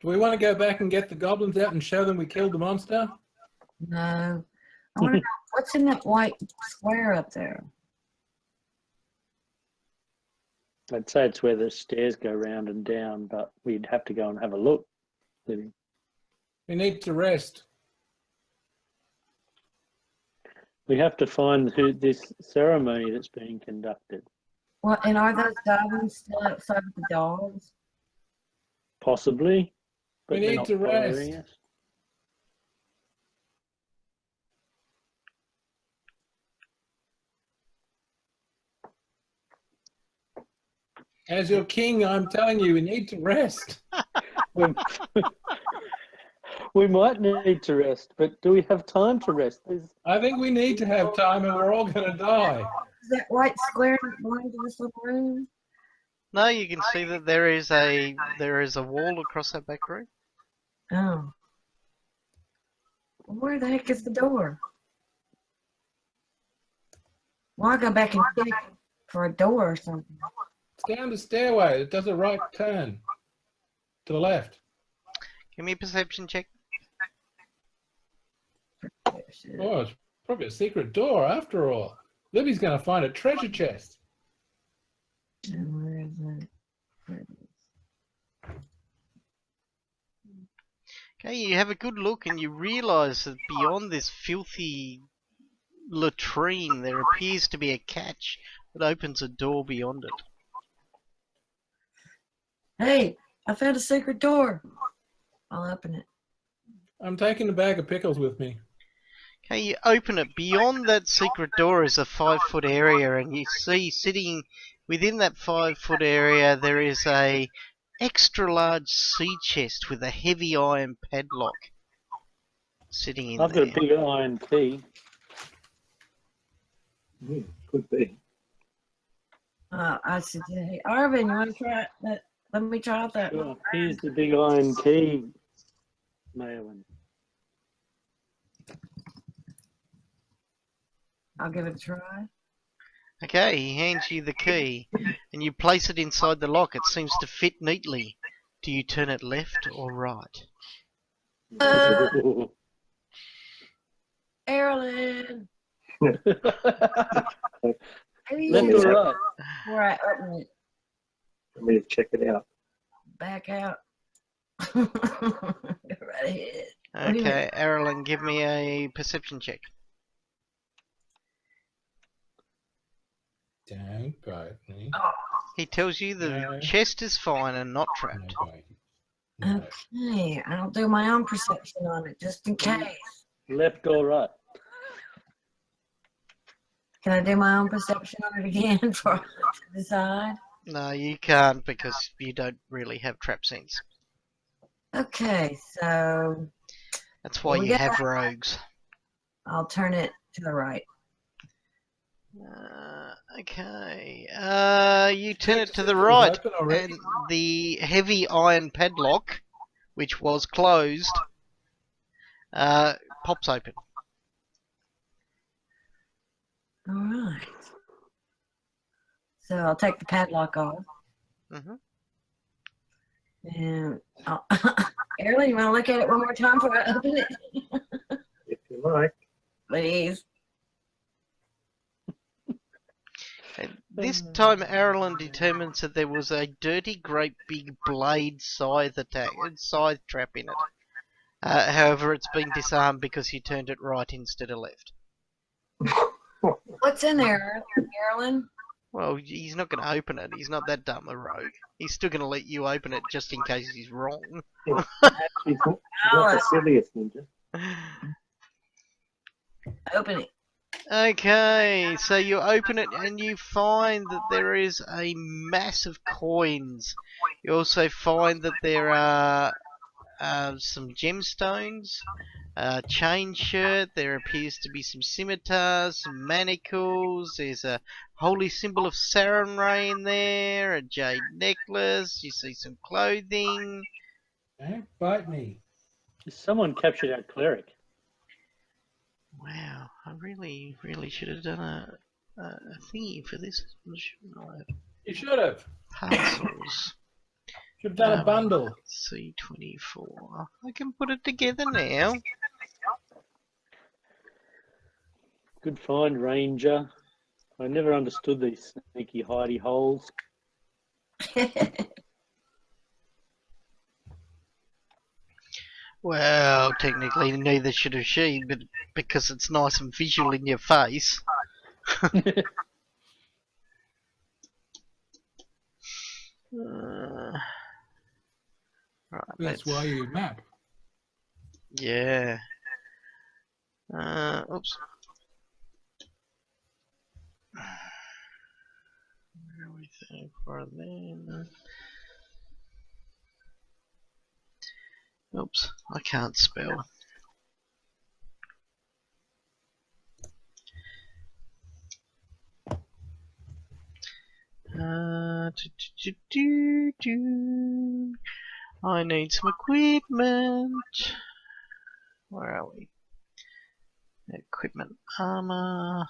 Do we want to go back and get the goblins out and show them we killed the monster? No. I want to know what's in that white square up there. I'd say it's where the stairs go round and down, but we'd have to go and have a look. We need to rest. We have to find who this ceremony that's being conducted. Well, and are those goblins still outside with the dogs? Possibly. But We they're need not to rest. following us. As your king, I'm telling you, we need to rest. We might need to rest, but do we have time to rest? I think we need to have time or we're all going to die. Is that white square not belong to this little room? No, you can see that there is a wall across that back room. Oh. Where the heck is the door? Well, I'll go back and check for a door or something. It's down the stairway. It does a right turn to the left. Give me a perception check. Oh, it's probably a secret door after all. Libby's going to find a treasure chest. And where is it? Where is it? Okay, you have a good look and you realise that beyond this filthy latrine there appears to be a catch that opens a door beyond it. Hey, I found a secret door. I'll open it. I'm taking a bag of pickles with me. Okay, you open it. Beyond that secret door is a 5-foot area, and you see sitting within that 5-foot area there is a extra large sea chest with a heavy iron padlock sitting in I've there. got a big iron key. Could be. I said, hey, Arvin, you want to try that? Let me try out that. Sure. Here's the big iron key, Maewyn. I'll give it a try. Okay, he hands you the key, and you place it inside the lock. It seems to fit neatly. Do you turn it left or right? Carolyn, Left please, or right? before I open it, Let me check it out. back out. Go right ahead. What do you Okay, Erlen, give me a perception check. Don't bite me. Oh, He tells you the No. chest is fine and not trapped. No bite. No. okay, I'll do my own perception on it just in case. Left or right? Can I do my own perception on it again for to decide? No, you can't because you don't really have trap sense. Okay, so That's why Here we you go. have rogues. I'll turn it to the right. Okay. You turn it to the It was right, open already. and the heavy iron padlock, which was closed, pops open. All right. So I'll take the padlock off. hmm And Erin, you want to look at it one more time before I open it? If you like. Please. And this time, Arlen determines that there was a dirty, great big blade scythe trap in it. However, it's been disarmed because you turned it right instead of left. What's in there, Erin? Well, he's not going to open it. He's not that dumb a rogue. He's still going to let you open it just in case he's wrong. She's not the silliest ninja. Open it. Okay, so you open it and you find that there is a mass of coins. You also find that there are some gemstones, a chain shirt, there appears to be some scimitars, some manacles, there's a holy symbol of Sarenrae in there, a jade necklace, you see some clothing. Don't bite me. Someone captured our cleric. Wow, I really should have done a thingy for this, shouldn't I? You should have. Parcels. Should have done a bundle. C24. I can put it together now. Good find, Ranger. I never understood these sneaky hidey holes. Well, technically neither should have she, but because it's nice and visual in your face. Right, That's why you map. Yeah. Oops. Where are we think for then? Oops, I can't spell. I need some equipment. Where are we? Equipment, armor.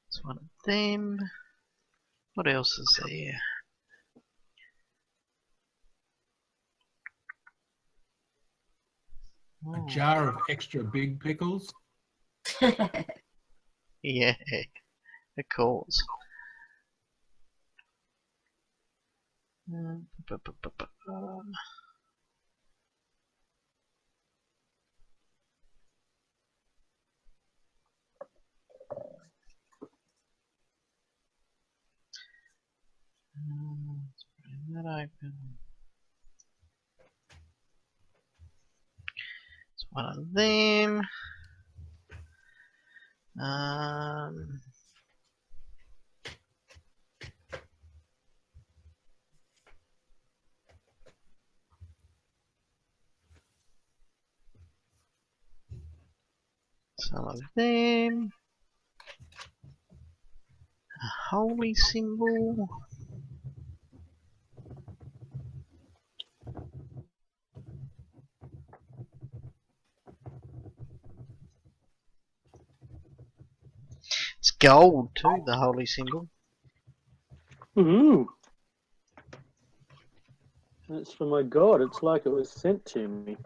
It's one of them. What else is there? A jar of extra big pickles. Yeah, of course. Let's bring that open. It's one of them. Some of them. A holy symbol. gold too, the holy symbol. Ooh. That's for my god. It's like it was sent to me.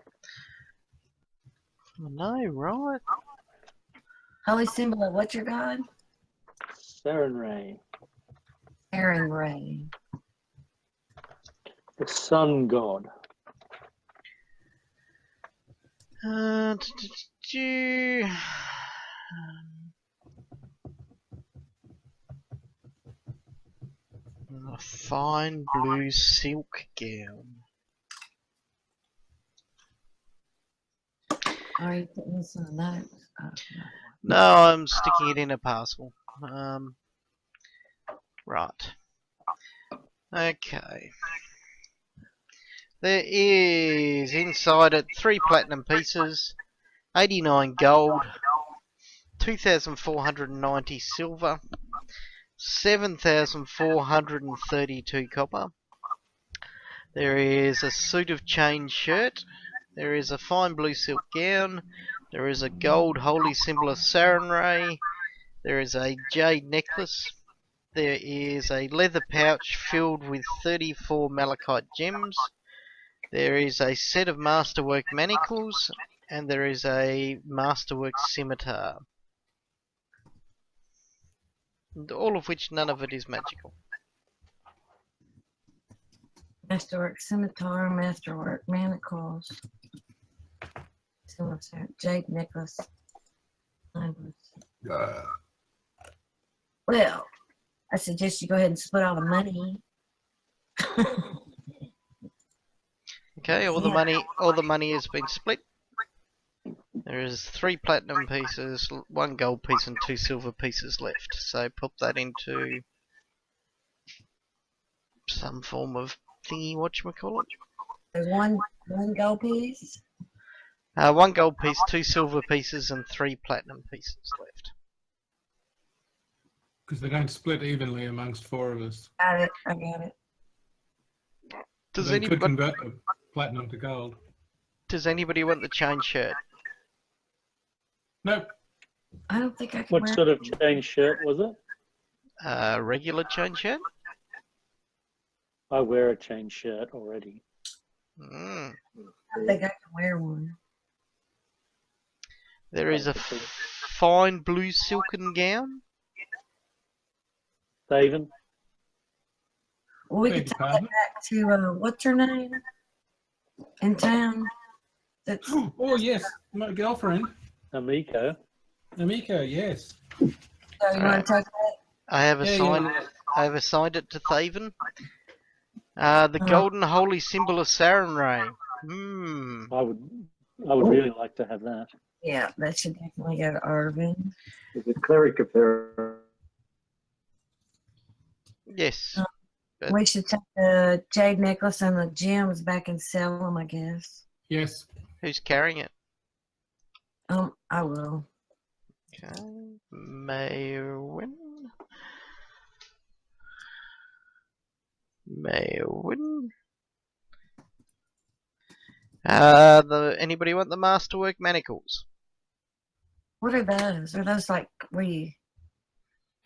I know, right? Holy symbol of what's your god? Sarenrae, Aaron Ray. the sun god. Uh, A fine blue silk gown. Are you putting this in the notes? No, I'm sticking it in a parcel. Right. Okay. There is inside it 3 platinum pieces, 89 gold, 2,490 silver, 7,432 copper. There is a suit of chain shirt. There is a fine blue silk gown. There is a gold holy symbol of Sarenrae. There is a jade necklace. There is a leather pouch filled with 34 malachite gems. There is a set of masterwork manacles. And there is a masterwork scimitar. And all of which, none of it is magical. Masterwork scimitar, masterwork manacles, jade necklace. Well, I suggest you go ahead and split all the money. Okay, all the money has been split. There is 3 platinum pieces, 1 gold piece, and 2 silver pieces left. So pop that into some form of thingy, whatchamacallit. There's one gold piece. 1 gold piece, 2 silver pieces, and 3 platinum pieces left. Because they don't split evenly amongst 4 of us. Got it. I got it. Does They could anybody convert the platinum to gold. want the chain shirt? Nope. I don't think I can What wear sort of chain shirt was it? Regular chain shirt? I wear a chain shirt already. Mm. I think I can wear one. There is a fine blue silken gown. David? Well, we Beg could your take pardon? that back to what's her name in town? That's Oh, yes. My girlfriend, Amico? Amika, yes. so you want to take that? I have assigned. Yeah. I have assigned it to Thaven. The golden holy symbol of Sarenrae. Hmm. I would really like to have that. Yeah, that should definitely go to Arvin. Is it cleric of their Yes. But- We should take the jade necklace and the gems back and sell them, I guess. Yes. Who's carrying it? I will. Okay. Maywin. Anybody want the masterwork manacles? What are those? Are those like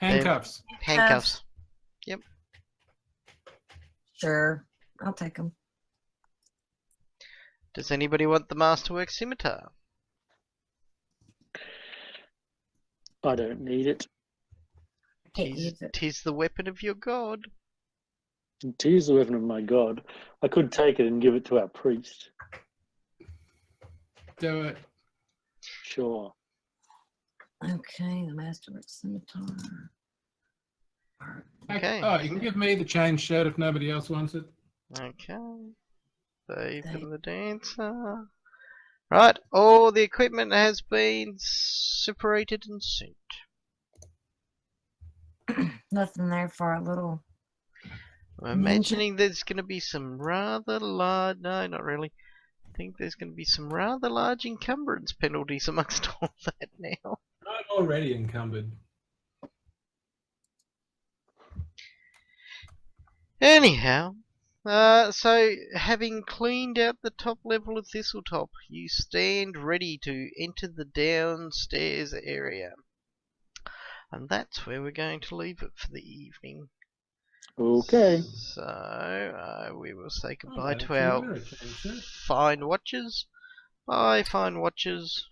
Handcuffs. Handcuffs. Sure, I'll take them. Does anybody want the masterwork scimitar? I don't need it. Can't use it. Tis the weapon of your god. To use the weapon of my god, I could take it and give it to our priest. Do it. Sure. Okay, the masterwork scimitar. Okay. Oh, you can give me the chain shirt if nobody else wants it. Okay. Thaven the dancer. Right, all the equipment has been separated and sent. Nothing there for a little. I'm imagining there's going to be some rather large. No, not really. I think there's going to be some rather large encumbrance penalties amongst all that now. I'm already encumbered. Anyhow, so having cleaned out the top level of Thistletop, you stand ready to enter the downstairs area. And that's where we're going to leave it for the evening. Okay. So we will say goodbye that's to a our mirror change, sir. fine watchers. Bye, fine watchers.